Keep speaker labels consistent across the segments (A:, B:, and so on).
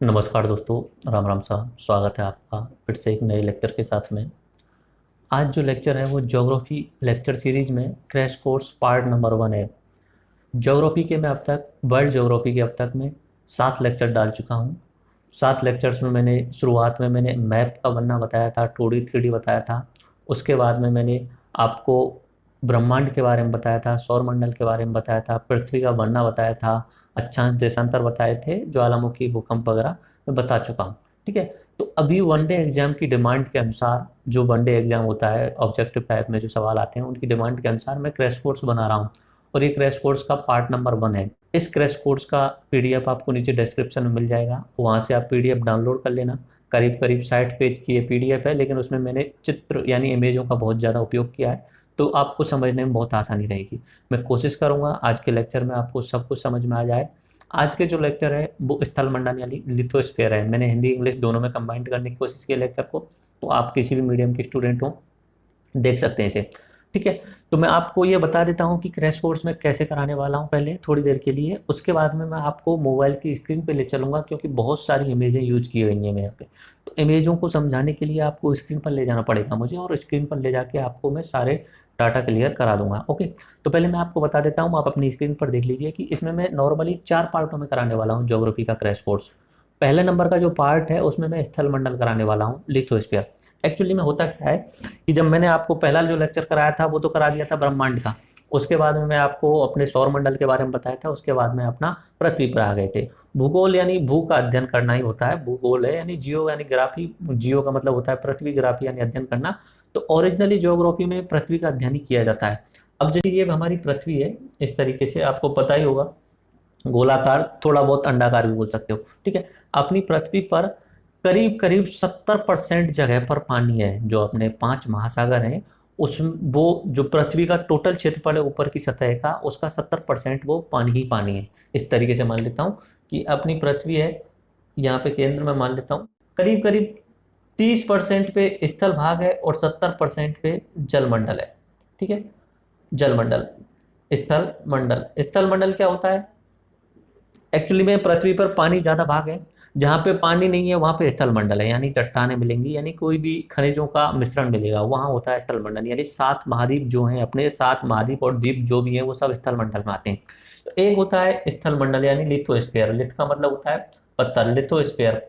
A: नमस्कार दोस्तों, राम राम साहब। स्वागत है आपका फिर से एक नए लेक्चर के साथ में। आज जो लेक्चर है वो ज्योग्राफी लेक्चर सीरीज में क्रैश कोर्स पार्ट नंबर 1 है। ज्योग्राफी के मैं अब तक वर्ल्ड ज्योग्राफी के अब तक मैं 7 लेक्चर डाल चुका हूँ। 7 लेक्चर्स में मैंने शुरुआत में मैंने मैप का बनना बताया था, 2D 3D बताया था। उसके बाद में मैंने आपको ब्रह्मांड के बारे में बताया था, सौरमंडल के बारे में बताया था, पृथ्वी का बनना बताया था, अक्षांश देशांतर बताए थे, ज्वालामुखी भूकंप वगैरह मैं बता चुका हूँ। ठीक है। तो अभी वनडे एग्जाम की डिमांड के अनुसार, जो वनडे एग्जाम होता है ऑब्जेक्टिव टाइप में जो सवाल आते हैं उनकी डिमांड के अनुसार मैं क्रैश कोर्स बना रहा हूँ। और ये क्रैश कोर्स का पार्ट नंबर 1 है। इस क्रैश कोर्स का पीडीएफ आपको नीचे डिस्क्रिप्शन में मिल जाएगा, वहाँ से आप पीडीएफ डाउनलोड कर लेना। करीब करीब 60 पेज की ये पीडीएफ है, लेकिन उसमें मैंने चित्र यानी इमेजों का बहुत ज़्यादा उपयोग किया है, तो आपको समझने में बहुत आसानी रहेगी। मैं कोशिश करूंगा आज के लेक्चर में आपको सब कुछ समझ में आ जाए। आज के जो लेक्चर है वो स्थल मंडल यानी लिथोस्फीयर है। मैंने हिंदी इंग्लिश दोनों में कंबाइंड करने की कोशिश की है लेक्चर को, तो आप किसी भी मीडियम के स्टूडेंट हो देख सकते हैं इसे। ठीक है। तो मैं आपको ये बता देता हूँ कि क्रैश कोर्स में कैसे कराने वाला हूँ पहले थोड़ी देर के लिए। उसके बाद में मैं आपको मोबाइल की स्क्रीन पे ले चलूंगा, क्योंकि बहुत सारी इमेजें यूज की गई हैं यहाँ पे। तो इमेजों को समझाने के लिए आपको स्क्रीन पर ले जाना पड़ेगा मुझे, और स्क्रीन पर ले जाके आपको मैं सारे डाटा क्लियर करा दूंगा। ओके। तो पहले मैं आपको बता देता हूँ, आप अपनी स्क्रीन पर देख लीजिए कि इसमें मैं नॉर्मली 4 पार्टों में कराने वाला हूँ ज्योग्राफी का क्रैश कोर्स। पहले नंबर का जो पार्ट है उसमें मैं स्थल मंडल कराने वाला हूँ, लिथोस्फीयर। एक्चुअली में होता क्या है कि जब मैंने आपको पहला जो लेक्चर कराया था वो तो करा दिया था ब्रह्मांड का। उसके बाद में मैं आपको अपने सौर मंडल के बारे में बताया था। उसके बाद में अपना पृथ्वी पर आ गए थे। भूगोल यानी भू का अध्ययन करना ही होता है, भूगोल है यानी जियो यानी ग्राफी। जियो का मतलब होता है पृथ्वी, ग्राफी यानी अध्ययन करना। तो ओरिजिनली ज्योग्राफी में पृथ्वी का अध्ययन ही किया जाता है। अब जैसे ये हमारी पृथ्वी है, इस तरीके से आपको पता ही होगा, गोलाकार, थोड़ा बहुत अंडाकार भी बोल सकते हो। ठीक है। अपनी पृथ्वी पर करीब करीब 70% जगह पर पानी है। जो अपने 5 महासागर हैं उस वो जो पृथ्वी का टोटल क्षेत्रफल है ऊपर की सतह का, उसका 70% वो पानी ही पानी है। इस तरीके से मान लेता हूँ कि अपनी पृथ्वी है, यहाँ पे केंद्र में मान लेता हूँ। करीब करीब 30% पे स्थल भाग है और 70% पे जलमंडल है। ठीक है। जलमंडल, स्थल मंडल। स्थल मंडल क्या होता है? एक्चुअली में पृथ्वी पर पानी ज्यादा भाग है, जहाँ पे पानी नहीं है वहां पे स्थल मंडल है, यानी चट्टानें मिलेंगी, यानी कोई भी खनिजों का मिश्रण मिलेगा, वहां होता है स्थल मंडल। यानी 7 महाद्वीप जो हैं, अपने 7 महाद्वीप और द्वीप जो भी हैं वो सब स्थल मंडल में आते हैं। तो एक होता है स्थल मंडल यानी लिथोस्फीयर, लिथ का मतलब होता है पत्थर, लिथोस्फीयर।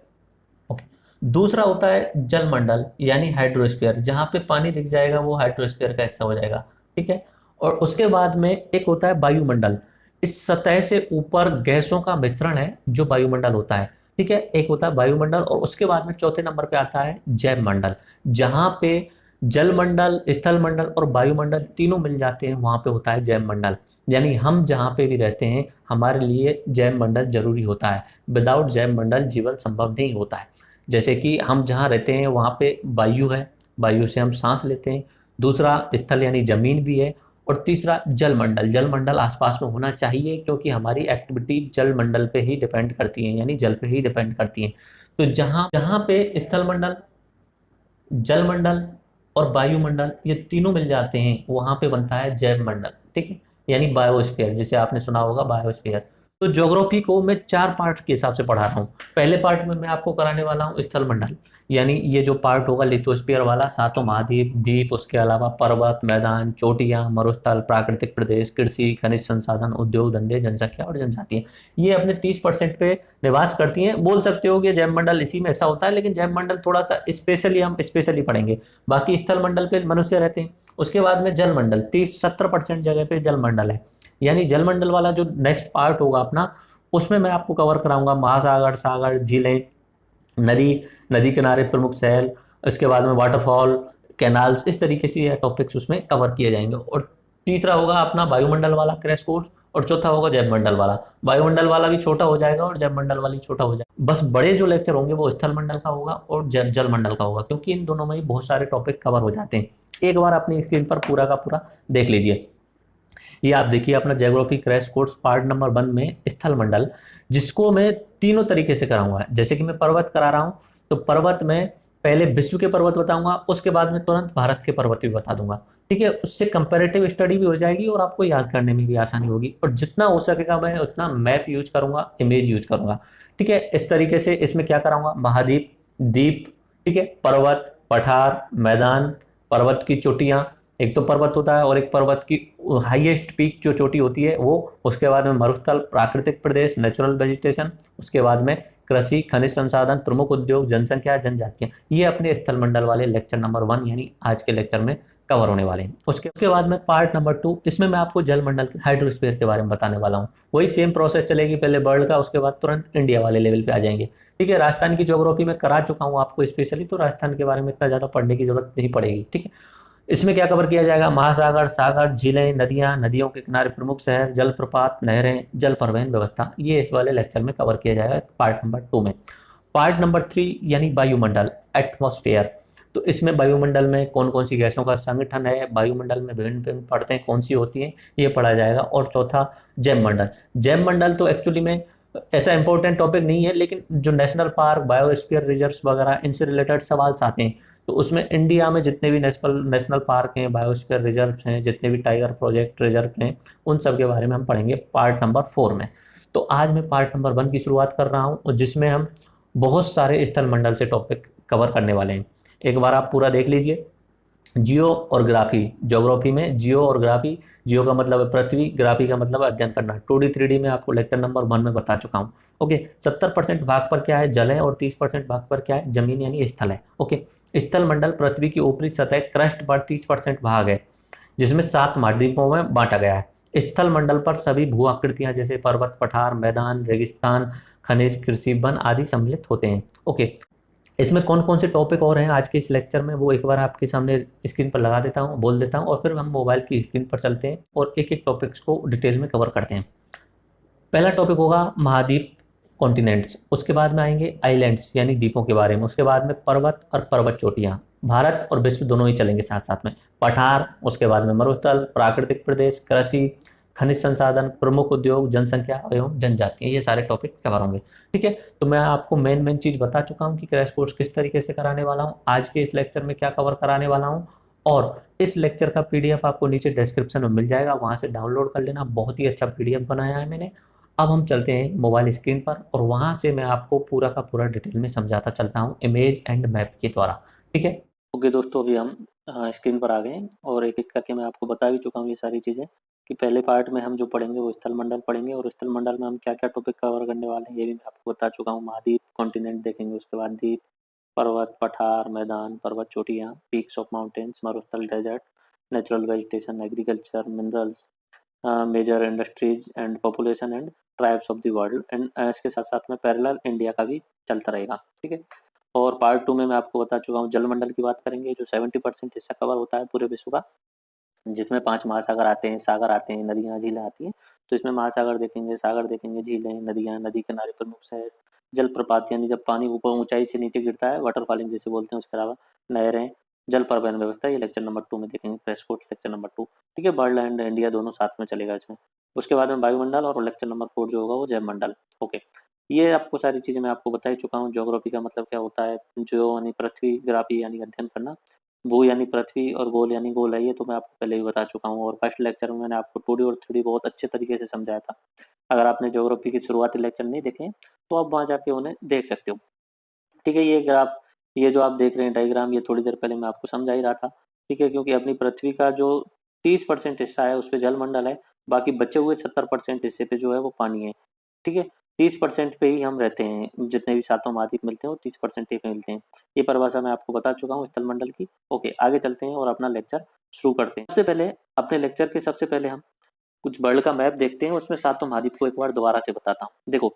A: ओके। दूसरा होता है जल मंडल यानी हाइड्रोस्फीयर, जहाँ पे पानी दिख जाएगा वो हाइड्रोस्फीयर का हिस्सा हो जाएगा। ठीक है। और उसके बाद में एक होता है वायुमंडल। इस सतह से ऊपर गैसों का मिश्रण है जो वायुमंडल होता है। ठीक है। एक होता है वायुमंडल, और उसके बाद में चौथे नंबर पे आता है जैव मंडल, जहां पे जल मंडल, स्थल मंडल और वायुमंडल तीनों मिल जाते हैं, वहां पे होता है जैव मंडल। यानी हम जहाँ पे भी रहते हैं हमारे लिए जैव मंडल जरूरी होता है। विदाउट जैव मंडल जीवन संभव नहीं होता है। जैसे कि हम जहाँ रहते हैं वहाँ पे वायु है, वायु से हम सांस लेते हैं। दूसरा स्थल यानी जमीन भी है। और तीसरा जल मंडल, जल मंडल आसपास में होना चाहिए, क्योंकि हमारी एक्टिविटी जल मंडल पे ही डिपेंड करती है, यानी जल पे ही डिपेंड करती है। तो जहाँ जहाँ पे स्थल मंडल, जल मंडल और वायुमंडल ये तीनों मिल जाते हैं वहां पे बनता है जैव मंडल। ठीक है। यानी बायोस्फीयर, जिसे आपने सुना होगा बायोस्फीयर। तो ज्योग्राफी को मैं 4 पार्ट के हिसाब से पढ़ा रहा हूँ। पहले पार्ट में मैं आपको कराने वाला हूँ स्थल मंडल, यानी ये जो पार्ट होगा लिथोस्फीयर वाला, 7 महाद्वीप, द्वीप, उसके अलावा पर्वत, मैदान, चोटियां, मरुस्थल, प्राकृतिक प्रदेश, कृषि, खनिज संसाधन, उद्योग धंधे, जनसंख्या और जनजातियां, ये अपने 30% पे निवास करती हैं। बोल सकते हो कि जैव मंडल इसी में ऐसा होता है, लेकिन जैव मंडल थोड़ा सा स्पेशली हम स्पेशली पढ़ेंगे। बाकी स्थल मंडल पे मनुष्य रहते हैं। उसके बाद में जल मंडल, 30-70% जगह पे जल मंडल है। यानी जल मंडल वाला जो नेक्स्ट पार्ट होगा अपना, उसमें मैं आपको कवर कराऊंगा महासागर, सागर, झीलें, नदी, नदी किनारे प्रमुख शैल, इसके बाद में वाटरफॉल, कैनाल्स, इस तरीके से ये टॉपिक्स उसमें कवर किए जाएंगे। और तीसरा होगा अपना वायुमंडल वाला क्रैश कोर्स, और चौथा होगा जैवमंडल वाला। वायुमंडल वाला भी छोटा हो जाएगा और जैवमंडल वाली छोटा हो जाएगा। बस बड़े जो लेक्चर होंगे वो स्थल मंडल का होगा और जल मंडल का होगा, क्योंकि इन दोनों में ही बहुत सारे टॉपिक कवर हो जाते हैं। एक बार अपनी स्क्रीन पर पूरा का पूरा देख लीजिए। ये आप देखिए अपना geography crash course part number 1 में स्थल मंडल, जिसको मैं तीनों तरीके से कराऊंगा। जैसे कि मैं पर्वत करा रहा हूँ, तो पर्वत में पहले विश्व के पर्वत बताऊंगा, उसके बाद में तुरंत भारत के पर्वत भी बता दूंगा। ठीक है, उससे कंपैरेटिव स्टडी भी हो जाएगी और आपको याद करने में भी आसानी होगी। और जितना हो सकेगा मैं उतना मैप यूज करूंगा, इमेज यूज करूंगा। ठीक है, इस तरीके से इसमें क्या कराऊंगा, महाद्वीप, द्वीप, ठीक है, पर्वत, पठार, मैदान, पर्वत की चोटियां, एक तो पर्वत होता है और एक पर्वत की हाईएस्ट पीक जो चोटी होती है वो, उसके बाद में मरुस्थल, प्राकृतिक प्रदेश, नेचुरल वेजिटेशन, उसके बाद में कृषि, खनिज संसाधन, प्रमुख उद्योग, जनसंख्या, जनजातियां। ये अपने स्थल मंडल वाले लेक्चर नंबर 1 यानी आज के लेक्चर में कवर होने वाले हैं। उसके बाद में पार्ट नंबर 2, इसमें मैं आपको जल मंडल के हाइड्रोस्फीयर के बारे में बताने वाला हूँ। वही सेम प्रोसेस चलेगी, पहले वर्ल्ड का, उसके बाद तुरंत इंडिया वाले लेवल पे आ जाएंगे। ठीक है, राजस्थान की ज्योग्राफी में करा चुका हूँ आपको स्पेशली, तो राजस्थान के बारे में इतना ज्यादा पढ़ने की जरूरत नहीं पड़ेगी। ठीक है, इसमें क्या कवर किया जाएगा, महासागर, सागर, झीलें, नदियां, नदियों के किनारे प्रमुख शहर, जलप्रपात, नहरें, जल परिवहन व्यवस्था, ये इस वाले लेक्चर में कवर किया जाएगा पार्ट नंबर 2 में। पार्ट नंबर 3 यानी वायुमंडल, एटमॉस्फेयर, तो इसमें वायुमंडल में कौन कौन सी गैसों का संगठन है, वायुमंडल में विभिन्न विभिन्न परतें कौन सी होती हैं, ये पढ़ा जाएगा। और चौथा जैव मंडल। जैव मंडल तो एक्चुअली में ऐसा इंपॉर्टेंट टॉपिक नहीं है, लेकिन जो नेशनल पार्क, बायोस्फीयर रिजर्व्स वगैरह, इनसे रिलेटेड सवाल आते हैं। तो उसमें इंडिया में जितने भी नेशनल नेशनल पार्क हैं, बायोस्फीयर रिजर्व हैं, जितने भी टाइगर प्रोजेक्ट रिजर्व हैं, उन सब के बारे में हम पढ़ेंगे पार्ट नंबर 4 में। तो आज मैं पार्ट नंबर 1 की शुरुआत कर रहा हूँ, और जिसमें हम बहुत सारे स्थल मंडल से टॉपिक कवर करने वाले हैं। एक बार आप पूरा देख लीजिए। जियो और ग्राफी, ज्योग्राफी में जियो और ग्राफी, जियो का मतलब है पृथ्वी, ग्राफी का मतलब है अध्ययन करना। 2D 3D में आपको लेक्चर नंबर 1 में बता चुका हूँ। ओके, 70% भाग पर क्या है, जल है, और 30% भाग पर क्या है, जमीन यानी स्थल है। ओके, स्थल मंडल पृथ्वी की ऊपरी सतह क्रस्ट पर 30% भाग है, जिसमें 7 महाद्वीपों में बांटा गया है। स्थल मंडल पर सभी भू आकृतियां जैसे पर्वत, पठार, मैदान, रेगिस्तान, खनिज, कृषि, वन आदि सम्मिलित होते हैं। ओके, इसमें कौन कौन से टॉपिक और हैं आज के इस लेक्चर में, वो एक बार आपके सामने स्क्रीन पर लगा देता हूँ, बोल देता हूँ, और फिर हम मोबाइल की स्क्रीन पर चलते हैं और एक एक टॉपिक्स को डिटेल में कवर करते हैं। पहला टॉपिक होगा महाद्वीप, कॉन्टिनेंट्स। उसके बाद में आएंगे आइलैंड्स यानी द्वीपों के बारे में। उसके बाद में पर्वत और पर्वत चोटियां, भारत और विश्व दोनों ही चलेंगे साथ साथ में। पठार, उसके बाद में मरुस्थल, प्राकृतिक प्रदेश, कृषि, खनिज संसाधन, प्रमुख उद्योग, जनसंख्या एवं जनजातियां, ये सारे टॉपिक कवर होंगे। ठीक है, तो मैं आपको मेन मेन चीज बता चुका हूँ कि क्रैश कोर्स किस तरीके से कराने वाला हूँ, आज के इस लेक्चर में क्या कवर कराने वाला हूँ। और इस लेक्चर का पीडीएफ आपको नीचे डिस्क्रिप्शन में मिल जाएगा, वहां से डाउनलोड कर लेना, बहुत ही अच्छा पीडीएफ बनाया है मैंने। अब हम चलते हैं मोबाइल स्क्रीन पर, और वहां से मैं आपको पूरा का पूरा डिटेल में समझाता चलता हूँ इमेज एंड मैप के द्वारा। ठीक है, ओके दोस्तों, अभी हम स्क्रीन पर आ गए हैं, और एक एक करके मैं आपको बता भी चुका हूँ ये सारी चीज़ें, कि पहले पार्ट में हम जो पढ़ेंगे वो स्थल मंडल पढ़ेंगे, और स्थल मंडल में हम क्या क्या टॉपिक कवर करने वाले हैं ये भी मैं आपको बता चुका हूँ। महाद्वीप, कॉन्टिनेंट देखेंगे, उसके बाद द्वीप, पर्वत, पठार, मैदान, पर्वत चोटियाँ, पीक्स ऑफ माउंटेन्स, मरुस्थल, desert, natural vegetation, agriculture, minerals, major industries and population and tribes of the world, and इसके साथ साथ में पैरेलल इंडिया का भी चलता रहेगा। ठीक है, और पार्ट 2 में मैं आपको बता चुका हूँ जलमंडल की बात करेंगे, जो 70% हिस्सा कवर होता है पूरे विश्व का, जिसमें 5 महासागर आते हैं, सागर आते हैं, नदियाँ, झीलें आती हैं। तो इसमें महासागर देखेंगे, सागर देखेंगे, झीलें, नदियाँ, नदी किनारे प्रमुख शहर, जलप्रपात यानी जब पानी ऊपर ऊंचाई से नीचे गिरता है, वाटरफॉलिंग जिसे बोलते हैं, उसके अलावा नहरें, जल परिवहन व्यवस्था, ये लेक्चर नंबर 2 में देखेंगे, क्रैश कोर्स लेक्चर नंबर 2। ठीक है, वर्ल्ड एंड इंडिया दोनों साथ में चलेगा इसमें। उसके बाद में वायुमंडल, और लेक्चर नंबर 4 जो होगा वो जैव मंडल। ओके, ये आपको सारी चीजें मैं आपको बता ही चुका हूँ। ज्योग्राफी का मतलब क्या होता है, जो यानी पृथ्वी, ग्राफी यानी अध्ययन करना, भू यानी पृथ्वी, और गोल यानी गोल है, ये तो मैं आपको पहले ही बता चुका हूँ। और फर्स्ट लेक्चर में मैंने आपको 2D और 3D बहुत अच्छे तरीके से समझाया था। अगर आपने ज्योग्राफी के शुरुआती लेक्चर नहीं देखे तो आप वहां जाके उन्हें देख सकते हो। ठीक है, ये ग्राफ, ये जो आप देख रहे हैं डायग्राम, ये थोड़ी देर पहले मैं आपको समझा ही रहा था। ठीक है, क्योंकि अपनी पृथ्वी का जो 30% हिस्सा है उस पर जलमंडल है, बाकी बचे हुए 70% हिस्से पे जो है वो पानी है। ठीक है, 30% पे ही हम रहते हैं, जितने भी सातों महाद्वीप मिलते हैं वो 30% ही पे मिलते हैं। ये परिभाषा मैं आपको बता चुका हूँ स्थल मंडल की। ओके, आगे चलते हैं और अपना लेक्चर शुरू करते हैं। सबसे पहले अपने लेक्चर के सबसे पहले हम कुछ वर्ल्ड का मैप देखते हैं, उसमें सातों महाद्वीप को एक बार दोबारा से बताता हूँ। देखो,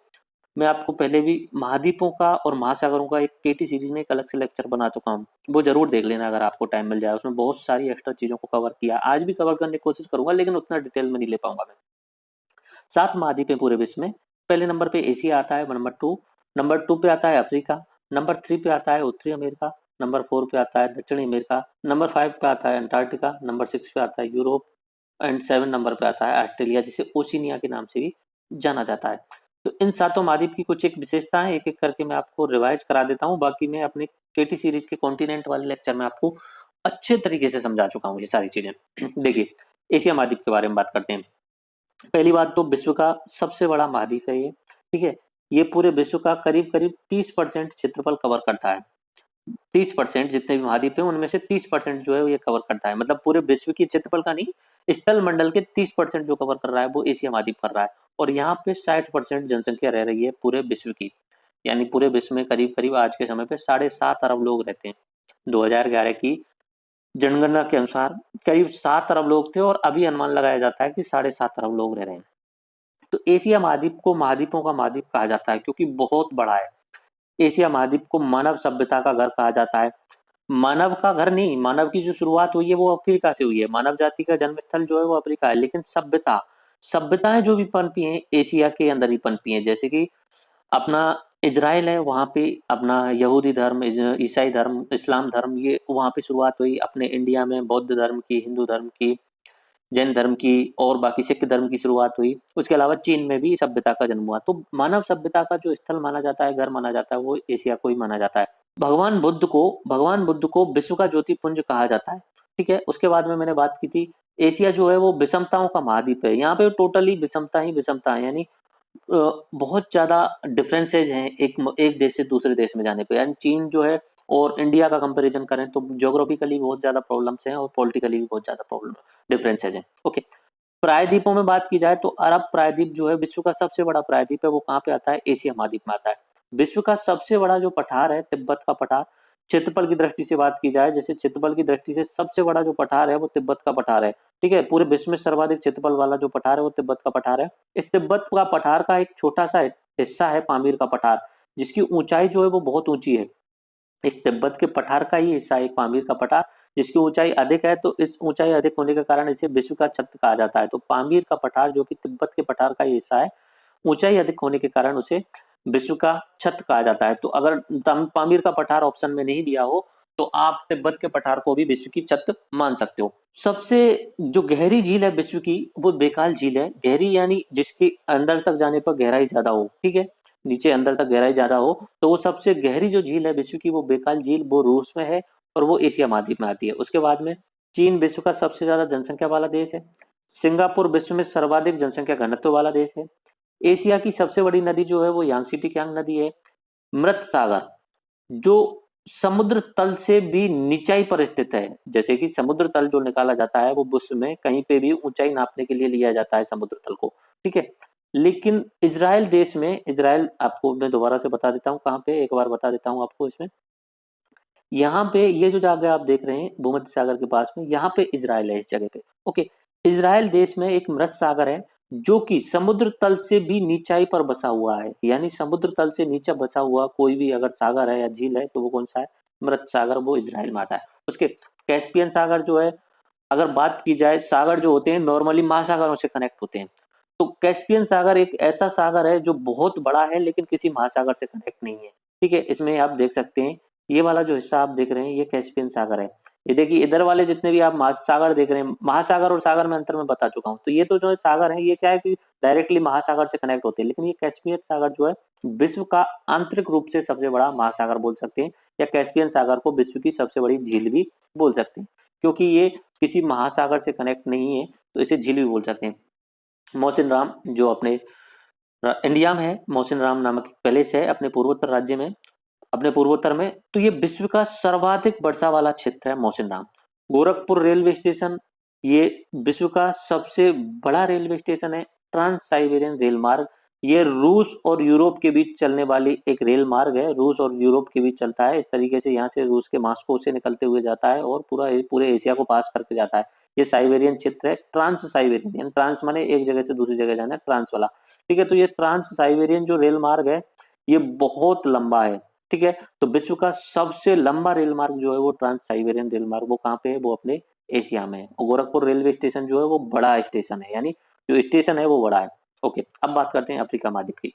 A: मैं आपको पहले भी महाद्वीपों का और महासागरों का एक केटी सीरीज में एक अलग से लेक्चर बना चुका हूँ, वो जरूर देख लेना अगर आपको टाइम मिल जाए। उसमें बहुत सारी एक्स्ट्रा चीजों को कवर किया, आज भी कवर करने की कोशिश करूंगा, लेकिन उतना डिटेल में नहीं ले पाऊंगा मैं। 7 महाद्वीप है पूरे विश्व में। पहले नंबर पे एशिया आता है, नंबर 2 पे आता है अफ्रीका, नंबर 3 पे आता है उत्तरी अमेरिका, नंबर 4 पे आता है दक्षिणी अमेरिका, नंबर 5 पे आता है अंटार्कटिका, नंबर 6 पे आता है यूरोप, एंड 7 नंबर पे आता है ऑस्ट्रेलिया, जिसे ओशिनिया के नाम से भी जाना जाता है। तो इन सातों महाद्वीप की कुछ एक विशेषताएं एक एक करके मैं आपको रिवाइज करा देता हूँ, बाकी मैं अपने केटी सीरीज के कॉन्टिनेंट वाले लेक्चर में आपको
B: अच्छे तरीके से समझा चुका हूँ ये सारी चीजें। देखिए, एशिया महाद्वीप के बारे में बात करते हैं। पहली बात तो विश्व का सबसे बड़ा महाद्वीप है ये, ठीक है। ये पूरे विश्व का करीब करीब 30% क्षेत्रफल कवर करता है। 30% जितने भी महाद्वीप है उनमें से 30% जो है वो ये कवर करता है, मतलब पूरे विश्व की क्षेत्रफल का नहीं, स्थल मंडल के 30% जो कवर कर रहा है वो एशिया महाद्वीप कर रहा है। और यहाँ पे 60% जनसंख्या रह रही है पूरे विश्व की, यानी पूरे विश्व में करीब करीब आज के समय पे 7.5 अरब लोग रहते हैं। 2011 की जनगणना के अनुसार करीब 7 अरब लोग थे, और अभी अनुमान लगाया जाता है कि 7.5 अरब लोग रह रहे हैं। तो एशिया महाद्वीप को महाद्वीपों का महाद्वीप कहा जाता है क्योंकि बहुत बड़ा है। एशिया महाद्वीप को मानव सभ्यता का घर कहा जाता है। मानव का घर नहीं, मानव की जो शुरुआत हुई है वो अफ्रीका से हुई है, मानव जाति का जन्म स्थल जो है वो अफ्रीका है, लेकिन सभ्यताएं जो भी पनपी हैं एशिया के अंदर ही पनपी हैं। जैसे कि अपना इजराइल है, वहां पे अपना यहूदी धर्म, ईसाई धर्म, इस्लाम धर्म, ये वहां पे शुरुआत हुई। अपने इंडिया में बौद्ध धर्म की, हिंदू धर्म की, जैन धर्म की और बाकी सिख धर्म की शुरुआत हुई। उसके अलावा चीन में भी सभ्यता का जन्म हुआ। तो मानव सभ्यता का जो स्थल माना जाता है, घर माना जाता है, वो एशिया को ही माना जाता है। भगवान बुद्ध को विश्व का ज्योतिपुंज कहा जाता है, ठीक है। उसके बाद में मैंने बात की थी, एशिया जो है वो विषमताओं का महाद्वीप है। यहाँ पे टोटली विषमता ही विषमता है, यानी बहुत ज्यादा डिफरेंसेज हैं एक एक देश से दूसरे देश में जाने पे। यानी चीन जो है और इंडिया का कंपैरिजन करें तो ज्योग्राफिकली बहुत ज्यादा प्रॉब्लम्स हैं और पॉलिटिकली भी बहुत ज्यादा प्रॉब्लम डिफरेंसेज हैं। ओके, प्रायद्वीपों में बात की जाए तो अरब प्रायद्वीप जो है विश्व का सबसे बड़ा प्रायद्वीप है, वो कहाँ पे आता है? एशिया महाद्वीप में आता है। विश्व का सबसे बड़ा जो पठार है तिब्बत का पठार, क्षेत्रफल की दृष्टि से बात की जाए, जैसे क्षेत्रफल की दृष्टि से सबसे बड़ा जो पठार है वो तिब्बत का पठार है, ठीक है। पूरे विश्व में सर्वाधिक क्षेत्रफल वाला जो पठार है वो तिब्बत का पठार है। इस तिब्बत का पठार का एक छोटा सा हिस्सा है पामीर का पठार, जिसकी ऊंचाई जो है वो बहुत ऊंची है। इस तिब्बत के पठार का ही हिस्सा एक पामीर का पठार, जिसकी ऊंचाई अधिक है, तो इस ऊंचाई अधिक होने के कारण इसे विश्व का छत्र कहा जाता है। तो पामीर का पठार जो कि तिब्बत के पठार का ही हिस्सा है, ऊंचाई अधिक होने के कारण उसे विश्व का छत्र कहा जाता है। तो अगर पामीर का पठार ऑप्शन में नहीं दिया हो तो आप तिब्बत के पठार को भी विश्व की छत्र मान सकते हो। सबसे जो गहरी झील है विश्व की वो बेकाल झील है। गहरी यानी जिसके अंदर तक जाने पर गहराई ज्यादा हो, ठीक है, नीचे अंदर तक गहराई ज्यादा हो, तो वो सबसे गहरी जो झील है विश्व की वो बेकाल झील, वो रूस में है और वो एशिया महाद्वीप में आती है। उसके बाद में चीन विश्व का सबसे ज्यादा जनसंख्या वाला देश है। सिंगापुर विश्व में सर्वाधिक जनसंख्या घनत्व वाला देश है। एशिया की सबसे बड़ी नदी जो है वो यांगसी टिकियांग नदी है। मृत सागर जो समुद्र तल से भी नीचाई पर स्थित है, जैसे कि समुद्र तल जो निकाला जाता है वो विश्व में कहीं पे भी ऊंचाई नापने के लिए लिया जाता है समुद्र तल को, ठीक है। लेकिन इजराइल देश में, इजराइल आपको मैं दोबारा से बता देता हूँ कहाँ पे, एक बार बता देता हूँ आपको इसमें, यहाँ पे ये जो जगह आप देख रहे हैं भूमध्य सागर के पास में, यहाँ पे इजराइल है इस जगह पे। ओके, इजराइल देश में एक मृत सागर है जो कि समुद्र तल से भी नीचाई पर बसा हुआ है। यानी समुद्र तल से नीचे बसा हुआ कोई भी अगर सागर है या झील है तो वो कौन सा है? मृत सागर, वो इजराइल में आता है। उसके कैस्पियन सागर जो है, अगर बात की जाए, सागर जो होते हैं नॉर्मली महासागरों से कनेक्ट होते हैं, तो कैस्पियन सागर एक ऐसा सागर है जो बहुत बड़ा है लेकिन किसी महासागर से कनेक्ट नहीं है, ठीक है। इसमें आप देख सकते हैं ये वाला जो हिस्सा आप देख रहे हैं ये कैस्पियन सागर है। ये देखिए इधर वाले जितने भी आप महासागर देख रहे हैं, महासागर और सागर में अंतर मैं बता चुका हूँ। तो ये तो जो है सागर है, ये क्या है कि डायरेक्टली महासागर से कनेक्ट होते हैं, लेकिन ये कैस्पियन सागर जो है विश्व का आंतरिक रूप से सबसे बड़ा महासागर बोल सकते हैं, या कैस्पियन सागर को विश्व की सबसे बड़ी झील भी बोल सकते हैं, क्योंकि ये किसी महासागर से कनेक्ट नहीं है तो इसे झील भी बोल सकते हैं। मोहसिन राम जो अपने इंडिया में है, मोहसिन राम नामक एक पैलेस है अपने पूर्वोत्तर राज्य में, अपने पूर्वोत्तर में, तो ये विश्व का सर्वाधिक वर्षा वाला क्षेत्र है मोहसिन राम। गोरखपुर रेलवे स्टेशन ये विश्व का सबसे बड़ा रेलवे स्टेशन है। ट्रांस साइबेरियन रेल मार्ग, ये रूस और यूरोप के बीच चलने वाली एक रेल मार्ग है, रूस और यूरोप के बीच चलता है। इस तरीके से यहाँ से रूस के मास्को से निकलते हुए जाता है और पूरे एशिया को पास करके जाता है। ये साइबेरियन क्षेत्र है, ट्रांस साइबेरियन, ट्रांस माने एक जगह से दूसरी जगह जाना, ट्रांस वाला, ठीक है। तो ये ट्रांस साइबेरियन जो रेल मार्ग है ये बहुत लंबा है, ठीक है। तो विश्व का सबसे लंबा रेल मार्ग जो है वो ट्रांस साइबेरियन रेल मार्ग, वो कहाँ पे है? वो अपने एशिया में है। और गोरखपुर रेलवे स्टेशन जो है वो बड़ा स्टेशन है, यानी जो स्टेशन है वो बड़ा है। ओके, अब बात करते हैं अफ्रीका महाद्वीप की।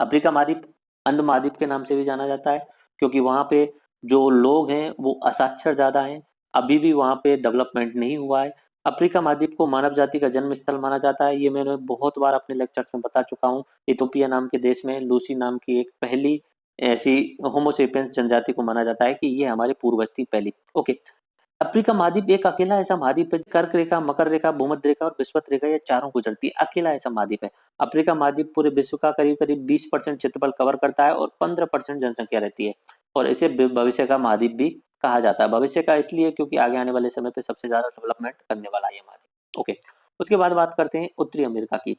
B: अफ्रीका महाद्वीप अंध महाद्वीप के नाम से भी जाना जाता है, क्योंकि वहां पे जो लोग हैं वो असाक्षर ज्यादा हैं, अभी भी वहां पे डेवलपमेंट नहीं हुआ है। अफ्रीका महाद्वीप को मानव जाति का जन्म स्थल माना जाता है, ये मैंने बहुत बार अपने लेक्चर्स में बता चुका हूँ। इथोपिया नाम के देश में लूसी नाम की एक पहली ऐसी होमोसेपियंस जनजाति को माना जाता है कि ये हमारे पूर्वज थी पहली। ओके, अफ्रीका महाद्वीप एक अकेला ऐसा महाद्वीप है, कर्क रेखा, मकर रेखा, भूमध्य रेखा और विषुवत रेखा, ये चारों गुजरती है, अकेला ऐसा महाद्वीप है। अफ्रीका महाद्वीप पूरे विश्व का करीब करीब 20% क्षेत्रफल कवर करता है और 15% जनसंख्या रहती है, और इसे भविष्य का महाद्वीप भी कहा जाता है। भविष्य का इसलिए क्योंकि आगे आने वाले समय पे सबसे ज्यादा डेवलपमेंट करने वाला है ये महाद्वीप। ओके, उसके बाद बात करते हैं उत्तरी अमेरिका की।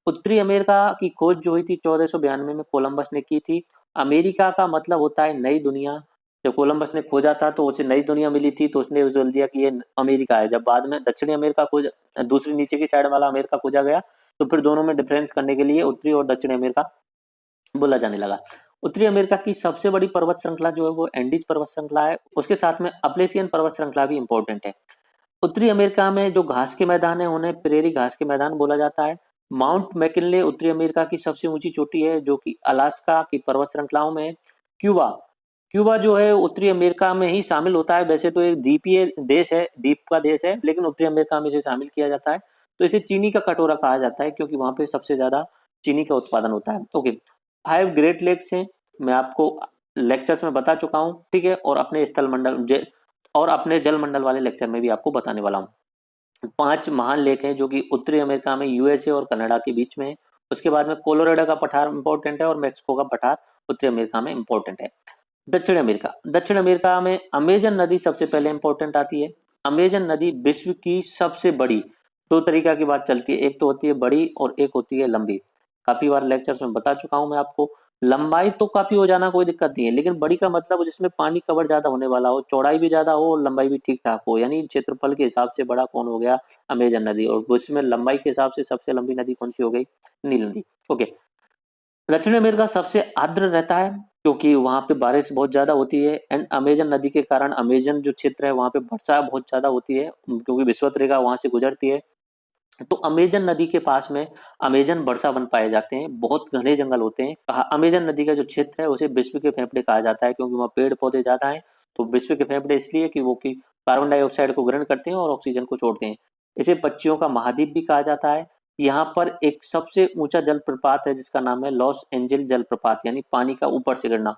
B: उत्तरी अमेरिका की खोज जो हुई थी 1492 में कोलंबस ने की थी। अमेरिका का मतलब होता है नई दुनिया। जब कोलंबस ने खोजा था तो उसे नई दुनिया मिली थी, तो उसने बोल दिया कि ये अमेरिका है। जब बाद में दक्षिणी अमेरिका खोज, दूसरी नीचे की साइड वाला अमेरिका खोजा गया, तो फिर दोनों में डिफरेंस करने के लिए उत्तरी और दक्षिणी अमेरिका बोला जाने लगा। उत्तरी अमेरिका की सबसे बड़ी पर्वत श्रृंखला जो है वो एंडीज पर्वत श्रृंखला है, उसके साथ में अपलेशियन पर्वत श्रृंखला भी इंपॉर्टेंट है। उत्तरी अमेरिका में जो घास के मैदान है उन्हें प्रेरी घास के मैदान बोला जाता है। माउंट मैकिनले उत्तरी अमेरिका की सबसे ऊंची चोटी है जो कि अलास्का की पर्वत श्रृंखलाओं में है। क्यूबा, क्यूबा जो है उत्तरी अमेरिका में ही शामिल होता है। वैसे तो एक द्वीपीय देश है, द्वीप का देश है, लेकिन उत्तरी अमेरिका में इसे शामिल किया जाता है। तो इसे चीनी का कटोरा कहा जाता है क्योंकि वहां पे सबसे ज्यादा चीनी का उत्पादन होता है। ओके, 5 ग्रेट लेक्स हैं, मैं आपको लेक्चर्स में बता चुका हूँ, ठीक है, और अपने स्थल मंडल और अपने जल मंडल वाले लेक्चर में भी आपको बताने वाला हूँ। 5 महान लेक हैं जो कि उत्तरी अमेरिका में यूएसए और कनाडा के बीच में है। उसके बाद में कोलोराडो का पठार इंपॉर्टेंट है और मेक्सिको का पठार उत्तरी अमेरिका में इंपॉर्टेंट है। दक्षिण अमेरिका, दक्षिण अमेरिका में अमेजन नदी सबसे पहले इंपॉर्टेंट आती है। अमेजन नदी विश्व की सबसे बड़ी, दो तरीका की बात चलती है, एक तो होती है बड़ी और एक होती है लंबी। काफी बार लेक्चर्स में बता चुका हूं मैं आपको। लंबाई तो काफी हो जाना कोई दिक्कत नहीं है, लेकिन बड़ी का मतलब जिसमें पानी कवर ज्यादा होने वाला हो, चौड़ाई भी ज्यादा हो और लंबाई भी ठीक ठाक हो, यानी क्षेत्रफल के हिसाब से बड़ा कौन हो गया, अमेजन नदी। और उसमें लंबाई के हिसाब से सबसे लंबी नदी कौन सी हो गई, नील नदी। ओके, दक्षिण अमेरिका सबसे आर्द्र रहता है क्योंकि वहां पे बारिश बहुत ज्यादा होती है, एंड अमेजन नदी के कारण अमेजन जो क्षेत्र है वहां पे वर्षा बहुत ज्यादा होती है क्योंकि विषुवत रेखा वहां से गुजरती है। तो अमेजन नदी के पास में अमेजन वर्षा वन पाए जाते हैं, बहुत घने जंगल होते हैं। अमेजन नदी का जो क्षेत्र है उसे विश्व के फेफड़े कहा जाता है क्योंकि वहाँ पेड़ पौधे ज्यादा हैं। तो विश्व के फेफड़े इसलिए कि वो की कार्बन डाइऑक्साइड को ग्रहण करते हैं और ऑक्सीजन को छोड़ते हैं। इसे पक्षियों का महाद्वीप भी कहा जाता है। यहाँ पर एक सबसे ऊंचा जलप्रपात है जिसका नाम है लॉस एंजल जलप्रपात, यानी पानी का ऊपर से गिरना।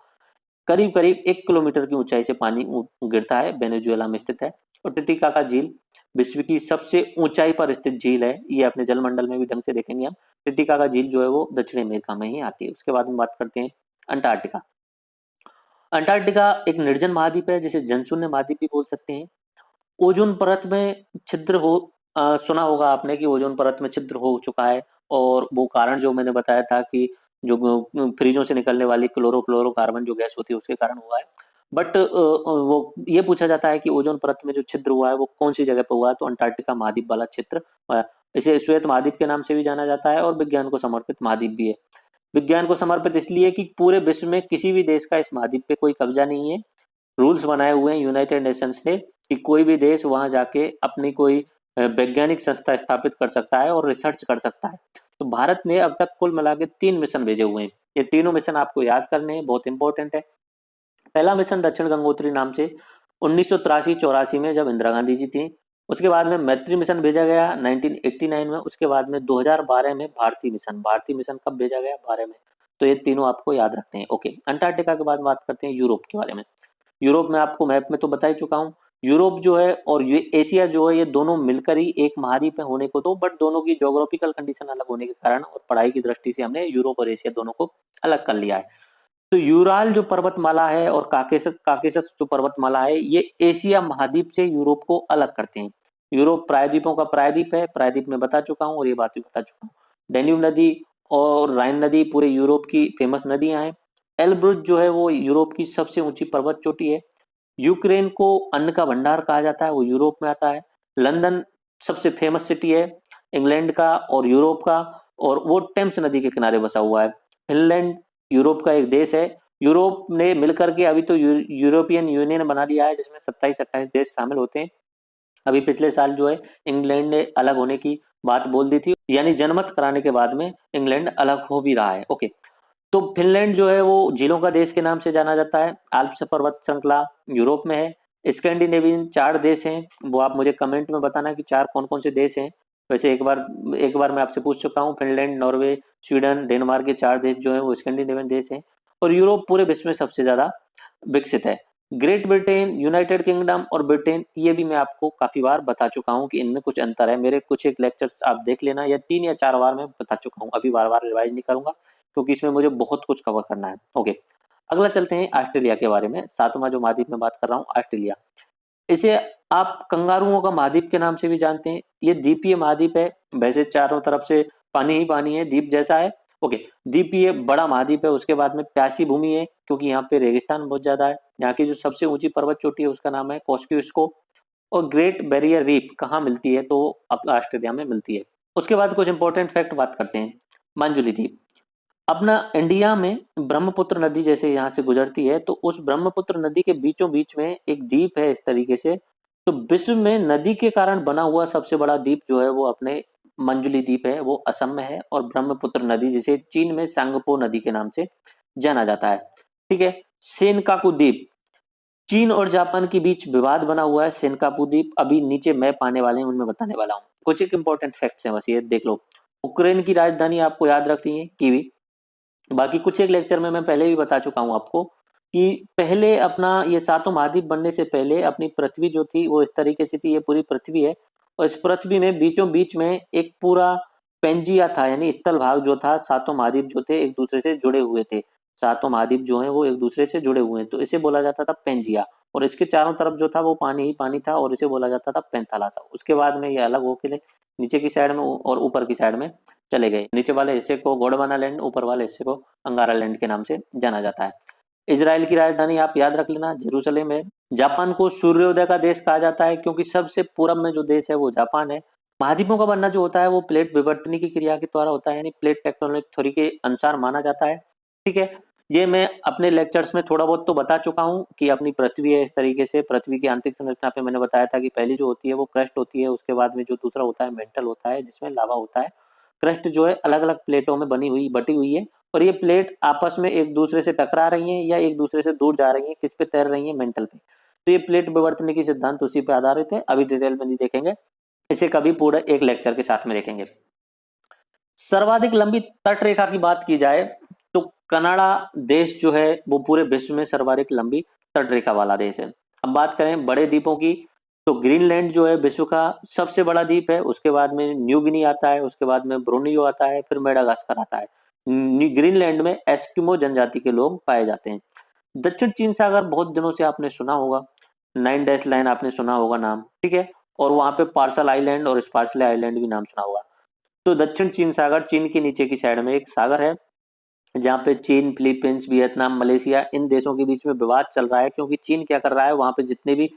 B: करीब करीब 1 किलोमीटर की ऊंचाई से पानी गिरता है, वेनेजुएला में स्थित है। और टिटिकाका झील विश्व की सबसे ऊंचाई पर स्थित झील है, ये अपने जलमंडल में भी ढंग से देखेंगे हम। टिटिकाका झील जो है वो दक्षिण अमेरिका में ही आती है। उसके बाद में बात करते हैं अंटार्कटिका। अंटार्कटिका एक निर्जन महाद्वीप है जिसे जनशून्य महाद्वीप भी बोल सकते हैं। ओजोन परत में छिद्र हो, सुना होगा आपने कि ओजोन परत में छिद्र हो चुका है, और वो कारण जो मैंने बताया था कि जो फ्रीजों से निकलने वाली क्लोरोफ्लोरोकार्बन जो गैस होती है उसके कारण हुआ है। बट वो ये पूछा जाता है कि ओजोन परत में जो छिद्र हुआ है वो कौन सी जगह पर हुआ है, तो अंटार्कटिका महाद्वीप वाला क्षेत्र। इसे श्वेत महाद्वीप के नाम से भी जाना जाता है और विज्ञान को समर्पित महाद्वीप भी है। विज्ञान को समर्पित इसलिए कि पूरे विश्व में किसी भी देश का इस महाद्वीप पे कोई कब्जा नहीं है। रूल्स बनाए हुए हैं यूनाइटेड नेशंस ने कि कोई भी देश वहां जाके अपनी कोई वैज्ञानिक संस्था स्थापित कर सकता है और रिसर्च कर सकता है। तो भारत ने अब तक कुल मिला के 3 मिशन भेजे हुए हैं। ये तीनों मिशन आपको याद करने हैं, बहुत इंपॉर्टेंट है। पहला मिशन दक्षिण गंगोत्री नाम से 1983-84 में जब इंदिरा गांधी जी थी। उसके बाद में मैत्री मिशन भेजा गया 1989 में। उसके बाद में 2012 में भारतीय मिशन। भारतीय मिशन कब भेजा गया, 12 में। तो ये तीनों आपको याद रखते हैं। ओके, अंटार्कटिका के बाद बात करते हैं यूरोप के बारे में। यूरोप में आपको मैप में तो बता ही चुका हूँ। यूरोप जो है और ये एशिया जो है, ये दोनों मिलकर ही एक महाद्वीप होने को, तो बट दोनों की ज्योग्राफिकल कंडीशन अलग होने के कारण और पढ़ाई की दृष्टि से हमने यूरोप और एशिया दोनों को अलग कर लिया है। तो यूराल जो पर्वतमाला है और काकेशस काकेशस जो पर्वतमाला है, ये एशिया महाद्वीप से यूरोप को अलग करते हैं। यूरोप प्रायद्वीपों का प्रायद्वीप है, प्रायद्वीप में बता चुका हूँ और ये बात भी बता चुका हूँ। डेन्यूब नदी और राइन नदी पूरे यूरोप की फेमस नदियां हैं। एल्ब्रुज जो है वो यूरोप की सबसे ऊंची पर्वत चोटी है। यूक्रेन को अन्न का भंडार कहा जाता है, वो यूरोप में आता है। लंदन सबसे फेमस सिटी है इंग्लैंड का और यूरोप का, और वो टेम्स नदी के किनारे बसा हुआ है। फिनलैंड यूरोप का एक देश है। यूरोप ने मिलकर के अभी तो यूरोपियन यूनियन बना लिया है जिसमें 27-28 देश शामिल होते हैं। अभी पिछले साल जो है इंग्लैंड ने अलग होने की बात बोल दी थी, यानी जनमत कराने के बाद में इंग्लैंड अलग हो भी रहा है। ओके, तो फिनलैंड जो है वो झीलों का देश के नाम से जाना जाता है। आल्प्स पर्वत श्रृंखला यूरोप में है। स्कैंडिनेवियन 4 देश हैं, वो आप मुझे कमेंट में बताना कि 4 कौन कौन से देश हैं। वैसे एक बार मैं आपसे पूछ चुका हूँ, फिनलैंड, नॉर्वे, स्वीडन, डेनमार्क, के 4 देश जो है वो स्कैंडिनेवियन देश हैं। और यूरोप पूरे विश्व में सबसे ज्यादा विकसित है। ग्रेट ब्रिटेन, यूनाइटेड किंगडम और ब्रिटेन, ये भी मैं आपको काफी बार बता चुका हूँ कि इनमें कुछ अंतर है। मेरे कुछ एक लेक्चर्स आप देख लेना, या 3 या 4 बार मैं बता चुका हूँ, अभी बार बार रिवाइज नहीं करूंगा क्योंकि इसमें मुझे बहुत कुछ कवर करना है। ओके, अगला चलते हैं ऑस्ट्रेलिया के बारे में। सातवां जो महाद्वीप में बात कर रहा हूँ, ऑस्ट्रेलिया। इसे आप कंगारुओं का महाद्वीप के नाम से भी जानते हैं। ये द्वीपीय महाद्वीप है, वैसे चारों तरफ से पानी ही पानी है, द्वीप जैसा है। ओके, द्वीपीय बड़ा महाद्वीप है। उसके बाद में प्यासी भूमि है क्योंकि यहाँ पे रेगिस्तान बहुत ज्यादा है। यहाँ की जो सबसे ऊंची पर्वत चोटी है उसका नाम है कोस्कियुस्को। और ग्रेट बैरियर रीफ कहाँ मिलती है, तो ऑस्ट्रेलिया में मिलती है। उसके बाद कुछ इंपॉर्टेंट फैक्ट बात करते हैं। मंजुली द्वीप, अपना इंडिया में ब्रह्मपुत्र नदी जैसे यहाँ से गुजरती है, तो उस ब्रह्मपुत्र नदी के बीचों बीच में एक द्वीप है इस तरीके से। तो विश्व में नदी के कारण बना हुआ सबसे बड़ा द्वीप जो है वो अपने मंजुली द्वीप है, वो असम में है। और ब्रह्मपुत्र नदी जिसे चीन में सांगपो नदी के नाम से जाना जाता है। ठीक है, सेनकाकू द्वीप, चीन और जापान के बीच विवाद बना हुआ है सेनकाकू द्वीप। अभी नीचे मैप आने वाले हैं, उनमें बताने वाला हूँ। कुछ एक इंपॉर्टेंट फैक्ट्स हैं, बस ये देख लो। उक्रेन की राजधानी आपको याद रखनी है, कीवी। बाकी कुछ एक लेक्चर में मैं पहले भी बता चुका हूँ आपको कि पहले अपना ये सातों महाद्वीप बनने से पहले अपनी पृथ्वी जो थी वो इस तरीके से थी, ये पूरी पृथ्वी है। और इस पृथ्वी में बीचों बीच में एक पूरा पेंजिया था, यानी स्थल भाग जो था। सातों महाद्वीप जो थे एक दूसरे से जुड़े हुए थे। सातों महाद्वीप जो है वो एक दूसरे से जुड़े हुए हैं, तो इसे बोला जाता था पेंजिया। और इसके चारों तरफ जो था वो पानी ही पानी था, और इसे बोला जाता था पेंथालासा। उसके बाद में ये अलग होके नीचे की साइड में और ऊपर की साइड में चले गए। नीचे वाले हिस्से को गोंडवाना लैंड, ऊपर वाले हिस्से को अंगारा लैंड के नाम से जाना जाता है। इजराइल की राजधानी आप याद रख लेना, जेरूसलेम है। जापान को सूर्योदय का देश कहा जाता है क्योंकि सबसे पूरब में जो देश है वो जापान है। महाद्वीपों का बनना जो होता है वो प्लेट विवर्तन की क्रिया के द्वारा होता है, यानी प्लेट टेक्टोनिक थ्योरी के अनुसार माना जाता है। ठीक है, ये मैं अपने लेक्चर्स में थोड़ा बहुत तो बता चुका हूँ कि अपनी पृथ्वी है इस तरीके से। पृथ्वी की आंतरिक संरचना पे मैंने बताया था कि पहली जो होती है वो क्रस्ट होती है, उसके बाद में जो दूसरा होता है मेंटल होता है जिसमें लावा होता है। क्रस्ट जो है अलग अलग प्लेटों में बटी हुई है, और ये प्लेट आपस में एक दूसरे से टकरा रही हैं या एक दूसरे से दूर जा रही हैं। किस पे तैर रही हैं, मेंटल पे। तो ये प्लेट विवर्तन की सिद्धांत उसी पे आधारित है। अभी डिटेल में नहीं देखेंगे, इसे कभी पूरा एक लेक्चर के साथ में देखेंगे। सर्वाधिक लंबी तट रेखा की बात की जाए तो कनाडा देश जो है वो पूरे विश्व में सर्वाधिक लंबी तट रेखा वाला देश है। अब बात करें बड़े द्वीपों की, तो ग्रीनलैंड जो है विश्व का सबसे बड़ा द्वीप है। उसके बाद में न्यू गिनी आता है, उसके बाद में ब्रोनियो आता है, फिर मेडागास्कर आता है। ग्रीनलैंड में एस्किमो जनजाति के लोग पाए जाते हैं। दक्षिण चीन सागर बहुत दिनों से आपने सुना होगा, 9 डैश लाइन आपने सुना होगा नाम। ठीक है, और वहां पे पार्सल आइलैंड और स्पार्सले आइलैंड भी नाम सुना होगा। तो दक्षिण चीन सागर, चीन के नीचे की साइड में एक सागर है जहाँ पे चीन, फिलीपींस, वियतनाम, मलेशिया, इन देशों के बीच में विवाद चल रहा है क्योंकि चीन क्या कर रहा है, वहां पे जितने भी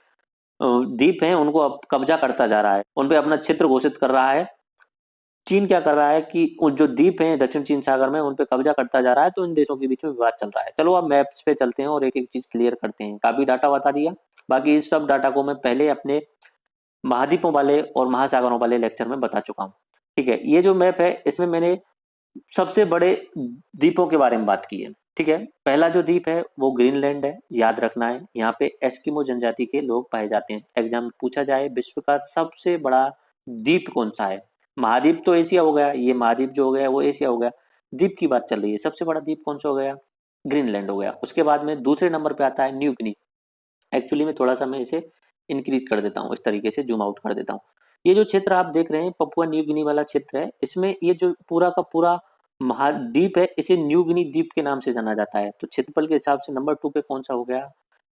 B: द्वीप हैं उनको अब कब्जा करता जा रहा है, उन पे अपना क्षेत्र घोषित कर रहा है। चीन क्या कर रहा है कि उन जो द्वीप हैं दक्षिण चीन सागर में उन पे कब्जा करता जा रहा है, तो इन देशों के बीच में विवाद चल रहा है। चलो अब मैप्स पे चलते हैं और एक एक चीज क्लियर करते हैं। काफी डाटा बता दिया, बाकी इस सब डाटा को मैं पहले अपने महाद्वीपों वाले और महासागरों वाले लेक्चर में बता चुका हूँ। ठीक है, ये जो मैप है इसमें मैंने सबसे बड़े द्वीपों के बारे में बात की है। ठीक है, पहला जो द्वीप है वो ग्रीनलैंड है, याद रखना है। यहाँ पे एस्किमो जनजाति के लोग पाए जाते हैं। एग्जाम पूछा जाए विश्व का सबसे बड़ा द्वीप कौन सा है, महाद्वीप तो एशिया हो गया, ये महाद्वीप जो हो गया वो एशिया हो गया। द्वीप की बात चल रही है, सबसे बड़ा द्वीप कौन सा हो गया, ग्रीनलैंड हो गया। उसके बाद में दूसरे नंबर पे आता है न्यू गिनी। एक्चुअली में थोड़ा सा मैं इसे इंक्रीज कर देता हूँ, इस तरीके से जूम आउट कर देता हूँ। ये जो क्षेत्र आप देख रहे हैं पपुआ न्यू गिनी वाला क्षेत्र है, इसमें ये जो पूरा का पूरा महाद्वीप है इसे न्यू गिनी द्वीप के नाम से जाना जाता है। तो क्षेत्रफल के हिसाब से नंबर 2 पे कौन सा हो गया,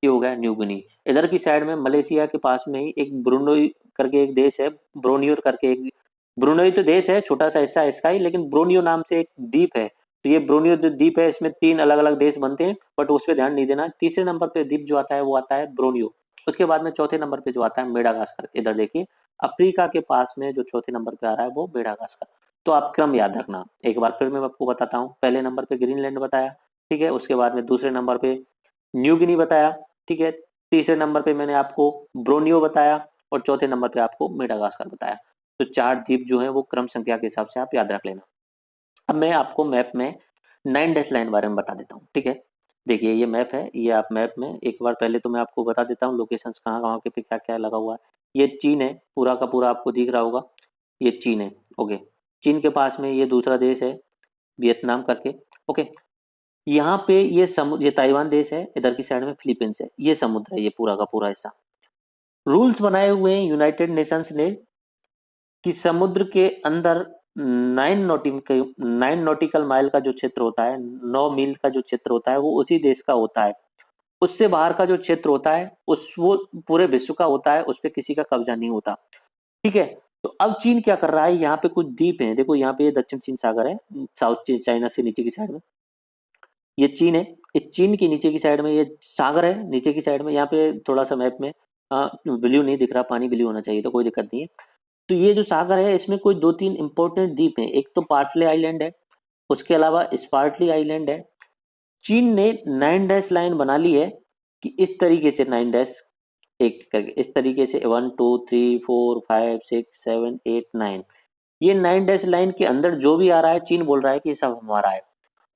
B: ये हो गया न्यू गिनी। इधर की साइड में मलेशिया के पास में ही एक ब्रुनोई करके एक देश है, ब्रोनियो करके एक, ब्रुनोई तो देश है, छोटा सा हिस्सा है इसका ही, लेकिन ब्रोनियो नाम से एक द्वीप है। तो ये ब्रोनियो जो द्वीप है इसमें 3 अलग अलग देश बनते हैं, बट उस पर ध्यान नहीं देना। तीसरे नंबर पे द्वीप जो आता है वो आता है ब्रोनियो। उसके बाद में चौथे नंबर पे जो आता है मेडागास्कर। इधर देखिए अफ्रीका के पास में जो चौथे नंबर पे आ रहा है वो मेडागास्कर। तो आप क्रम याद रखना, एक बार फिर मैं आपको बताता हूँ। पहले नंबर पे ग्रीनलैंड बताया, ठीक है, उसके बाद में दूसरे नंबर पे न्यू गिनी बताया, ठीक है, तीसरे नंबर पे मैंने आपको ब्रोनियो बताया, और चौथे नंबर पे आपको मेडागास्कर बताया। तो 4 द्वीप जो है वो क्रम संख्या के हिसाब से आप याद रख लेना। अब मैं आपको मैप में 9 डैश लाइन बारे में बता देता हूँ। ठीक है, देखिए ये मैप है, ये आप मैप में एक बार पहले तो मैं आपको बता देता हूँ लोकेशंस कहाँ कहाँ के पे क्या क्या लगा हुआ है। ये चीन है, पूरा का पूरा आपको दिख रहा होगा, ये चीन है। ओके, चीन के पास में ये दूसरा देश है वियतनाम करके। ओके, यहाँ पे ये समुद्र, ये ताइवान देश है, इधर की साइड में फिलीपींस है, ये समुद्र है, ये पूरा का पूरा हिस्सा। रूल्स बनाए हुए हैं यूनाइटेड नेशंस ने कि समुद्र के अंदर 9 नॉटिकल माइल का जो क्षेत्र होता है, 9 मील का जो क्षेत्र होता है, वो उसी देश का होता है। उससे बाहर का जो क्षेत्र होता है उस वो पूरे विश्व का होता है, उस पर किसी का कब्जा नहीं होता। ठीक है। तो अब चीन क्या कर रहा है, यहाँ पे कुछ द्वीप हैं, देखो यहाँ पे ये दक्षिण चीन सागर है, साउथ चाइना से नीचे की साइड में ये चीन है। इस चीन की नीचे की साइड में ये सागर है, नीचे की साइड में यहाँ पे थोड़ा सा मैप में ब्लू नहीं दिख रहा, पानी ब्लू होना चाहिए, तो कोई दिक्कत नहीं है। तो ये जो सागर है इसमें कोई 2-3 इंपॉर्टेंट द्वीप हैं, एक तो पार्सले आइलैंड है, उसके अलावा स्पार्टली आइलैंड है। चीन ने 9 डैश लाइन बना ली है कि इस तरीके से 9 डैश, एक करके इस तरीके से 1 2 3 4 5 6 7 8 9, ये 9 डैश लाइन के अंदर जो भी आ रहा है चीन बोल रहा है कि ये सब हमारा है।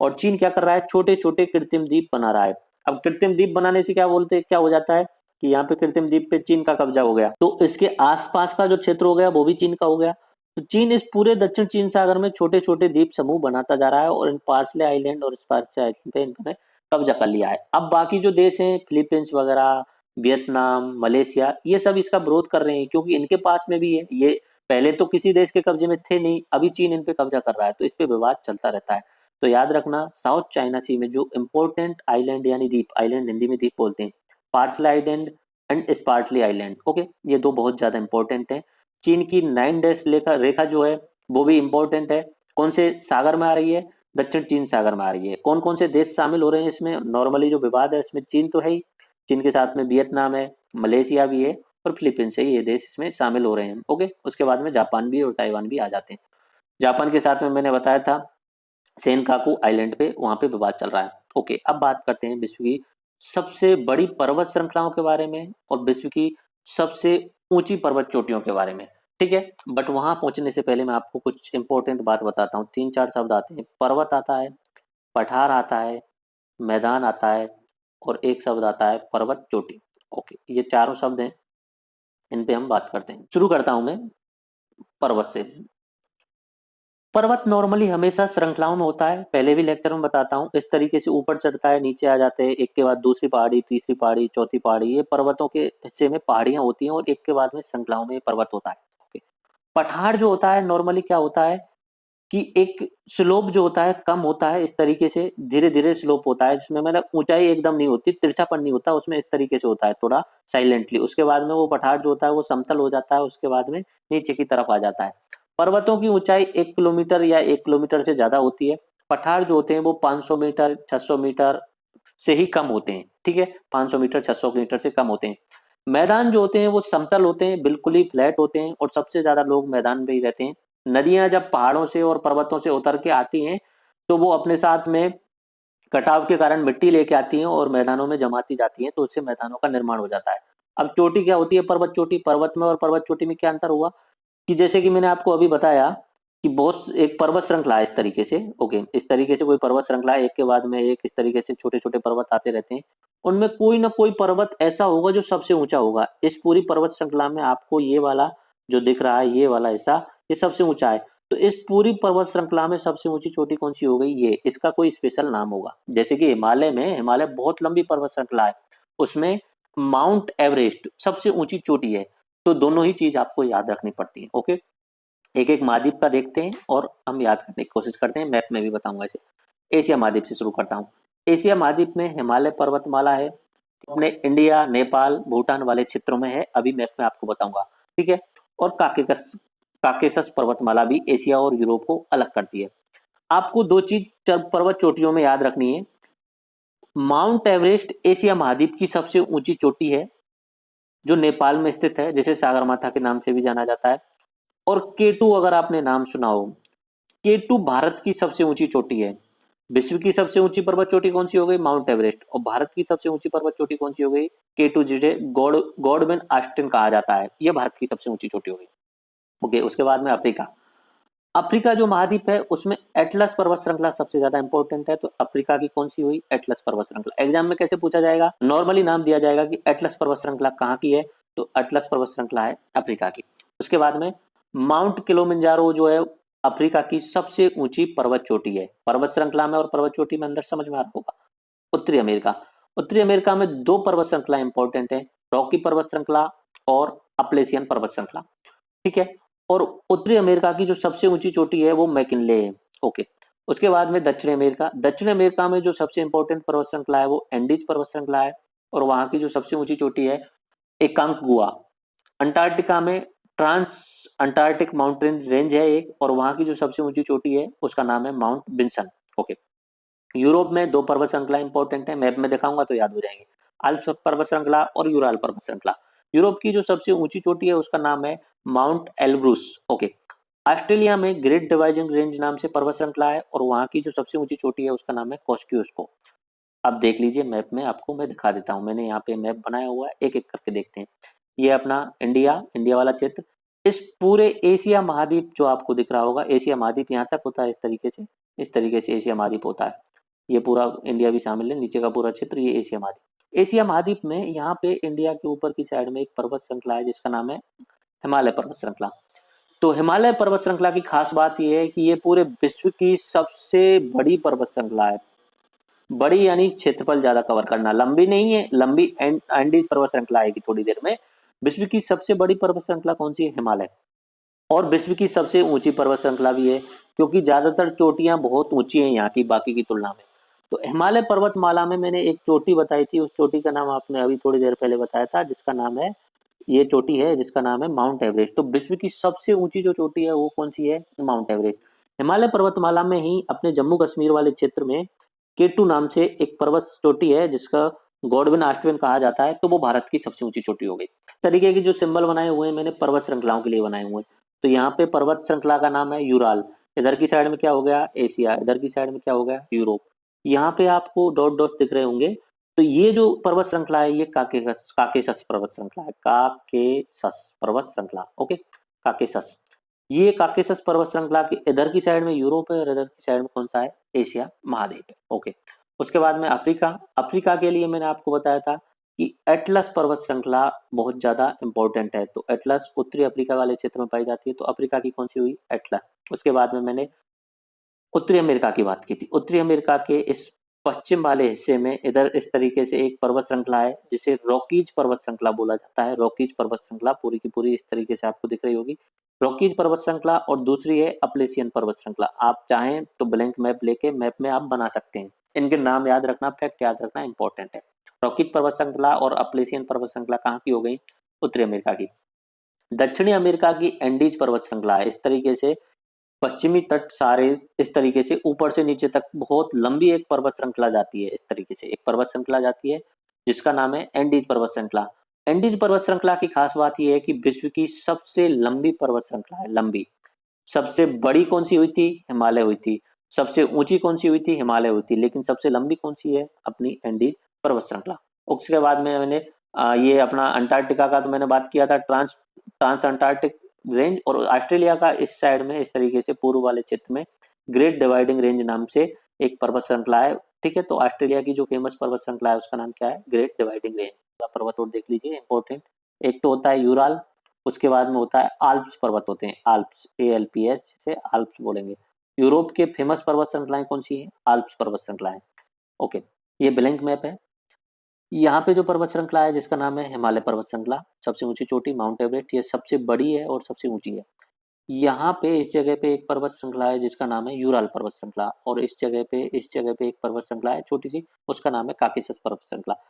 B: और चीन क्या कर रहा है, छोटे छोटे कृत्रिम द्वीप बना रहा है। अब कृत्रिम द्वीप बनाने से क्या बोलते हैं, क्या हो जाता है कि यहाँ पे कृत्रिम द्वीप पे चीन का कब्जा हो गया, तो इसके आसपास का जो क्षेत्र हो गया वो भी चीन का हो गया। तो चीन इस पूरे दक्षिण चीन सागर में छोटे छोटे द्वीप समूह बनाता जा रहा है और इन पार्सले आइलैंड और स्पार्सले आइलैंड पे इन्होंने कब्जा कर लिया है। अब बाकी जो देश हैं, फिलीपींस वगैरह, वियतनाम, मलेशिया, ये सब इसका विरोध कर रहे हैं क्योंकि इनके पास में भी है ये। पहले तो किसी देश के कब्जे में थे नहीं, अभी चीन इन पे कब्जा कर रहा है, तो इस पे विवाद चलता रहता है। तो याद रखना, साउथ चाइना सी में जो इंपॉर्टेंट आइलैंड यानी द्वीप, आइलैंड हिंदी में द्वीप बोलते हैं, Paracel island and Spratly island, okay, ये दो बहुत ज्यादा इंपॉर्टेंट है। चीन की 9 डैश रेखा रेखा जो है वो भी इंपॉर्टेंट है। कौन से सागर में आ रही है, दक्षिण चीन सागर में आ रही है। कौन कौन से देश शामिल हो रहे हैं इसमें, नॉर्मली जो विवाद है इसमें चीन तो है ही, चीन के साथ में वियतनाम है, मलेशिया भी है और फिलीपींस है, ये देश इसमें शामिल हो रहे हैं। ओके, उसके बाद में जापान भी और ताइवान भी आ जाते हैं। जापान के साथ में मैंने बताया था सेनकाकू आइलैंड पे, वहां पे विवाद चल रहा है। ओके, अब बात करते हैं विश्व की सबसे बड़ी पर्वत श्रृंखलाओं के बारे में और विश्व की सबसे ऊंची पर्वत चोटियों के बारे में। ठीक है, बट वहां पहुंचने से पहले मैं आपको कुछ इंपॉर्टेंट बात बताता हूँ। 3-4 शब्द आते हैं, पर्वत आता है, पठार आता है, मैदान आता है और एक शब्द आता है पर्वत चोटी। ओके, ये चारों शब्द हैं, इन पे हम बात करते हैं। शुरू करता हूं मैं पर्वत से। पर्वत नॉर्मली हमेशा श्रृंखलाओं में होता है, पहले भी लेक्चर में बताता हूँ, इस तरीके से ऊपर चढ़ता है, नीचे आ जाते हैं, एक के बाद दूसरी पहाड़ी, तीसरी पहाड़ी, चौथी पहाड़ी, ये पर्वतों के हिस्से में पहाड़ियां होती हैं और एक के बाद में श्रृंखलाओं में पर्वत होता है। ओके। पठार जो होता है नॉर्मली क्या होता है कि एक स्लोप जो होता है कम होता है, इस तरीके से धीरे धीरे स्लोप होता है, जिसमें मतलब ऊंचाई एकदम नहीं होती, तिरछापन नहीं होता उसमें, इस तरीके से होता है थोड़ा साइलेंटली। उसके बाद में वो पठार जो होता है वो समतल हो जाता है, उसके बाद में नीचे की तरफ आ जाता है। पर्वतों की ऊंचाई 1 किलोमीटर या 1 किलोमीटर से ज्यादा होती है। पठार जो होते हैं वो 500 मीटर 600 मीटर से ही कम होते हैं। ठीक है, 500 मीटर 600 मीटर से कम होते हैं। मैदान जो होते हैं वो समतल होते हैं, बिल्कुल ही फ्लैट होते हैं और सबसे ज्यादा लोग मैदान में ही रहते हैं। नदियां जब पहाड़ों से और पर्वतों से उतर के आती हैं तो वो अपने साथ में कटाव के कारण मिट्टी लेके आती हैं और मैदानों में जमाती जाती हैं, तो उससे मैदानों का निर्माण हो जाता है। अब चोटी क्या होती है, पर्वत चोटी। पर्वत में और पर्वत चोटी में क्या अंतर हुआ कि जैसे कि मैंने आपको अभी बताया कि बहुत एक पर्वत श्रृंखला है इस तरीके से। ओके, इस तरीके से कोई पर्वत श्रृंखला है, एक के बाद में एक, इस तरीके से छोटे छोटे पर्वत आते रहते हैं। उनमें कोई ना कोई पर्वत ऐसा होगा जो सबसे ऊंचा होगा। इस पूरी पर्वत श्रृंखला में आपको ये वाला जो दिख रहा है, ये वाला हिस्सा, ये सबसे ऊंचा है। तो इस पूरी पर्वत श्रृंखला में सबसे ऊंची चोटी कौन सी हो गई, ये, इसका कोई स्पेशल नाम होगा। जैसे कि हिमालय में, हिमालय बहुत लंबी पर्वत श्रृंखला है, उसमें माउंट एवरेस्ट सबसे ऊंची चोटी है। तो दोनों ही चीज आपको याद रखनी पड़ती है। ओके, एक एक महाद्वीप का देखते हैं और हम याद करने की कोशिश करते हैं, मैप में भी बताऊंगा इसे। एशिया महाद्वीप से शुरू करता हूँ। एशिया महाद्वीप में हिमालय पर्वतमाला है, अपने इंडिया, नेपाल, भूटान वाले क्षेत्रों में है, अभी मैप में आपको बताऊंगा। ठीक है, और काकेशस पर्वतमाला भी एशिया और यूरोप को अलग करती है। आपको दो चीज पर्वत चोटियों में याद रखनी है। माउंट एवरेस्ट एशिया महाद्वीप की सबसे ऊंची चोटी है जो नेपाल में स्थित है, जिसे सागरमाथा के नाम से भी जाना जाता है। और केटू, अगर आपने नाम सुना हो, केटू भारत की सबसे ऊंची चोटी है। विश्व की सबसे ऊंची पर्वत चोटी कौन सी हो गई, माउंट एवरेस्ट, और भारत की सबसे ऊंची पर्वत चोटी कौन सी हो गई, केटू, जिसे गॉडविन ऑस्टिन कहा जाता है, यह भारत की सबसे ऊंची चोटी हो गई। ओके, उसके बाद में अफ्रीका। अफ्रीका जो महाद्वीप है उसमें एटलस पर्वत श्रृंखला सबसे ज्यादा इंपॉर्टेंट है। तो अफ्रीका की कौन सी हुई, एटलस पर्वत श्रृंखला। एग्जाम में कैसे पूछा जाएगा, नॉर्मली नाम दिया जाएगा कि एटलस पर्वत श्रृंखला कहाँ की है, तो एटलस पर्वत श्रृंखला है अफ्रीका की। उसके बाद में माउंट किलिमंजारो जो है अफ्रीका की सबसे ऊंची पर्वत चोटी है? पर्वत श्रृंखला में और पर्वत चोटी में अंदर समझ में आ रहा होगा। उत्तरी अमेरिका। उत्तरी अमेरिका में दो पर्वत श्रृंखला इंपॉर्टेंट है, रॉकी पर्वत श्रृंखला और अपलेशियन पर्वत श्रृंखला, ठीक है। और उत्तरी अमेरिका की जो सबसे ऊंची चोटी है वो मैकिनले है। ओके। उसके बाद में दक्षिण अमेरिका। दक्षिण अमेरिका में जो सबसे इंपॉर्टेंट पर्वत श्रृंखला है वो एंडीज पर्वत श्रृंखला है, और वहां की जो सबसे ऊंची चोटी है एकांकगुआ। अंटार्कटिका में ट्रांस अंटार्कटिक माउंटेन रेंज है एक, और वहां की जो सबसे ऊंची चोटी है उसका नाम है माउंट बिन्सन। ओके। यूरोप में दो पर्वत श्रृंखला इंपॉर्टेंट है, मैप में दिखाऊंगा तो याद हो जाएंगे, आल्प्स पर्वत श्रृंखला और यूराल पर्वत श्रृंखला। यूरोप की जो सबसे ऊंची चोटी है उसका नाम है माउंट एल्ब्रूस। ओके। ऑस्ट्रेलिया में ग्रेट डिवाइडिंग रेंज नाम से पर्वत श्रृंखला है, और वहां की जो सबसे ऊंची चोटी है उसका नाम है कोस्टियोस्को। अब देख लीजिए मैप में, आपको मैं दिखा देता हूँ, मैंने यहाँ पे मैप बनाया हुआ है, एक एक करके देखते हैं। ये अपना इंडिया, इंडिया वाला क्षेत्र, इस पूरे एशिया महाद्वीप जो आपको दिख रहा होगा, एशिया महाद्वीप यहाँ तक होता है, इस तरीके से एशिया महाद्वीप होता है। ये पूरा इंडिया भी शामिल है, नीचे का पूरा क्षेत्र ये एशिया महाद्वीप। एशिया महाद्वीप में यहाँ पे इंडिया के ऊपर की साइड में एक पर्वत श्रृंखला है जिसका नाम है हिमालय पर्वत श्रृंखला। तो हिमालय पर्वत श्रृंखला की खास बात यह है कि ये पूरे विश्व की सबसे बड़ी पर्वत श्रृंखला है। बड़ी यानी क्षेत्रफल ज्यादा कवर करना, लंबी नहीं है, लंबी एंडीज पर्वत श्रृंखला आएगी थोड़ी देर में। विश्व की सबसे बड़ी पर्वत श्रृंखला कौन सी है? हिमालय। और विश्व की सबसे ऊंची पर्वत श्रृंखला भी है, क्योंकि ज्यादातर चोटियां बहुत ऊंची हैं यहाँ की बाकी की तुलना में। तो हिमालय पर्वतमाला में मैंने एक चोटी बताई थी, उस चोटी का नाम आपने अभी थोड़ी देर पहले बताया था, जिसका नाम है, ये चोटी है जिसका नाम है माउंट एवरेस्ट। तो विश्व की सबसे ऊंची जो चोटी है वो कौन सी है? Mount Everest. हिमालय पर्वतमाला में ही अपने जम्मू कश्मीर वाले क्षेत्र में केटू नाम से एक पर्वत चोटी है जिसका गॉडविन ऑस्टिन कहा जाता है, तो वो भारत की सबसे ऊंची चोटी हो गई। तरीके के जो सिंबल बनाए हुए हैं मैंने पर्वत श्रृंखलाओं के लिए बनाए हुए हैं। तो यहाँ पे पर्वत श्रृंखला का नाम है यूराल, इधर की साइड में क्या हो गया? एशिया, इधर की साइड में क्या हो गया? यूरोप। यहाँ पे आपको डॉट डॉट दिख रहे होंगे। तो ये जो पर्वत श्रृंखला है ये काकेशस पर्वत श्रृंखला है, काकेशस पर्वत श्रृंखला। Okay, Caucasus. ये काकेशस पर्वत श्रृंखला की इधर की साइड में यूरोप है और इधर की साइड में कौन सा है? एशिया महाद्वीप है। ओके। उसके बाद में अफ्रीका। अफ्रीका के लिए मैंने आपको बताया था कि एटलस पर्वत श्रृंखला बहुत ज्यादा इंपॉर्टेंट है। तो एटलस उत्तरी अफ्रीका वाले क्षेत्र में पाई जाती है, तो अफ्रीका की कौन सी हुई? एटलस। उसके बाद में मैंने उत्तरी अमेरिका की बात की थी। उत्तरी अमेरिका के इस पश्चिम वाले हिस्से में इधर इस तरीके से एक पर्वत श्रृंखला है जिसे रॉकीज पर्वत श्रृंखला बोला जाता है। रॉकीज पर्वत श्रृंखला पूरी की पूरी इस तरीके से आपको दिख रही होगी, रॉकीज पर्वत श्रृंखला। और दूसरी है अपलेशियन पर्वत श्रृंखला। आप चाहें तो ब्लैंक मैप लेके मैप में आप बना सकते हैं, इनके नाम याद रखना, फैक्ट याद रखना इंपॉर्टेंट है। रॉकीज पर्वत श्रृंखला और अपलेशियन पर्वत श्रृंखला कहाँ की हो गई? उत्तरी अमेरिका की। दक्षिणी अमेरिका की एंडीज पर्वत श्रृंखला है। इस तरीके से पश्चिमी तट सारे इस तरीके से ऊपर से नीचे तक बहुत लंबी एक पर्वत श्रृंखला जाती है। इस तरीके से एक पर्वत श्रृंखला जाती है जिसका नाम है एंडीज पर्वत श्रृंखला। एंडीज पर्वत श्रृंखला की खास बात यह है कि विश्व की सबसे लंबी पर्वत श्रृंखला है, लंबी। सबसे बड़ी कौन सी हुई थी? हिमालय हुई थी। सबसे ऊंची कौन सी हुई थी? हिमालय हुई थी। लेकिन सबसे लंबी कौन सी है? अपनी एंडीज पर्वत श्रृंखला। उसके बाद में मैंने ये अपना अंटार्कटिका का तो मैंने बात किया था, ट्रांस ट्रांस अंटार्कटिक रेंज। और ऑस्ट्रेलिया का इस साइड में इस तरीके से पूर्व वाले क्षेत्र में ग्रेट डिवाइडिंग रेंज नाम से एक पर्वत श्रृंखला है। ठीक है, तो ऑस्ट्रेलिया की जो फेमस पर्वत श्रृंखला है उसका नाम क्या है? Great dividing range. पर्वत और देख लीजिए इंपॉर्टेंट, एक तो होता है यूराल, उसके बाद में होता है आल्प्स पर्वत होते हैं, आल्प्स, ALPS से आल्प्स बोलेंगे। यूरोप के फेमस पर्वत श्रृंखलाएं कौन सी है? आल्प्स पर्वत श्रृंखलाएं। ओके, ये ब्लैंक मैप है। यहाँ पे जो पर्वत श्रृंखला है जिसका नाम है हिमालय पर्वत श्रृंखला, सबसे ऊंची चोटी माउंट एवरेस्ट, ये सबसे बड़ी है और सबसे ऊंची है। यहाँ पे इस जगह पे एक पर्वत श्रृंखला है जिसका नाम है यूराल पर्वत श्रृंखला, और इस जगह पे एक पर्वत श्रृंखला है छोटी सी, उसका नाम है काकेशस पर्वत श्रृंखला।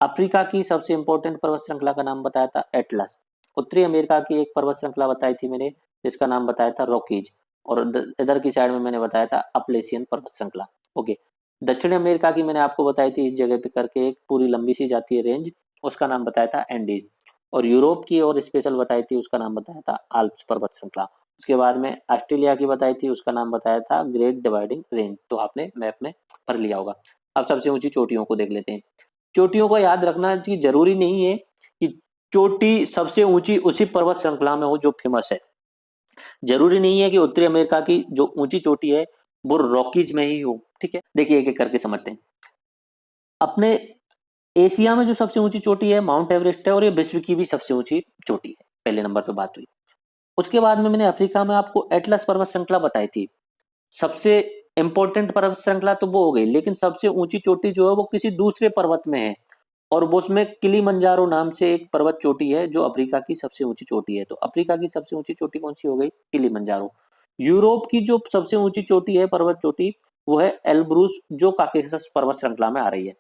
B: अफ्रीका की सबसे इंपॉर्टेंट पर्वत श्रृंखला का नाम बताया था एटलस। उत्तरी अमेरिका की एक पर्वत श्रृंखला बताई थी मैंने जिसका नाम बताया था रॉकीज, और इधर की साइड में मैंने बताया था अपलेशियन पर्वत श्रृंखला। ओके, दक्षिण अमेरिका की मैंने आपको बताई थी इस जगह पे करके एक पूरी लंबी सी जाती है रेंज, उसका नाम बताया था एंडीज। और यूरोप की और स्पेशल बताई थी उसका नाम बताया था आल्प्स पर्वत श्रृंखला। उसके बाद में ऑस्ट्रेलिया की बताई थी उसका नाम बताया था ग्रेट डिवाइडिंग रेंज, तो आपने मैप में पढ़ लिया होगा। अब सबसे ऊंची चोटियों को देख लेते हैं। चोटियों को याद रखना कि जरूरी नहीं है कि चोटी सबसे ऊंची उसी पर्वत श्रृंखला में हो जो फेमस है। जरूरी नहीं है कि उत्तरी अमेरिका की जो ऊंची चोटी है वो रॉकीज में ही हो। ठीक है, देखिए एक एक करके समझते हैं। अपने एशिया में जो सबसे ऊंची चोटी है माउंट एवरेस्ट है, और ये विश्व की भी सबसे ऊंची चोटी है। पहले नंबर पे बात हुई। उसके बाद में मैंने अफ्रीका में आपको एटलस पर्वत श्रृंखला बताई थी। सबसे इंपॉर्टेंट पर्वत श्रृंखला तो वो हो गई, लेकिन सबसे ऊंची चोटी जो है वो किसी दूसरे पर्वत में है, और वो उसमें किलीमंजारो नाम से एक पर्वत चोटी है जो अफ्रीका की सबसे ऊंची चोटी है। तो अफ्रीका की सबसे ऊंची चोटी कौन सी हो गई? किलीमंजारो। यूरोप की जो सबसे ऊंची चोटी है, पर्वत चोटी, वो है एल्ब्रूस, जो काकेशस पर्वत श्रृंखला में आ रही है।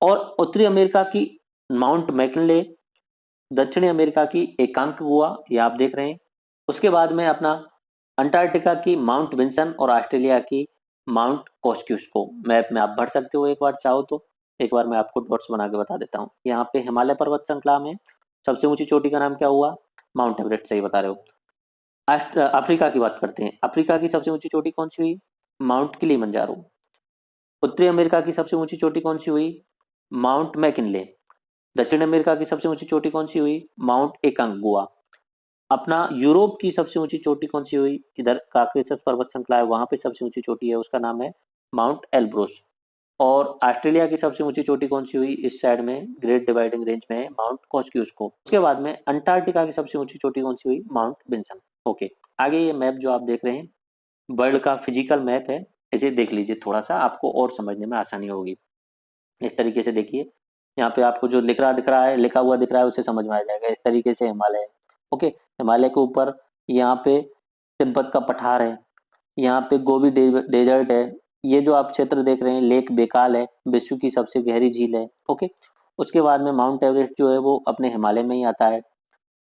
B: और उत्तरी अमेरिका की माउंट मैकिनले, दक्षिणी अमेरिका की एकांक गुआ, ये आप देख रहे हैं। उसके बाद में अपना अंटार्कटिका की माउंट विंसन और ऑस्ट्रेलिया की माउंट कॉस्क्यूस्को। मैप में आप भर सकते हो एक बार चाहो तो। एक बार मैं आपको डॉट्स बना के बता देता हूँ। यहाँ पे हिमालय पर्वत श्रृंखला में सबसे ऊंची चोटी का नाम क्या हुआ? माउंट एवरेस्ट, सही बता रहे हो। अफ्रीका की बात करते हैं। अफ्रीका की सबसे ऊंची चोटी कौन सी हुई? Mount Kilimanjaro. उत्तरी अमेरिका की सबसे ऊंची चोटी कौन सी हुई? Mount McKinley. दक्षिण अमेरिका की सबसे ऊंची चोटी कौन सी हुई? माउंट एकांगुआ। अपना यूरोप की सबसे ऊंची चोटी कौन सी हुई? इधर काकेशस पर्वत श्रृंखला है, वहां पे सबसे ऊंची चोटी है, उसका नाम है माउंट एल्ब्रोस। और ऑस्ट्रेलिया की सबसे ऊंची चोटी कौन सी हुई? इस साइड में ग्रेट डिवाइडिंग रेंज में है, माउंट कॉस्क्यूस्को। उसके बाद में अंटार्कटिका की सबसे ऊंची चोटी कौन सी हुई? Mount Vinson. ओके, आगे ये मैप जो आप देख रहे हैं वर्ल्ड का फिजिकल मैप है, इसे देख लीजिए, थोड़ा सा आपको और समझने में आसानी होगी। इस तरीके से देखिए, यहाँ पे आपको जो लिखा हुआ दिख रहा है उसे समझ में आ जाएगा। इस तरीके से हिमालय है। ओके, हिमालय के ऊपर यहाँ पे तिब्बत का पठार है, यहाँ पे गोबी डेजर्ट है। ये जो आप क्षेत्र देख रहे हैं लेक बेकाल है, विश्व की सबसे गहरी झील है। ओके, उसके बाद में माउंट एवरेस्ट जो है वो अपने हिमालय में ही आता है।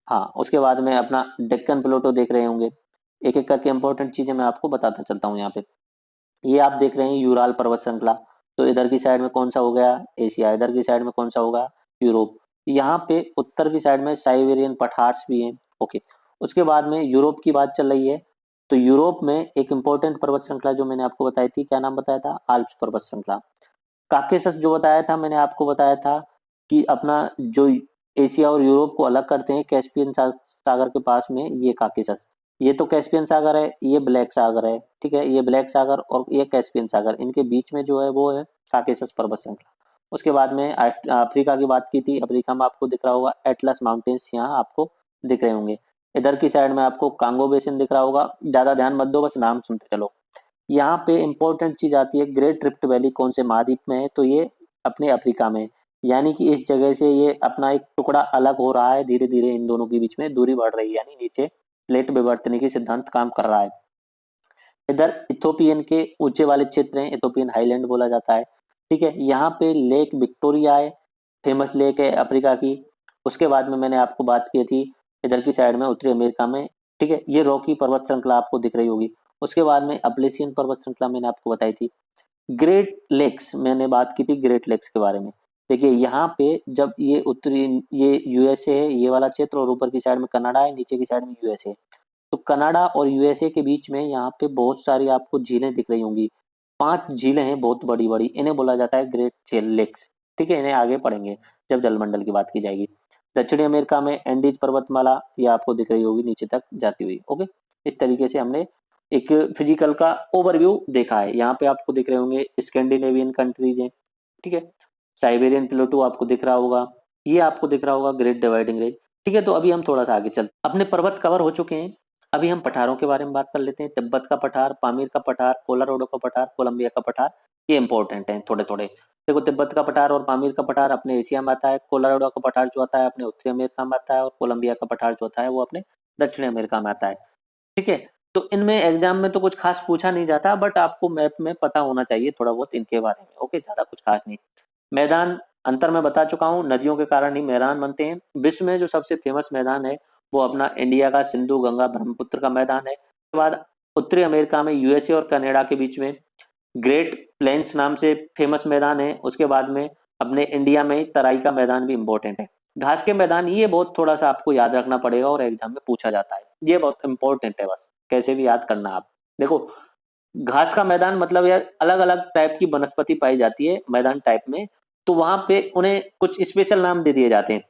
B: हाँ, उसके बाद में अपना डेक्कन प्लेटो देख रहे होंगे। एक एक करके इंपॉर्टेंट चीजें मैं आपको बताता चलता हूँ। यहाँ पे ये आप देख रहे हैं यूराल पर्वत श्रृंखला। तो इधर की साइड में कौन सा हो गया? एशिया। इधर की साइड में कौन सा होगा? यूरोप। यहाँ पे उत्तर की साइड में साइबेरियन पठार्स भी हैं। ओके, उसके बाद में यूरोप की बात चल रही है। तो यूरोप में एक इंपॉर्टेंट पर्वत श्रृंखला जो मैंने आपको बताई थी, क्या नाम बताया था? आल्प्स पर्वत श्रृंखला। काकेशस जो बताया था मैंने आपको, बताया था कि अपना जो एशिया और यूरोप को अलग करते हैं कैस्पियन सागर के पास में, ये काकेशस। ये तो कैस्पियन सागर है, ये ब्लैक सागर है। ठीक है, ये ब्लैक सागर और ये कैस्पियन सागर, इनके बीच में जो है वो है काकेशस पर्वत श्रृंखला। उसके बाद में अफ्रीका की बात की थी। अफ्रीका में आपको दिख रहा होगा एटलस माउंटेन्स, यहाँ आपको दिख रहे होंगे। इधर की साइड में आपको कांगो बेसिन दिख रहा होगा। ज्यादा ध्यान मत दो, बस नाम सुनते चलो। यहाँ पे इंपॉर्टेंट चीज आती है, ग्रेट रिफ्ट वैली कौन से महाद्वीप में है? तो ये अपने अफ्रीका में है। यानी कि इस जगह से ये अपना एक टुकड़ा अलग हो रहा है, धीरे धीरे इन दोनों के बीच में दूरी बढ़ रही है, यानी नीचे प्लेट विवर्तन की सिद्धांत काम कर रहा है। इधर इथोपियन के ऊंचे वाले क्षेत्र हैं, इथोपियन हाईलैंड बोला जाता है। ठीक है, यहाँ पे लेक विक्टोरिया है, फेमस लेक है अफ्रीका की। उसके बाद में मैंने आपको बात की थी इधर की साइड में उत्तरी अमेरिका में। ठीक है, ये रॉकी पर्वत श्रृंखला आपको दिख रही होगी। उसके बाद में अपलेशियन पर्वत श्रृंखला मैंने आपको बताई थी। ग्रेट लेक्स मैंने बात की थी, ग्रेट लेक्स के बारे में। देखिए यहाँ पे जब ये उत्तरी, ये यूएसए है ये वाला क्षेत्र, और ऊपर की साइड में कनाडा है, नीचे की साइड में यूएसए। तो कनाडा और यूएसए के बीच में यहाँ पे बहुत सारी आपको झीलें दिख रही होंगी। 5 झीलें हैं बहुत बड़ी बड़ी, इन्हें बोला जाता है ग्रेट झील लेक्स। ठीक है, इन्हें आगे पढ़ेंगे जब जलमंडल की बात की जाएगी। दक्षिणी अमेरिका में एंडीज पर्वतमाला, ये आपको दिख रही होगी नीचे तक जाती हुई। ओके, इस तरीके से हमने एक फिजिकल का ओवरव्यू देखा है। यहाँ पे आपको दिख रहे होंगे स्कैंडिनेवियन कंट्रीज हैं। ठीक है, साइबेरियन प्लेटो आपको दिख रहा होगा, ये आपको दिख रहा होगा ग्रेट डिवाइडिंग रेंज। ठीक है, तो अभी हम थोड़ा सा आगे चलते, अपने पर्वत कवर हो चुके हैं। अभी हम पठारों के बारे में बात कर लेते हैं। तिब्बत का पठार, पामीर का पठार, कोलोराडो का पठार, कोलंबिया का पठार, ये इंपॉर्टेंट है थोड़े थोड़े। देखो, तिब्बत का पठार और पामीर का पठार अपने एशिया में आता है। कोलोराडो का पठार जो आता है अपने उत्तरी अमेरिका में आता है, और कोलंबिया का पठार जो आता है वो अपने दक्षिणी अमेरिका में आता है। ठीक है, तो इनमें एग्जाम में तो कुछ खास पूछा नहीं जाता, बट आपको मैप में पता होना चाहिए थोड़ा बहुत इनके बारे में। ओके, ज्यादा कुछ खास नहीं। मैदान अंतर मैं बता चुका हूँ, नदियों के कारण ही मैदान बनते हैं। विश्व में जो सबसे फेमस मैदान है वो अपना इंडिया का सिंधु गंगा ब्रह्मपुत्र का मैदान है। उसके बाद उत्तरी अमेरिका में यूएसए और कनाडा के बीच में ग्रेट प्लेन्स नाम से फेमस मैदान है। उसके बाद में अपने इंडिया में तराई का मैदान भी इम्पोर्टेंट है। घास के मैदान, ये बहुत थोड़ा सा आपको याद रखना पड़ेगा और एग्जाम में पूछा जाता है, ये बहुत इंपॉर्टेंट है, बस कैसे भी याद करना आप। देखो, घास का मैदान मतलब यार अलग अलग टाइप की वनस्पति पाई जाती है मैदान टाइप में, तो वहां पे उन्हें कुछ स्पेशल नाम दे दिए जाते हैं।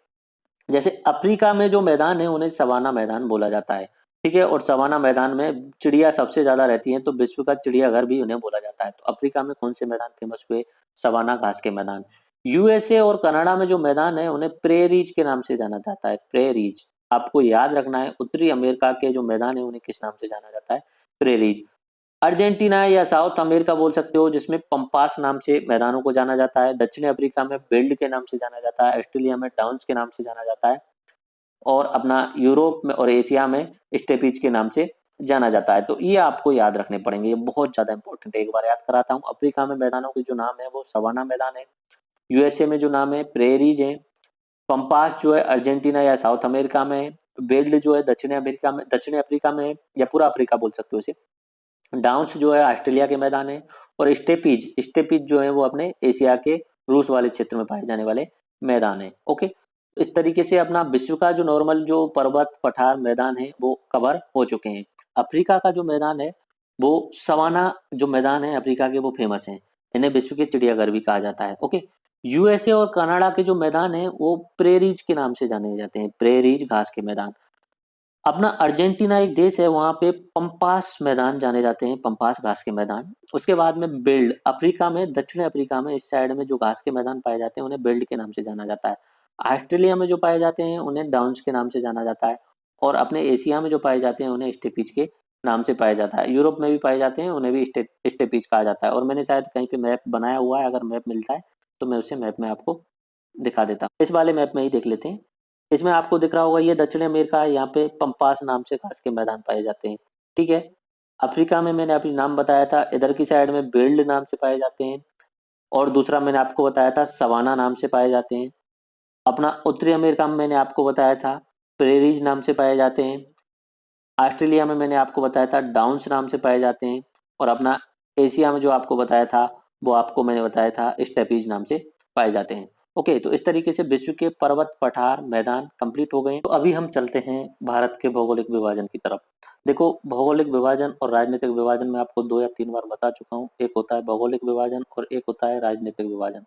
B: जैसे अफ्रीका में जो मैदान है उन्हें सवाना मैदान बोला जाता है। ठीक है, और सवाना मैदान में चिड़िया सबसे ज्यादा रहती है, तो विश्व का चिड़ियाघर भी उन्हें बोला जाता है। तो अफ्रीका में कौन से मैदान फेमस हुए? सवाना घास के मैदान। यूएसए और कनाडा में जो मैदान है उन्हें प्रेरीज के नाम से जाना जाता है, प्रेरीज। आपको याद रखना है उत्तरी अमेरिका के जो मैदान है उन्हें किस नाम से जाना जाता है, प्रेरीज। अर्जेंटीना या साउथ अमेरिका बोल सकते हो जिसमें पंपास नाम से मैदानों को जाना जाता है। दक्षिणी अफ्रीका में बेल्ड के नाम से जाना जाता है। ऑस्ट्रेलिया में डाउन्स के नाम से जाना जाता है। और अपना यूरोप में और एशिया में स्टेपीज के नाम से जाना जाता है। तो ये आपको याद रखने पड़ेंगे, ये बहुत ज्यादा इंपॉर्टेंट है। एक बार याद कराता हूँ, अफ्रीका में मैदानों के जो नाम है वो सवाना मैदान है। यूएसए में जो नाम है प्रेरीज है। पंपास जो है अर्जेंटीना या साउथ अमेरिका में है। बेल्ड जो है दक्षिणी अफ्रीका में है, या पूरा अफ्रीका बोल सकते हो इसे। डाउन्स जो है ऑस्ट्रेलिया के मैदान है। और स्टेपीज स्टेपीज जो है वो अपने एशिया के रूस वाले क्षेत्र में पाए जाने वाले मैदान है। ओके, इस तरीके से अपना विश्व का जो नॉर्मल जो पर्वत पठार मैदान है वो कवर हो चुके हैं। अफ्रीका का जो मैदान है वो सवाना जो मैदान है अफ्रीका के वो फेमस है। इन्हें विश्व के चिड़ियाघर भी कहा जाता है। ओके, यूएसए और कनाडा के जो मैदान है वो प्रेरीज के नाम से जाने जाते हैं, प्रेरीज घास के मैदान। अपना अर्जेंटीना एक देश है, वहां पे पंपास मैदान जाने जाते हैं, पंपास घास के मैदान। उसके बाद में बेल्ड, अफ्रीका में दक्षिण अफ्रीका में इस साइड में जो घास के मैदान पाए जाते हैं उन्हें बेल्ड के नाम से जाना जाता है। ऑस्ट्रेलिया में जो पाए जाते हैं उन्हें डाउन्स के नाम से जाना जाता है। और अपने एशिया में जो पाए जाते हैं उन्हें स्टेपीज के नाम से पाया जाता है। यूरोप में भी पाए जाते हैं, उन्हें भी स्टेपीज कहा जाता है। और मैंने शायद कहीं पे मैप बनाया हुआ है, अगर मैप मिलता है तो मैं उसे मैप में आपको दिखा देता हूँ। इस वाले मैप में ही देख लेते हैं। इसमें आपको दिख रहा होगा ये दक्षिण अमेरिका है, यहाँ पे पंपास नाम से घास के मैदान पाए जाते हैं। ठीक है, अफ्रीका में मैंने अभी नाम बताया था, इधर की साइड में बेल्ड नाम से पाए जाते हैं। और दूसरा मैंने आपको बताया था सवाना नाम से पाए जाते हैं। अपना उत्तरी अमेरिका में मैंने आपको बताया था प्रेरीज नाम से पाए जाते हैं। ऑस्ट्रेलिया में मैंने आपको बताया था डाउन्स नाम से पाए जाते हैं। और अपना एशिया में जो आपको बताया था वो आपको मैंने बताया था स्टेपीज नाम से पाए जाते हैं। ओके, तो इस तरीके से विश्व के पर्वत पठार मैदान कंप्लीट हो गए हैं। तो अभी हम चलते हैं भारत के भौगोलिक विभाजन की तरफ। देखो, भौगोलिक विभाजन और राजनीतिक विभाजन में आपको 2 या 3 बार बता चुका हूँ। एक होता है भौगोलिक विभाजन और एक होता है राजनीतिक विभाजन।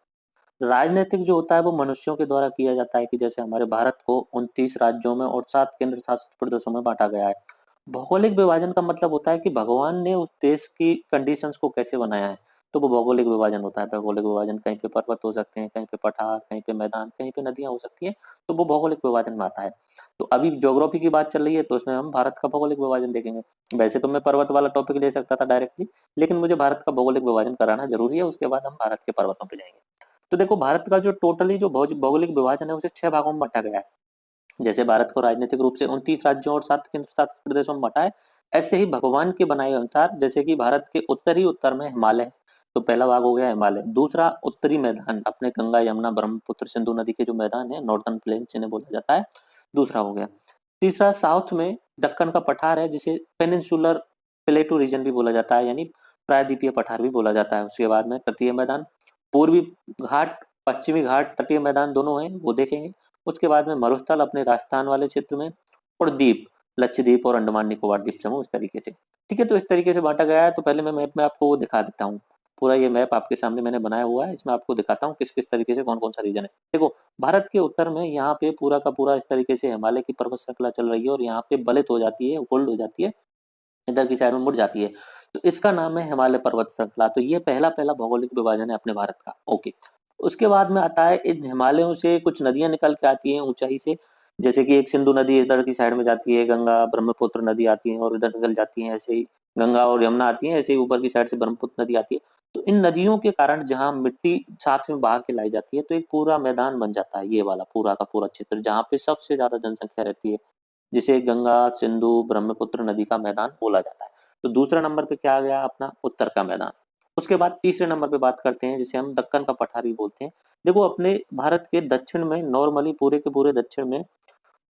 B: राजनीतिक जो होता है वो मनुष्यों के द्वारा किया जाता है, कि जैसे हमारे भारत को 29 राज्यों में और 7 केंद्र शासित प्रदेशों में बांटा गया है। भौगोलिक विभाजन का मतलब होता है कि भगवान ने उस देश की कंडीशंस को कैसे बनाया है, तो वो भौगोलिक विभाजन होता है। भौगोलिक विभाजन कहीं पे पर्वत हो सकते हैं, कहीं पे पठार, कहीं पे मैदान, कहीं पे नदियां हो सकती हैं, तो वो भौगोलिक विभाजन में आता है। तो अभी ज्योग्राफी की बात चल रही है तो उसमें हम भारत का भौगोलिक विभाजन देखेंगे। वैसे तो मैं पर्वत वाला टॉपिक ले सकता था डायरेक्टली, लेकिन मुझे भारत का भौगोलिक विभाजन कराना जरूरी है, उसके बाद हम भारत के पर्वतों पे जाएंगे। तो देखो, भारत का जो टोटली जो भौगोलिक विभाजन है उसे 6 भागों में बांटा गया है। जैसे भारत को राजनीतिक रूप से 29 राज्यों और 7 केंद्र शासित प्रदेशों में बांटा है, ऐसे ही भगवान के बनाए अनुसार, जैसे कि भारत के उत्तरी उत्तर में हिमालय है, तो पहला भाग हो गया हिमालय। दूसरा उत्तरी मैदान अपने गंगा यमुना ब्रह्मपुत्र सिंधु नदी के जो मैदान है, नॉर्दर्न प्लेन जिन्हें बोला जाता है, दूसरा हो गया। तीसरा साउथ में दक्कन का पठार है, जिसे पेनिनसुलर प्लेटू रीजन भी बोला जाता है, यानी प्रायद्वीपीय पठार भी बोला जाता है। उसके बाद में तटीय मैदान, पूर्वी घाट, पश्चिमी घाट, तटीय मैदान दोनों हैं, वो देखेंगे। उसके बाद में मरुस्थल अपने राजस्थान वाले क्षेत्र में। और द्वीप, लक्षद्वीप और अंडमान निकोबार द्वीप समूह, इस तरीके से। ठीक है, तो इस तरीके से बांटा गया है। तो पहले मैं मैप में आपको वो दिखा देता हूँ। पूरा ये मैप आपके सामने मैंने बनाया हुआ है, इसमें आपको दिखाता हूँ किस किस तरीके से कौन कौन सा रीजन है। देखो, भारत के उत्तर में यहाँ पे पूरा का पूरा इस तरीके से हिमालय की पर्वत श्रृंखला चल रही है, और यहाँ पे बलित हो जाती है, होल्ड हो जाती है, इधर की साइड में मुड़ जाती है। तो इसका नाम है हिमालय पर्वत श्रृंखला। तो ये पहला पहला भौगोलिक विभाजन है अपने भारत का। ओके, उसके बाद में आता है इन हिमालयों से कुछ नदियां निकल के आती हैं ऊंचाई से, जैसे कि एक सिंधु नदी इधर की साइड में जाती है, गंगा ब्रह्मपुत्र नदी आती है और इधर निकल जाती है, ऐसे ही गंगा और यमुना आती है, ऐसे ही ऊपर की साइड से ब्रह्मपुत्र नदी आती है। तो इन नदियों के कारण जहाँ मिट्टी साथ में बहा के लाई जाती है, तो एक पूरा मैदान बन जाता है, ये वाला पूरा का पूरा क्षेत्र जहाँ पे सबसे ज्यादा जनसंख्या रहती है, जिसे गंगा सिंधु ब्रह्मपुत्र नदी का मैदान बोला जाता है। तो दूसरा नंबर पे क्या आ गया अपना उत्तर का मैदान। उसके बाद तीसरे नंबर पे बात करते हैं जिसे हम दक्कन का पठारी बोलते हैं। देखो, अपने भारत के दक्षिण में नॉर्मली पूरे के पूरे दक्षिण में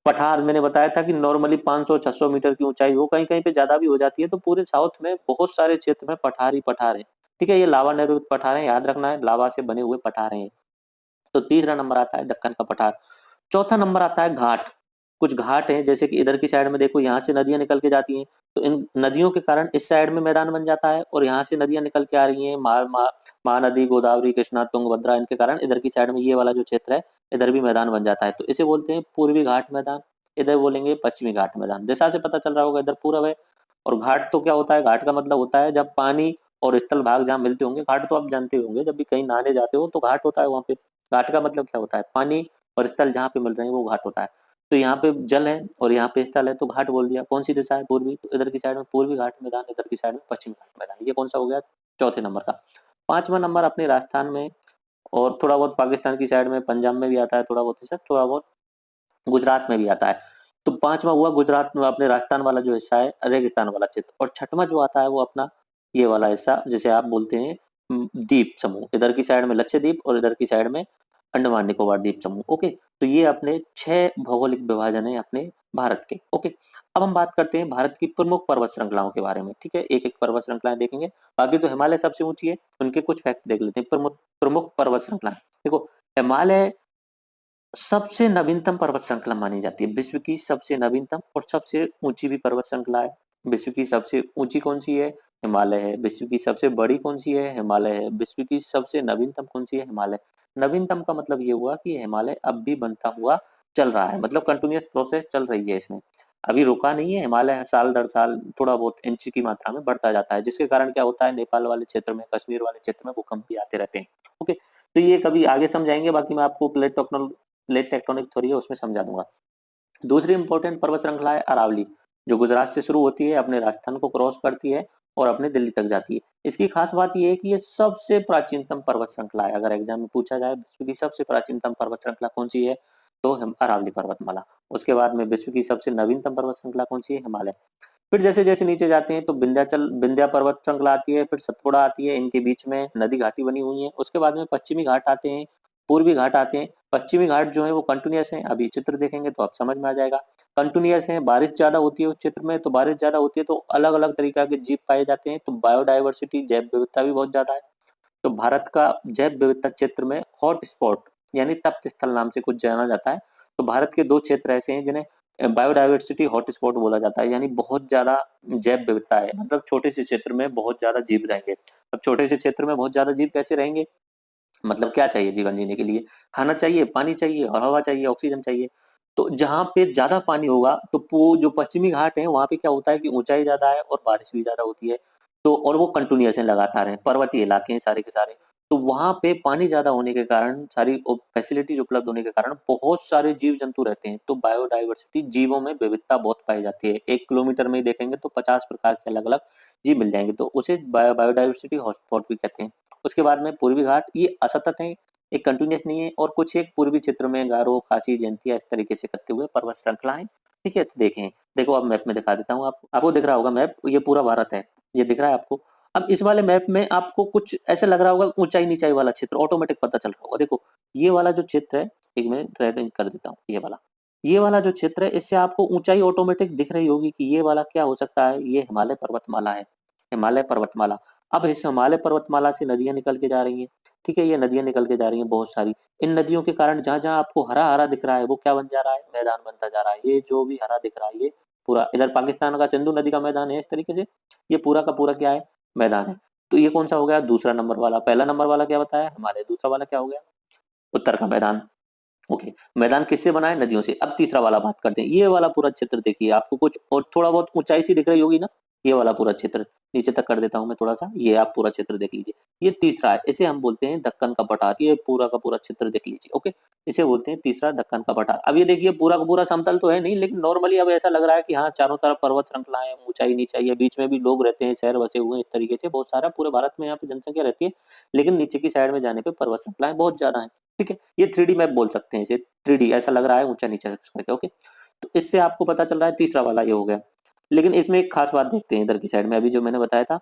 B: पठार, मैंने बताया था कि नॉर्मली 500-600 मीटर की ऊंचाई हो, कहीं कहीं पे ज्यादा भी हो जाती है। तो पूरे साउथ में बहुत सारे क्षेत्र में पठार ही पठार है। ठीक है, ये लावा निर्मित पठार है, याद रखना है, लावा से बने हुए पठार हैं। तो तीसरा नंबर आता है दक्कन का पठार। चौथा नंबर आता है घाट। कुछ घाट हैं, जैसे कि इधर की साइड में देखो, यहाँ से नदियां निकल के जाती हैं, तो इन नदियों के कारण इस साइड में मैदान बन जाता है, और यहाँ से नदियां निकल के आ रही हैं, महानदी, गोदावरी, कृष्णा, तुंगभद्रा, इनके कारण इधर की साइड में ये वाला जो क्षेत्र है, इधर भी मैदान बन जाता है। तो इसे बोलते हैं पूर्वी घाट मैदान, इधर बोलेंगे पश्चिमी घाट मैदान। दिशा से पता चल रहा होगा, इधर पूरब है। और घाट तो क्या होता है, घाट का मतलब होता है जब पानी और स्थल भाग जहाँ मिलते होंगे। घाट तो आप जानते होंगे, जब भी कहीं नहाने जाते हो तो घाट होता है वहां पे। घाट का मतलब क्या होता है, पानी और स्थल जहाँ पे मिल रहे हैं वो घाट होता है। तो यहाँ पे जल है और यहाँ पे स्थल है, तो घाट बोल दिया। कौन सी दिशा है? पूर्वी, तो इधर की साइड में पूर्वी घाट मैदान, इधर की साइड में पश्चिमी घाट मैदान। ये कौन सा हो गया? चौथे नंबर का। पांचवा नंबर अपने राजस्थान में और थोड़ा बहुत पाकिस्तान की साइड में, पंजाब में भी आता है थोड़ा बहुत, सब थोड़ा बहुत गुजरात में भी आता है। तो पांचवा हुआ गुजरात में अपने राजस्थान वाला जो हिस्सा है, रेगिस्तान वाला क्षेत्र। और छठवां जो आता है वो अपना ये वाला हिस्सा, जिसे आप बोलते हैं द्वीप समूह। इधर की साइड में लक्षद्वीप और इधर की साइड में अंडमान निकोबार द्वीप समूह। ओके, तो ये अपने 6 भौगोलिक विभाजन है अपने भारत के। ओके, अब हम बात करते हैं भारत की प्रमुख पर्वत श्रृंखलाओं के बारे में। ठीक है, एक एक पर्वत श्रृंखलाएं देखेंगे। बाकी तो हिमालय सबसे ऊंची है, उनके कुछ फैक्ट देख लेते हैं। प्रमुख प्रमुख पर्वत श्रृंखलाएं देखो, हिमालय सबसे नवीनतम पर्वत श्रृंखला मानी जाती है, विश्व की सबसे नवीनतम और सबसे ऊंची भी पर्वत श्रृंखला है। विश्व की सबसे ऊंची कौन सी है? हिमालय है। विश्व की सबसे बड़ी कौन सी है? हिमालय है। विश्व की सबसे नवीनतम कौन सी है? हिमालय। नवीनतम का मतलब ये हुआ कि हिमालय अब भी बनता हुआ चल रहा है, मतलब कंटिन्यूअस प्रोसेस चल रही है इसमें, अभी रुका नहीं है। हिमालय साल दर साल थोड़ा बहुत इंच की मात्रा में बढ़ता जाता है, जिसके कारण क्या होता है, नेपाल वाले क्षेत्र में, कश्मीर वाले क्षेत्र में भूकंप भी आते रहते हैं। ओके, तो ये कभी आगे समझाएंगे, बाकी मैं आपको प्लेट टेक्टोनिक थ्योरी है उसमें समझा दूंगा। दूसरी इंपॉर्टेंट पर्वत श्रृंखला है अरावली, जो गुजरात से शुरू होती है, अपने राजस्थान को क्रॉस करती है और अपने दिल्ली तक जाती है। इसकी खास बात यह है कि ये सबसे प्राचीनतम पर्वत श्रृंखला है। अगर एग्जाम में पूछा जाए विश्व की सबसे प्राचीनतम पर्वत श्रृंखला कौन सी है, तो अरावली पर्वतमाला। उसके बाद में विश्व की सबसे नवीनतम पर्वत श्रृंखला कौन सी है? हिमालय। फिर जैसे जैसे नीचे जाते हैं तो विंध्या पर्वत श्रृंखला आती है, फिर सतपुड़ा आती है, इनके बीच में नदी घाटी बनी हुई है। उसके बाद में पश्चिमी घाट आते हैं, पूर्वी घाट आते हैं। पश्चिमी घाट जो है वो कंटिन्यूअस है, अभी चित्र देखेंगे तो आप समझ में आ जाएगा। कंटिन्यूअस है, बारिश ज्यादा होती है उस क्षेत्र में, तो बारिश ज्यादा होती है तो अलग अलग तरीका के जीव पाए जाते हैं, तो बायोडाइवर्सिटी, जैव विविधता भी बहुत ज्यादा है। तो भारत का जैव विविधता क्षेत्र में हॉट स्पॉट यानी तप्त स्थल नाम से कुछ जाना जाता है। तो भारत के 2 क्षेत्र ऐसे हैं जिन्हें बायोडाइवर्सिटी हॉट स्पॉट बोला जाता है, यानी बहुत ज्यादा जैव विविधता है, मतलब छोटे से क्षेत्र में बहुत ज्यादा जीव रहेंगे। अब छोटे से क्षेत्र में बहुत ज्यादा जीव कैसे रहेंगे, मतलब क्या चाहिए जीवन जीने के लिए? खाना चाहिए, पानी चाहिए और हवा चाहिए, ऑक्सीजन चाहिए। तो जहाँ पे ज्यादा पानी होगा तो जो पश्चिमी घाट है वहां पे क्या होता है कि ऊंचाई ज्यादा है और बारिश भी ज्यादा होती है, तो और वो कंटिन्यूअस है, लगातार है, पर्वतीय इलाके हैं सारे के सारे। तो वहां पे पानी ज्यादा होने के कारण, सारी फैसिलिटीज उपलब्ध होने के कारण बहुत सारे जीव जंतु रहते हैं, तो बायोडाइवर्सिटी, जीवों में विविधता बहुत पाई जाती है। 1 किलोमीटर में ही देखेंगे तो 50 प्रकार के अलग अलग जीव मिल जाएंगे, तो उसे बायोडाइवर्सिटी हॉटस्पॉट भी कहते हैं। उसके बाद में पूर्वी घाट, ये असतत है, एक कंटिन्यूअस नहीं है, और कुछ एक पूर्वी क्षेत्र में गारो, खासी, जयंतिया इस तरीके से करते हुए पर्वत श्रृंखलाएं। ठीक है, तो देखें, देखो अब मैप में दिखा देता हूँ, आपको दिख रहा होगा मैप, ये पूरा भारत है, ये दिख रहा है आपको। अब इस वाले मैप में आपको कुछ ऐसा लग रहा होगा, ऊंचाई नीचाई वाला क्षेत्र ऑटोमेटिक पता चल रहा होगा। देखो ये वाला जो क्षेत्र है, एक मिनट ट्रेडिंग कर देता हूँ, ये वाला जो क्षेत्र है, इससे आपको ऊंचाई ऑटोमेटिक दिख रही होगी कि ये वाला क्या हो सकता है, ये हिमालय पर्वतमाला है, हिमालय पर्वतमाला। अब इस हिमालय पर्वतमाला से नदियां निकल के जा रही हैं। ठीक है, ये नदियां निकल के जा रही हैं बहुत सारी। इन नदियों के कारण जहां जहां आपको हरा हरा दिख रहा है वो क्या बन जा रहा है, मैदान बनता जा रहा है। ये जो भी हरा दिख रहा है, ये पूरा इधर पाकिस्तान का सिंधु नदी का मैदान है, इस तरीके से ये पूरा का पूरा क्या है, मैदान है। तो ये कौन सा हो गया, दूसरा नंबर वाला। पहला नंबर वाला क्या बताया, हिमालय। दूसरा वाला क्या हो गया, उत्तर का मैदान। ओके, मैदान किससे बना है, नदियों से। अब तीसरा वाला बात करते हैं, ये वाला पूरा क्षेत्र देखिए, आपको कुछ और थोड़ा बहुत ऊंचाई सी दिख रही होगी ना, ये वाला पूरा क्षेत्र, नीचे तक कर देता हूं मैं थोड़ा सा, ये आप पूरा क्षेत्र देख लीजिए। ये तीसरा है, इसे हम बोलते हैं दक्कन का पठार। ये पूरा का पूरा क्षेत्र देख लीजिए। ओके, इसे बोलते हैं तीसरा दक्कन का पठार। अब ये देखिए पूरा का पूरा समतल तो है नहीं, लेकिन नॉर्मली अब ऐसा लग रहा है कि हाँ चारों तरफ पर्वत श्रृंखलाएं, ऊंचाई नीचाई है, बीच में भी लोग रहते हैं, शहर बसे हुए हैं, इस तरीके से बहुत सारा पूरे भारत में यहाँ पे जनसंख्या रहती है, लेकिन नीचे की साइड में जाने पे पर्वत श्रृंखलाएं बहुत ज्यादा है। ठीक है, ये 3D मैप बोल सकते हैं इसे, 3D ऐसा लग रहा है ऊंचा नीचा करके। ओके, तो इससे आपको पता चल रहा है तीसरा वाला ये हो गया। लेकिन इसमें एक खास बात देखते हैं, इधर की साइड में अभी जो मैंने बताया था,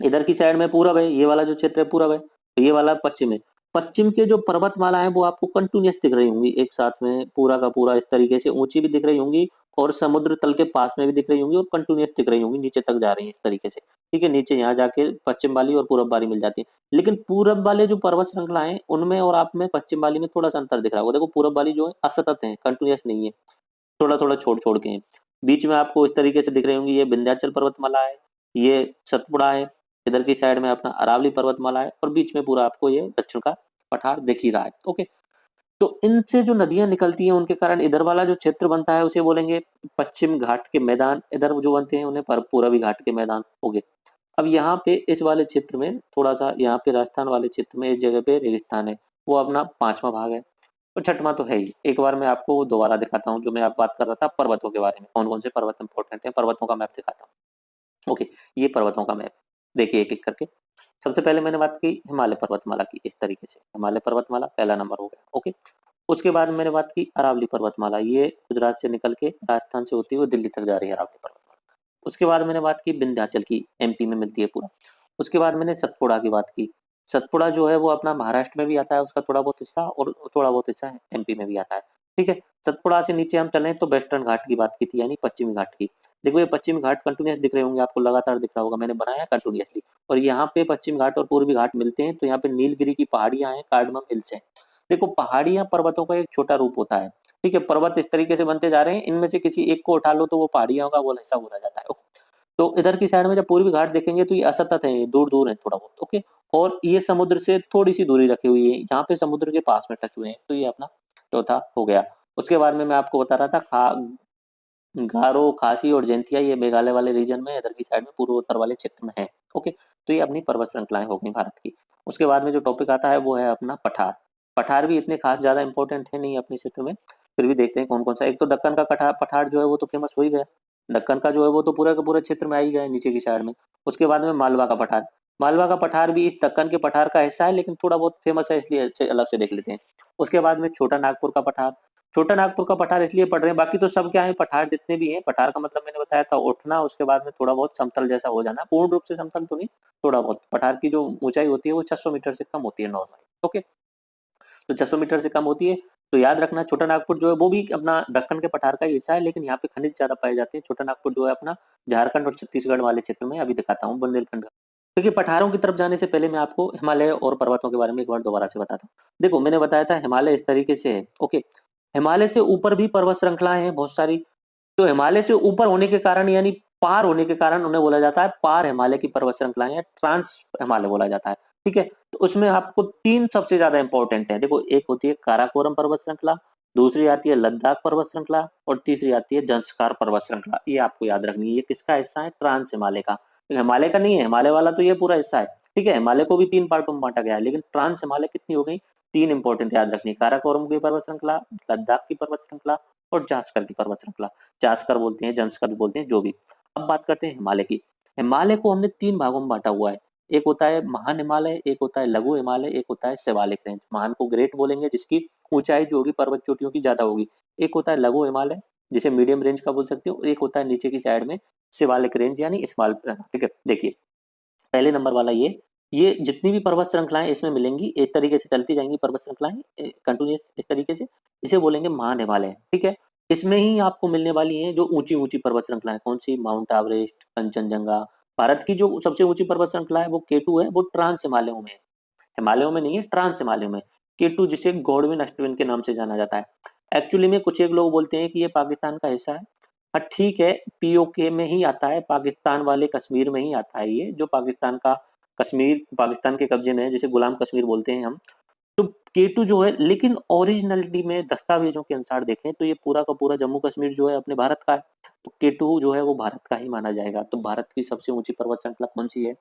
B: इधर की साइड में पूरब है, ये वाला जो क्षेत्र है पूरब है, तो ये वाला पश्चिम है। पश्चिम के जो पर्वतमाला है वो आपको कंटिन्यूअस दिख रही होंगी एक साथ में, पूरा का पूरा इस तरीके से ऊंची भी दिख रही होंगी और समुद्र तल के पास में भी दिख रही होंगी और कंटिन्यूअस दिख रही होंगी, नीचे तक जा रही है इस तरीके से। ठीक है, नीचे यहाँ जाके पश्चिम वाली और पूरब वाली मिल जाती है। लेकिन पूरब वाले जो पर्वत श्रृंखला है उनमें और आप में पश्चिम वाली में थोड़ा सा अंतर दिख रहा होगा। देखो पूरब वाली जो है असतत है, कंटिन्यूअस नहीं है, थोड़ा थोड़ा छोड़ छोड़ के हैं। बीच में आपको इस तरीके से दिख रही होंगी, ये विंध्याचल पर्वतमाला है, ये सतपुड़ा है, इधर की साइड में अपना अरावली पर्वतमाला है और बीच में पूरा आपको ये दक्षिण का पठार दिख ही रहा है। ओके, तो इनसे जो नदियां निकलती हैं उनके कारण इधर वाला जो क्षेत्र बनता है उसे बोलेंगे पश्चिम घाट के मैदान, इधर जो बनते हैं उन्हें पूर्वी घाट के मैदान हो गए। अब यहाँ पे इस वाले क्षेत्र में थोड़ा सा, यहाँ पे राजस्थान वाले क्षेत्र में इस जगह पे रेगिस्तान है, वो अपना 5वां भाग है। तो छठवां तो है ही। एक बार मैं आपको दोबारा दिखाता हूँ, जो मैं आप बात कर रहा था पर्वतों के बारे में, कौन कौन से पर्वत इंपॉर्टेंट है, पर्वतों का मैप दिखाता हूँ। ओके, ये पर्वतों का मैप देखिए एक एक करके। सबसे पहले मैंने बात की हिमालय पर्वतमाला की, इस तरीके से हिमालय पर्वतमाला पहला नंबर हो गया। ओके, उसके बाद मैंने बात की अरावली पर्वतमाला, ये गुजरात से निकल के राजस्थान से होती हुई दिल्ली तक जा रही है अरावली पर्वतमाला। उसके बाद मैंने बात की विंध्याचल की, एमपी में मिलती है पूरा। उसके बाद मैंने सतपुड़ा की बात की। सतपुड़ा जो है वो अपना महाराष्ट्र में भी आता है, उसका थोड़ा बहुत हिस्सा, और थोड़ा बहुत हिस्सा एमपी में भी आता है। ठीक है, सतपुड़ा से नीचे हम चलें तो वेस्टर्न घाट की बात की थी, यानी पश्चिमी घाट की। देखो ये पश्चिमी घाट कंटिन्यूस दिख रहे होंगे आपको, लगातार दिख रहा होगा, मैंने बनाया कंटिन्यूसली। और यहाँ पे पश्चिम घाट और पूर्वी घाट मिलते हैं, तो यहाँ पे नीलगिरी की पहाड़ियां हैं, कार्डमम हिल्स है। देखो पहाड़ियां पर्वतों का एक छोटा रूप होता है। ठीक है, पर्वत इस तरीके से बनते जा रहे हैं, इनमें से किसी एक को उठा लो तो वो पहाड़ियों का वो हिस्सा बोला जाता है। तो इधर की साइड में जब पूर्वी घाट देखेंगे तो ये असतत है, दूर दूर है थोड़ा बहुत। ओके, और ये समुद्र से थोड़ी सी दूरी रखी हुई है, यहाँ पे समुद्र के पास में टच हुए हैं, तो ये अपना चौथा हो गया। उसके बाद में मैं आपको बता रहा था गारो, खासी और जैंतिया, ये मेघालय वाले रीजन में, इधर की साइड में पूर्वोत्तर वाले क्षेत्र में है। ओके, तो ये अपनी पर्वत श्रृंखलाएं हो गई भारत की। उसके बाद में जो टॉपिक आता है वो है अपना पठार। पठार भी इतने खास ज्यादा इंपॉर्टेंट है नहीं अपने क्षेत्र में, फिर भी देखते हैं कौन कौन सा। एक तो दक्कन का पठार जो है वो तो फेमस हो ही गया, दक्कन का जो है वो तो पूरे के पूरे क्षेत्र में आ ही गया है, नीचे की साइड में। उसके बाद में मालवा का पठार, मालवा का पठार भी इस दक्कन के पठार का हिस्सा है, लेकिन थोड़ा बहुत फेमस है, इसलिए इससे अलग से देख लेते हैं। उसके बाद में छोटा नागपुर का पठार, छोटा नागपुर का पठार इसलिए पढ़ रहे हैं, बाकी तो सब क्या है, पठार जितने भी हैं, पठार का मतलब मैंने बताया था उठना, उसके बाद में थोड़ा बहुत समतल जैसा हो जाना, पूर्ण रूप से समतल तो नहीं, थोड़ा बहुत। पठार की जो ऊंचाई होती है वो 600 मीटर से कम होती है नॉर्मली। ओके, तो 600 मीटर से कम होती है, तो याद रखना छोटा नागपुर जो है वो भी अपना दक्कन के पठार का ही हिस्सा है, लेकिन यहाँ पे खनिज ज्यादा पाए जाते हैं। छोटा नागपुर जो है अपना झारखंड और छत्तीसगढ़ वाले क्षेत्र में, अभी दिखाता हूँ बुंदेलखंड का। देखिए पठारों की तरफ जाने से पहले मैं आपको हिमालय और पर्वतों के बारे में एक बार दोबारा से बताता हूँ। देखो मैंने बताया था हिमालय इस तरीके से है। ओके, हिमालय से ऊपर भी पर्वत श्रृंखलाएं हैं बहुत सारी, तो हिमालय से ऊपर होने के कारण यानी पार होने के कारण उन्हें बोला जाता है पार हिमालय की पर्वत श्रृंखलाएं, या ट्रांस हिमालय बोला जाता है। ठीक है, तो उसमें आपको तीन सबसे ज्यादा इंपॉर्टेंट है। देखो एक होती है काराकोरम पर्वत श्रृंखला, दूसरी आती है लद्दाख पर्वत श्रृंखला, और तीसरी आती है जंस्कार पर्वत श्रृंखला। ये आपको याद रखनी है, ये किसका हिस्सा है, ट्रांस हिमालय का। हिमालय का नहीं है, हिमालय वाला तो ये पूरा हिस्सा है। ठीक है, हिमालय को भी तीन पार्टों में बांटा गया है, लेकिन ट्रांस हिमालय कितनी हो गई, तीन इंपॉर्टेंट याद रखनी, काराकोरम की पर्वत श्रृंखला, लद्दाख की पर्वत श्रृंखला, और जास्कर की पर्वत श्रृंखला। जास्कर बोलते हैं, जंस्कर बोलते हैं, जो भी। अब बात करते हैं हिमालय की। हिमालय को हमने तीन भागों में बांटा हुआ है, एक होता है महान हिमालय, एक होता है लघु हिमालय, एक होता है शिवालिक रेंज। महान को ग्रेट बोलेंगे जिसकी ऊंचाई जो होगी पर्वत चोटियों की ज्यादा होगी, एक होता है लघु हिमालय जिसे मीडियम रेंज का बोल सकते हो, और एक होता है नीचे की साइड में शिवालिक रेंज यानी स्मॉल। ठीक है, देखिए पहले नंबर वाला ये जितनी भी पर्वत श्रृंखलाएं इसमें मिलेंगी, एक तरीके से चलती जाएंगी पर्वत श्रृंखलाएं कंटिन्यूस इस तरीके से, इसे बोलेंगे महान हिमालय। ठीक है, इसमें ही आपको मिलने वाली हैं जो ऊंची ऊंची पर्वत श्रृंखलाएं, कौन सी, माउंट एवरेस्ट, कंचनजंगा। भारत की जो सबसे ऊंची पर्वत श्रृंखला है वो केटू है, वो ट्रांस हिमालयों में है, हिमालयों में नहीं है, ट्रांस हिमालयों में। केटू जिसे गॉडविन अष्टविन के नाम से जाना जाता है। एक्चुअली में कुछ एक लोग बोलते हैं कि ये पाकिस्तान का हिस्सा है। हाँ ठीक है, पीओके में ही आता है, पाकिस्तान वाले कश्मीर में ही आता है, ये जो पाकिस्तान का कश्मीर पाकिस्तान के कब्जे में है, जिसे गुलाम कश्मीर बोलते हैं हम। तो केटू जो है, लेकिन ओरिजिनलिटी में दस्तावेजों के अनुसार देखें तो ये पूरा का पूरा जम्मू कश्मीर जो है अपने भारत का है, तो केटू जो है वो भारत का ही माना जाएगा। तो भारत की सबसे ऊंची पर्वत श्रृंखला कौन सी है,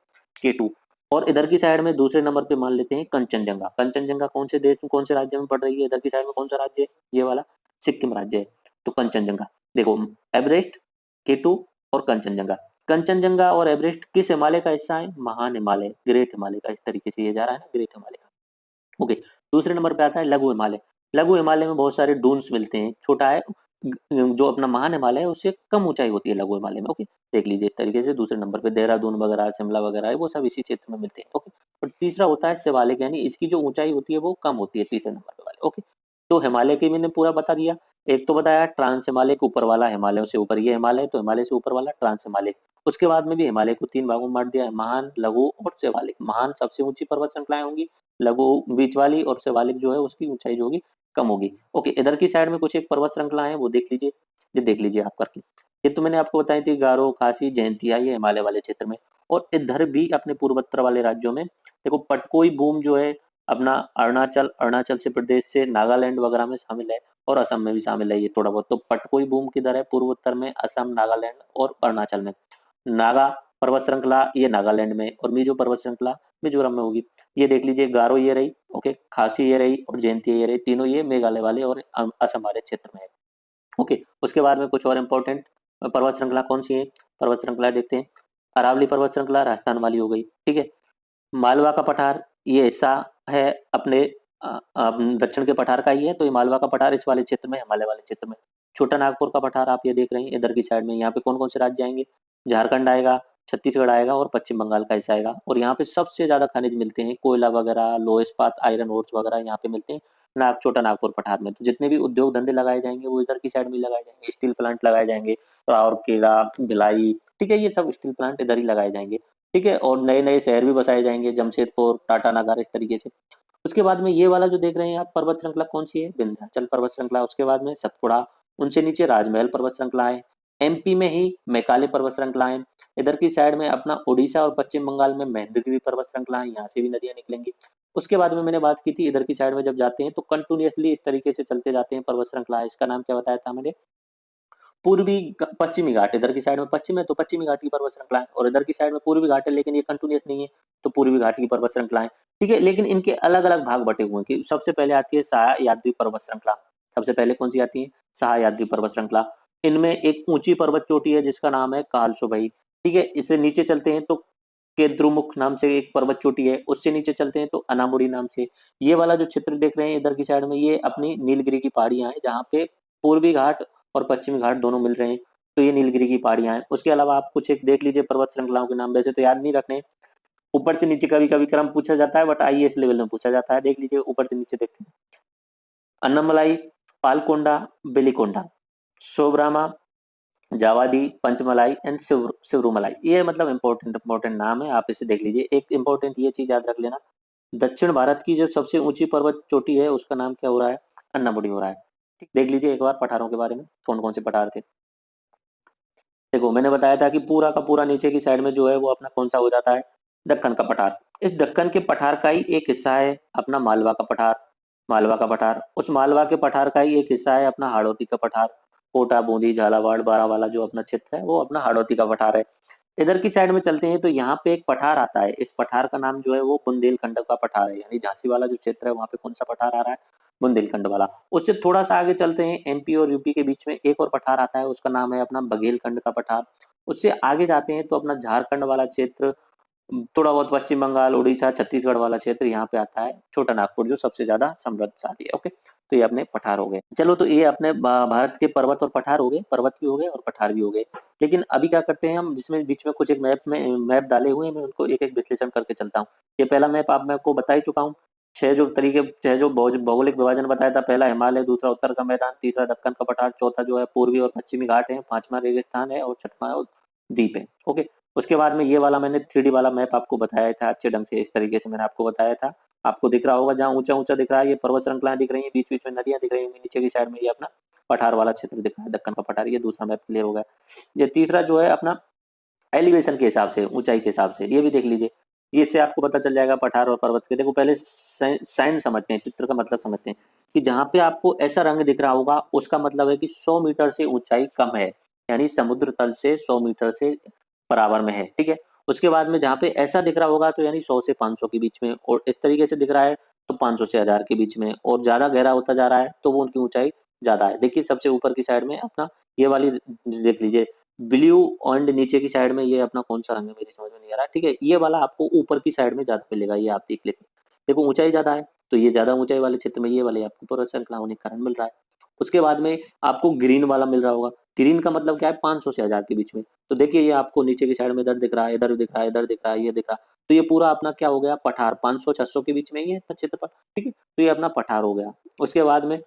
B: केटू। और इधर की साइड में दूसरे नंबर पे मान लेते हैं कंचनजंगा। कंचनजंगा कौन से देश में, कौन से राज्य में पड़ रही है, इधर की साइड में कौन सा राज्य है, ये वाला सिक्किम राज्य है। तो कंचनजंगा देखो, एवरेस्ट, केटू और कंचनजंगा। कंचनजंगा और एवरेस्ट किस हिमालय का हिस्सा है, महान हिमालय, ग्रेट हिमालय का, इस तरीके से ये जा रहा है ना, ग्रेट हिमालय का। ओके, दूसरे नंबर पे आता है लघु हिमालय। लघु हिमालय में बहुत सारे डून्स मिलते हैं, छोटा है, जो अपना महान हिमालय है उससे कम ऊंचाई होती है लघु हिमालय में। ओके, देख लीजिए इस तरीके से दूसरे नंबर पे देहरादून वगैरह, शिमला वगैरह है, वो सब इसी क्षेत्र में मिलते हैं। ओके, और तीसरा होता है शिवालिक, यानी इसकी जो ऊंचाई होती है वो कम होती है, तीसरे नंबर पे वाले। ओके, तो हिमालय की मैंने पूरा बता दिया। एक तो बताया ट्रांस हिमालय, ऊपर वाला, हिमालयों से ऊपर ये हिमालय, तो हिमालय से ऊपर वाला ट्रांस हिमालय। उसके बाद में भी हिमालय को तीन भागों में बांट दिया है, महान, लघु और शिवालिक। महान सबसे ऊंची पर्वत श्रृंखलाएं होंगी, लघु बीच वाली, और शिवालिक जो है उसकी ऊंचाई जो होगी कम होगी। ओके, इधर की साइड में कुछ एक पर्वत श्रृंखला है, वो देख लीजिए, ये देख लीजिए आप करके। ये तो मैंने आपको बताई थी, गारो, खासी, जयंतिया, ये हिमालय वाले क्षेत्र में। और इधर भी अपने पूर्वोत्तर वाले राज्यों में देखो, पटकोई बूम जो है अपना अरुणाचल, अरुणाचल से प्रदेश से नागालैंड वगैरह में शामिल है, और असम में भी शामिल है ये थोड़ा बहुत। तो पटकोई बूम किधर है, पूर्वोत्तर में, असम, नागालैंड और अरुणाचल में। नागा पर्वत श्रृंखला ये नागालैंड में, और मिजो पर्वत श्रृंखला मिजोरम में होगी। ये देख लीजिए, गारो ये रही, ओके, खासी ये रही और जयंती ये रही, तीनों ये मेघालय वाले और असम वाले क्षेत्र में है। ओके, उसके बाद में कुछ और इम्पोर्टेंट पर्वत श्रृंखला कौन सी है, पर्वत श्रृंखला देखते हैं। अरावली पर्वत श्रृंखला राजस्थान वाली हो गई, ठीक है। मालवा का पठार ये हिस्सा है अपने दक्षिण के पठार का ही है, तो ये मालवा का पठार इस वाले क्षेत्र में, हिमालय वाले क्षेत्र में। छोटा नागपुर का पठार आप ये देख रहे हैं इधर की साइड में, यहाँ पे कौन कौन से राज्य आएंगे, झारखंड आएगा, छत्तीसगढ़ आएगा और पश्चिम बंगाल का हिस्सा आएगा। और यहाँ पे सबसे ज्यादा खनिज मिलते हैं, कोयला वगैरह, लोह इस्पात, आयरन ओर्स वगैरह यहाँ पे मिलते हैं छोटा नागपुर पठार में। तो जितने भी उद्योग धंधे लगाए जाएंगे वो इधर की साइड में लगाए जाएंगे, स्टील प्लांट लगाए जाएंगे, राउरकेला, भिलाई, ठीक है, ये सब स्टील प्लांट इधर ही लगाए जाएंगे, ठीक है। और नए नए शहर भी बसाए जाएंगे, जमशेदपुर, टाटानगर, इस तरीके से। उसके बाद में ये वाला जो देख रहे हैं आप पर्वत श्रृंखला कौन सी है, विंध्याचल पर्वत श्रृंखला। उसके बाद में सतपुड़ा, उनसे नीचे राजमहल पर्वत श्रृंखला है। एमपी में ही मैकाले पर्वत श्रृंखला है। इधर की साइड में अपना उड़ीसा और पश्चिम बंगाल में महेंद्रगिरी पर्वत श्रृंखला है, यहाँ से भी नदियां निकलेंगी। उसके बाद में मैंने बात की थी इधर की साइड में जब जाते हैं तो कंटिन्यूअसली इस तरीके से चलते जाते हैं पर्वत श्रृंखला, इसका नाम क्या बताया था मैंने, पश्चिमी घाट। इधर की साइड में पश्चिम है तो पश्चिमी घाट की पर्वत श्रृंखला है, और इधर की साइड में पूर्वी घाट है लेकिन ये कंटिन्यूअस नहीं है, तो पूर्वी घाट की पर्वत श्रृंखला है, ठीक है। लेकिन इनके अलग अलग भाग बटे हुए हैं कि सबसे पहले आती है सह्याद्री पर्वत श्रृंखला। सबसे पहले कौन सी आती है, सह्याद्री पर्वत श्रृंखला। इनमें एक ऊंची पर्वत चोटी है जिसका नाम है कालसोभई, ठीक है। इससे नीचे चलते हैं तो केद्रुमुख नाम से एक पर्वत चोटी है, उससे नीचे चलते हैं तो अनामुड़ी नाम से। ये वाला जो क्षेत्र देख रहे हैं इधर की साइड में, ये अपनी नीलगिरी की पहाड़ियां हैं जहाँ पे पूर्वी घाट और पश्चिमी घाट दोनों मिल रहे हैं, तो ये नीलगिरी की पहाड़ियां हैं। उसके अलावा आप कुछ एक देख लीजिए पर्वत श्रृंखलाओं के नाम, वैसे तो याद नहीं रखने, ऊपर से नीचे कभी कभी क्रम पूछा जाता है बट आईएएस लेवल में पूछा जाता है। देख लीजिए ऊपर से नीचे देखते हैं, अन्नमलाई, पालकोंडा, बेलिकोंडा, सोब्रामा, जावादी, पंचमलाई एंड सिवरूमलाई। ये मतलब इंपॉर्टेंट नाम है, आप इसे देख लीजिए। एक इंपॉर्टेंट ये चीज याद रख लेना, दक्षिण भारत की जो सबसे ऊंची पर्वत चोटी है उसका नाम क्या हो रहा है, अन्नामुड़ी हो रहा है, ठीक। देख लीजिए एक बार पठारों के बारे में, कौन कौन से पठार थे। देखो मैंने बताया था कि पूरा का पूरा नीचे की साइड में जो है वो अपना कौन सा हो जाता है, दक्कन का पठार। इस दक्कन के पठार का ही एक हिस्सा है अपना मालवा का पठार, मालवा का पठार। उस मालवा के पठार का ही एक हिस्सा है अपना हाड़ौती का पठार, कोटा, बूंदी, झालावाड़, बारावाला जो अपना क्षेत्र है वो अपना हाड़ौती का पठार है। इधर की साइड में चलते हैं तो यहाँ पे एक पठार आता है, इस पठार का नाम जो है वो बुंदेलखंड का पठार है, यानी झांसी वाला जो क्षेत्र है वहाँ पे कौन सा पठार आ रहा है, बुंदेलखंड वाला। उससे थोड़ा सा आगे चलते हैं, एमपी और यूपी के बीच में एक और पठार आता है, उसका नाम है अपना बघेलखंड का पठार। उससे आगे जाते हैं तो अपना झारखंड वाला क्षेत्र, थोड़ा बहुत पश्चिम बंगाल, उड़ीसा, छत्तीसगढ़ वाला क्षेत्र, यहाँ पे आता है छोटा नागपुर जो सबसे ज्यादा समृद्धशाली है। ओके, तो ये अपने पठार हो गए। चलो, तो ये अपने भारत के पर्वत और पठार हो गए, पर्वत भी हो गए और पठार भी हो गए। लेकिन अभी क्या करते हैं हम, जिसमें बीच में कुछ एक मैप डाले हुए हैं, मैं उनको एक एक विश्लेषण करके चलता हूँ। ये पहला मैप आप मैं आपको बता ही चुका हूँ, छह जो भौगोलिक विभाजन बताया था, पहला हिमालय, दूसरा उत्तर का मैदान, तीसरा दक्कन का पठार, चौथा जो है पूर्वी और पश्चिमी घाट है, पांचवा रेगिस्तान है और छठवां द्वीप है। ओके, उसके बाद में ये वाला मैंने 3D वाला मैप आपको बताया था अच्छे ढंग से, इस तरीके से मैंने आपको बताया था। आपको दिख रहा होगा जहाँ ऊंचा ऊंचा दिख रहा है ये पर्वत श्रृंखलाएं दिख रही है, बीच बीच में नदियां दिख रही होंगी, नीचे की साइड में ये अपना पठार वाला क्षेत्र दिख रहा है, दक्कन का पठार। ये दूसरा मैप क्लियर हो गया। ये तीसरा जो है अपना एलिवेशन के हिसाब से, ऊंचाई के हिसाब से, ये भी देख लीजिए। ये इससे आपको पता चल जाएगा पठार और पर्वत के। देखो पहले साइन समझते हैं, चित्र का मतलब समझते हैं कि जहाँ पे आपको ऐसा रंग दिख रहा होगा उसका मतलब है कि 100 मीटर से ऊंचाई कम है, यानी समुद्र तल से 100 मीटर से बराबर में है, ठीक है। उसके बाद में जहाँ पे ऐसा दिख रहा होगा तो यानी 100 से 500 के बीच में, और इस तरीके से दिख रहा है तो 500 से 1000 के बीच में, और ज्यादा गहरा होता जा रहा है तो वो उनकी ऊंचाई ज्यादा है। देखिए सबसे ऊपर की साइड में अपना ये वाली देख लीजिए, ब्लू, एंड नीचे की साइड में ये अपना कौन सा रंग है मेरी समझ में नहीं आ रहा, ठीक है। ये वाला आपको ऊपर की साइड में ज्यादा मिलेगा, ये आप देख लेते हैं। देखो ऊंचाई ज्यादा है तो ये ज्यादा ऊंचाई वाले क्षेत्र में ये वाले आपको पर्वत श्रृंखला होने के कारण मिल रहा है। उसके बाद में आपको ग्रीन वाला मिल रहा होगा, ग्रीन का मतलब क्या है, 500 से 1000 के बीच में। तो देखिए ये आपको नीचे की साइड में इधर दिख रहा है, इधर दिख रहा है, इधर दिख रहा है, ये दिख रहा है, तो ये पूरा अपना क्या हो गया, पठार। 500-600 के बीच में ही है इतना क्षेत्रफल, ठीक है, तो ये अपना पठार हो गया। उसके बाद में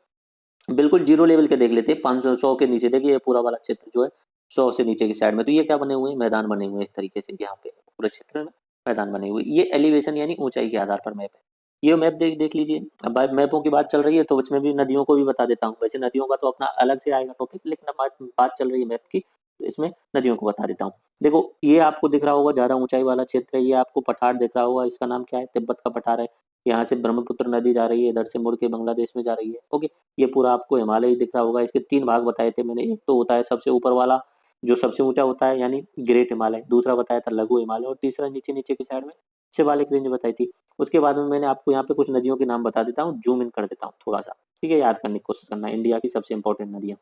B: बिल्कुल जीरो लेवल के देख लेते हैं, 500 100 के नीचे देखिए ये पूरा वाला क्षेत्र जो है 100 से नीचे की साइड में, तो ये क्या बने हुए हैं, मैदान बने हुए हैं इस तरीके से, यहाँ पे पूरे क्षेत्र में मैदान बने हुए। ये एलिवेशन यानी ऊंचाई के आधार पर मैप है। ये मैप देख लीजिए। अब मैपों की बात चल रही है तो उसमें भी नदियों को भी बता देता हूँ, वैसे नदियों का तो अपना अलग से आएगा टॉपिक, लेकिन अब बात चल रही है मैप की तो इसमें नदियों को बता देता हूँ। देखो ये आपको दिख रहा होगा ज्यादा ऊंचाई वाला क्षेत्र है, ये आपको पठार दिख रहा होगा, इसका नाम क्या है, तिब्बत का पठार है। यहाँ से ब्रह्मपुत्र नदी जा रही है, इधर से मुड़ के बांग्लादेश में जा रही है। ओके, ये पूरा आपको हिमालय दिख रहा होगा। इसके 3 भाग बताए थे मैंने, एक तो होता है सबसे ऊपर वाला जो सबसे ऊंचा होता है यानी ग्रेट हिमालय, दूसरा बताया था लघु हिमालय, और तीसरा नीचे नीचे की साइड में शिवालिक रेंज बताई थी। उसके बाद में मैंने आपको यहाँ पे कुछ नदियों के नाम बता देता हूँ, जूम इन कर देता हूँ थोड़ा सा, ठीक है, याद करने की कोशिश करना। इंडिया की सबसे इंपॉर्टेंट नदियाँ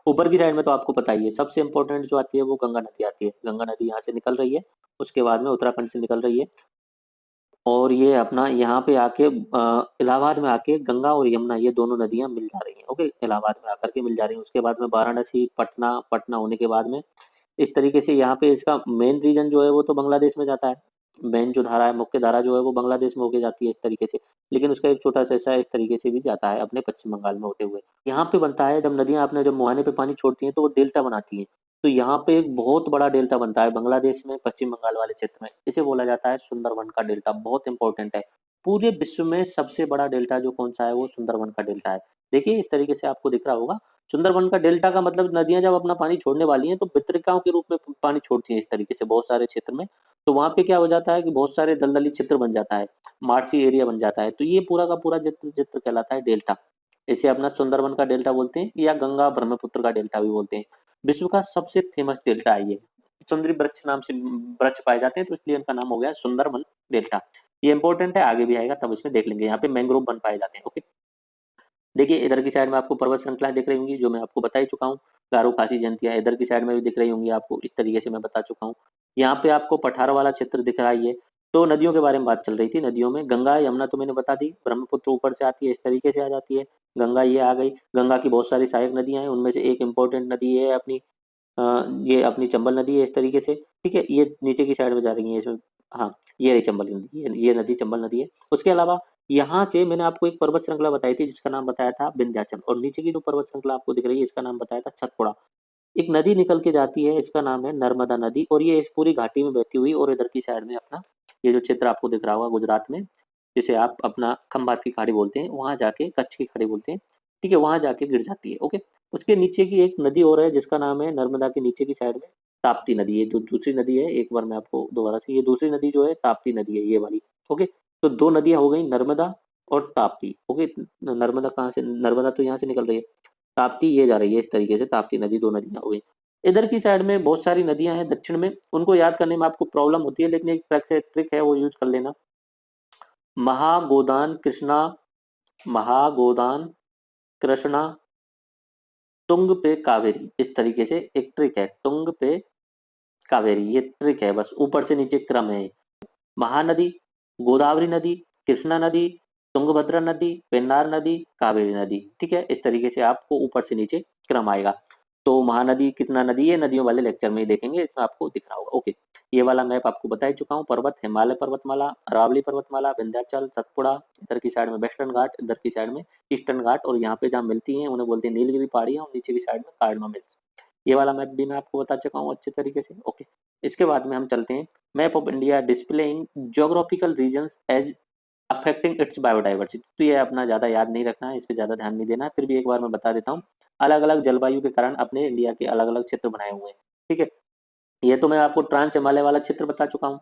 B: ऊपर की साइड में तो आपको पता ही है, सबसे इंपॉर्टेंट जो आती है वो गंगा नदी आती है। गंगा नदी यहाँ से निकल रही है, उसके बाद में उत्तराखंड से निकल रही है, और ये अपना यहाँ पे आके इलाहाबाद में आके गंगा और यमुना ये दोनों नदियां मिल जा रही हैं। ओके, इलाहाबाद में आकर के मिल जा रही हैं। उसके बाद में वाराणसी, पटना, पटना होने के बाद में इस तरीके से यहाँ पे इसका मेन रीजन जो है वो तो बांग्लादेश में जाता है। मेन जो धारा है, मुख्य धारा जो है वो बांग्लादेश में होके जाती है इस तरीके से, लेकिन उसका एक छोटा सा हिस्सा इस तरीके से भी जाता है अपने पश्चिम बंगाल में होते हुए। यहाँ पे बनता है, जब नदियां अपने जब मुहाने पे पानी छोड़ती हैं तो वो डेल्टा बनाती हैं। तो यहाँ पे एक बहुत बड़ा डेल्टा बनता है बांग्लादेश में, पश्चिम बंगाल वाले क्षेत्र में, इसे बोला जाता है सुंदरवन का डेल्टा। बहुत इंपॉर्टेंट है, पूरे विश्व में सबसे बड़ा डेल्टा जो कौन सा है वो सुंदरवन का डेल्टा है। देखिए इस तरीके से आपको दिख रहा होगा, सुंदरवन का डेल्टा का मतलब नदियां जब अपना पानी छोड़ने वाली हैं तो वितरिकाओं के रूप में पानी छोड़ती हैं इस तरीके से बहुत सारे क्षेत्र में। तो वहां पे क्या हो जाता है कि बहुत सारे दलदली क्षेत्र बन जाता है, मार्सी एरिया बन जाता है, तो ये पूरा का पूरा चित्र चित्र कहलाता है डेल्टा। इसे अपना सुंदरवन का डेल्टा बोलते हैं, या गंगा ब्रह्मपुत्र का डेल्टा भी बोलते हैं। विश्व का सबसे फेमस डेल्टा है ये, सुंदरी वृक्ष नाम से वृक्ष पाए जाते हैं तो इसलिए इनका नाम हो गया सुंदरवन डेल्टा। ये इंपॉर्टेंट है, आगे भी आएगा तब इसमें देख लेंगे। यहाँ पे मैंग्रोव वन पाए जाते हैं। ओके, देखिए इधर की साइड में आपको पर्वत श्रृंखलाएं दिख रही होंगी जो मैं आपको बता ही चुका हूँ, गारो खासी जयंतियां इधर की साइड में भी दिख रही होंगी आपको, इस तरीके से मैं बता चुका हूँ। यहाँ पे आपको पठार वाला क्षेत्र दिख रहा है ये। तो नदियों के बारे में बात चल रही थी, नदियों में गंगा यमुना तो मैंने बता दी, ब्रह्मपुत्र ऊपर से आती है इस तरीके से आ जाती है, गंगा ये आ गई। गंगा की बहुत सारी सहायक नदियां हैं, उनमें से एक इंपॉर्टेंट नदी ये है अपनी ये अपनी चंबल नदी है इस तरीके से, ठीक है, ये नीचे की साइड में जा रही है इसमें। हाँ, ये रही चंबल नदी, ये नदी चंबल नदी है। उसके अलावा यहाँ से मैंने आपको एक पर्वत श्रृंखला बताई थी जिसका नाम बताया था विंध्याचल, और नीचे की जो पर्वत श्रृंखला आपको दिख रही है इसका नाम बताया था सतपुड़ा। एक नदी निकल के जाती है, इसका नाम है नर्मदा नदी, और ये इस पूरी घाटी में बहती हुई और इधर की साइड में अपना ये जो क्षेत्र आपको दिख रहा होगा गुजरात में, जिसे आप अपना खंभात की खाड़ी बोलते हैं, वहां जाके कच्छ की खाड़ी बोलते हैं, ठीक है, वहां जाके गिर जाती है। ओके, उसके नीचे की एक नदी और है जिसका नाम है नर्मदा के नीचे की साइड में ताप्ती नदी। ये जो दूसरी नदी है, एक बार मैं आपको दोबारा से, ये दूसरी नदी जो है ताप्ती नदी है ये वाली। ओके, तो दो नदियां हो गई नर्मदा और ताप्ती। ओके, नर्मदा कहाँ से, नर्मदा तो यहाँ से निकल रही है, ताप्ती ये जा रही है इस तरीके से, ताप्ती नदी, दो नदियां हो गई। इधर की साइड में बहुत सारी नदियां हैं दक्षिण में, उनको याद करने में आपको प्रॉब्लम होती है, लेकिन एक ट्रिक है वो यूज कर लेना। महागोदान कृष्णा, महागोदान कृष्णा, तुंग पे कावेरी, इस तरीके से एक ट्रिक है, तुंग पे कावेरी, ये ट्रिक है, बस ऊपर से नीचे क्रम है। महानदी, गोदावरी नदी, कृष्णा नदी, तुंगभद्रा नदी, पेन्नार नदी, कावेरी नदी, ठीक है, इस तरीके से आपको ऊपर से नीचे क्रम आएगा। तो महानदी कितना नदी, ये नदियों वाले लेक्चर में ही देखेंगे, इसमें आपको दिख रहा होगा। ओके, ये वाला मैप आपको बता ही चुका हूँ। पर्वत, हिमालय पर्वतमाला, अरावली पर्वतमाला, विंध्याचल, सतपुड़ा, इधर की साइड में वेस्टर्न घाट, इधर की साइड में ईस्टर्न घाट, और यहाँ पे जहाँ मिलती हैं उन्हें बोलते हैं नीलगिरी पहाड़ियाँ, और नीचे की साइड में कार्डमम हिल्स। ये वाला मैप भी मैं आपको बता चुका हूँ अच्छे तरीके से। ओके, इसके बाद में हम चलते हैं map of India displaying geographical regions as affecting its biodiversity. तो ये अपना ज्यादा याद नहीं रखना है, इस पे ज्यादा ध्यान नहीं देना है, फिर भी एक बार मैं बता देता हूँ। अलग अलग जलवायु के कारण अपने इंडिया के अलग अलग क्षेत्र बनाए हुए हैं, ठीक है। ये तो मैं आपको ट्रांस हिमालय वाला क्षेत्र बता चुका हूँ।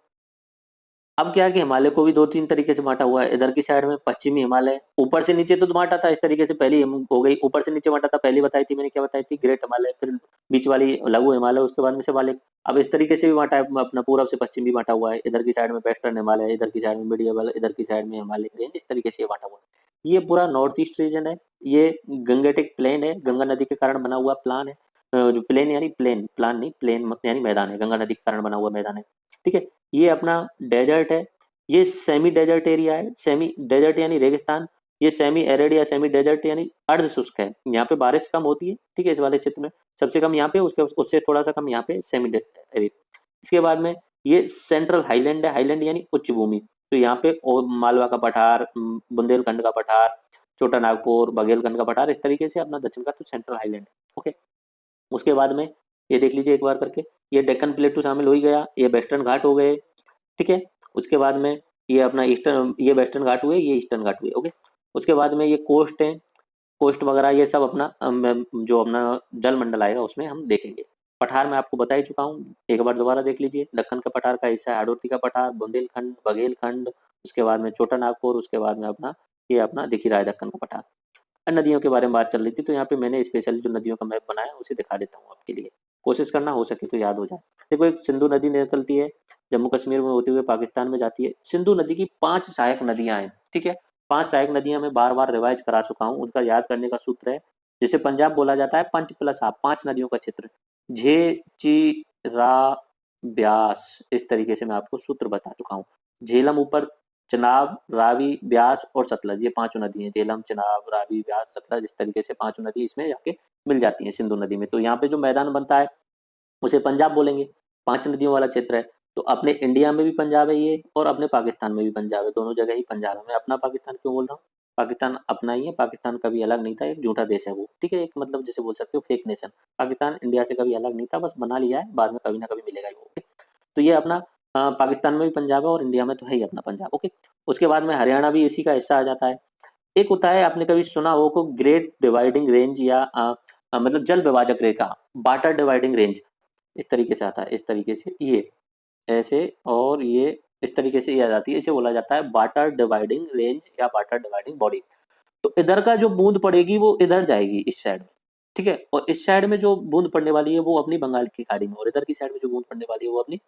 B: अब क्या है कि हिमालय को भी दो तीन तरीके से बांटा हुआ है। इधर की साइड में पश्चिमी हिमालय, ऊपर से नीचे तो बांटा था इस तरीके से, पहली हो गई ऊपर से नीचे बांटा था, पहली बताई थी मैंने, क्या बताई थी, ग्रेट हिमालय, फिर बीच वाली लघु हिमालय, उसके बाद में शिवालिक। अब इस तरीके से भी बांटा है, अपना पूरब से पश्चिम भी बांटा हुआ है। इधर की साइड में वेस्टर्न हिमालय, इधर की साइड में मिडियल, इधर की साइड में हिमालय रेंज, इस तरीके से बांटा हुआ है। ये पूरा नॉर्थ ईस्ट रीजन है, ये गंगेटिक प्लेन है, गंगा नदी के कारण बना हुआ प्लान है। जो प्लेन यानी प्लेन, प्लान नहीं, प्लेन यानी मैदान है, गंगा नदी के कारण बना हुआ मैदान है, ठीक है। ये अपना डेजर्ट है, ये सेमी डेजर्ट एरिया है, सेमी डेजर्ट यानी रेगिस्तान, ये सेमी एरिड या सेमी डेजर्ट यानी अर्ध शुष्क है, यहाँ पे बारिश कम होती है, ठीक है, इस वाले क्षेत्र में सबसे कम यहाँ पे, उसके उससे थोड़ा सा कम यहाँ पे सेमी एरिड। इसके बाद में ये सेंट्रल हाईलैंड है, हाईलैंड यानी उच्च भूमि, तो यहाँ पे मालवा का पठार, बुंदेलखंड का पठार, छोटा नागपुर, बघेलखंड का पठार, इस तरीके से अपना दक्षिण का तो सेंट्रल हाईलैंड है। ओके, उसके बाद में ये देख लीजिए एक बार करके, ये डेक्कन प्लेटू शामिल हो ही गया, ये वेस्टर्न घाट हो गए, ठीक है। उसके बाद में ये अपना ईस्टर्न, ये वेस्टर्न घाट हुए, ये ईस्टर्न घाट हुए। ओके, उसके बाद में ये कोस्ट है, कोस्ट वगैरह ये सब अपना जो अपना जल मंडल आएगा उसमें हम देखेंगे। पठार मैं आपको बता ही चुका हूँ, एक बार दोबारा देख लीजिए। दक्कन का पठार का हिस्सा है हाड़ौती का पठार, बुंदेलखंड, बघेलखंड, उसके बाद में छोटा नागपुर, उसके बाद में अपना ये अपना दिख ही रहा है दक्कन का पठार। नदियों के बारे में बात चल रही थी तो यहाँ पे मैंने स्पेशली जो नदियों का मैप बनाया उसे दिखा देता हूँ आपके लिए। कोशिश करना, हो सके तो याद हो जाए। देखो एक सिंधु नदी निकलती है, जम्मू कश्मीर में होते हुए पाकिस्तान में जाती है। सिंधु नदी की 5 सहायक नदियां हैं, ठीक है। 5 सहायक नदियां मैं बार-बार रिवाइज करा चुका हूँ, उनका याद करने का सूत्र है, जिसे पंजाब बोला जाता है पंच प्लस आप, 5 नदियों का क्षेत्र। झे, ची, रा, ब्यास, इस तरीके से मैं आपको सूत्र बता चुका हूँ। झेलम ऊपर, चनाब, रावी, ब्यास और सतलज, ये पांचों नदी हैं। झेलम, चनाब, रावी, ब्यास, सतलज, इस तरीके से पांचों नदी इसमें जाके मिल जाती हैं सिंधु नदी में। तो यहाँ पे जो मैदान बनता है उसे पंजाब बोलेंगे, 5 नदियों वाला क्षेत्र है। तो अपने इंडिया में भी पंजाब है ये, और अपने पाकिस्तान में भी पंजाब है, दोनों जगह ही पंजाब है। मैं अपना पाकिस्तान क्यों बोल रहा हूँ? पाकिस्तान अपना ही है, पाकिस्तान कभी अलग नहीं था, एक झूठा देश है वो, ठीक है। एक मतलब जैसे बोल सकते हो फेक नेशन। पाकिस्तान इंडिया से कभी अलग नहीं था, बस बना लिया है, बाद में कभी ना कभी मिलेगा ही वो, ओके। तो ये अपना पाकिस्तान में भी पंजाब है और इंडिया में तो है ही अपना पंजाब, ओके। उसके बाद में हरियाणा भी इसी का हिस्सा आ जाता है। एक होता है, आपने कभी सुना हो को ग्रेट डिवाइडिंग रेंज, या मतलब जल विभाजक रेखा, वाटर डिवाइडिंग रेंज, इस तरीके से आता है, इस तरीके से ये ऐसे, और ये इस तरीके से ये आ जाती है, इसे बोला जाता है वाटर डिवाइडिंग रेंज या वाटर डिवाइडिंग बॉडी। तो इधर का जो बूंद पड़ेगी वो इधर जाएगी इस साइड में, ठीक है, और इस साइड में जो बूंद पड़ने वाली है वो अपनी बंगाल की खाड़ी में, और इधर की साइड में जो बूंद पड़ने वाली है वो अपनी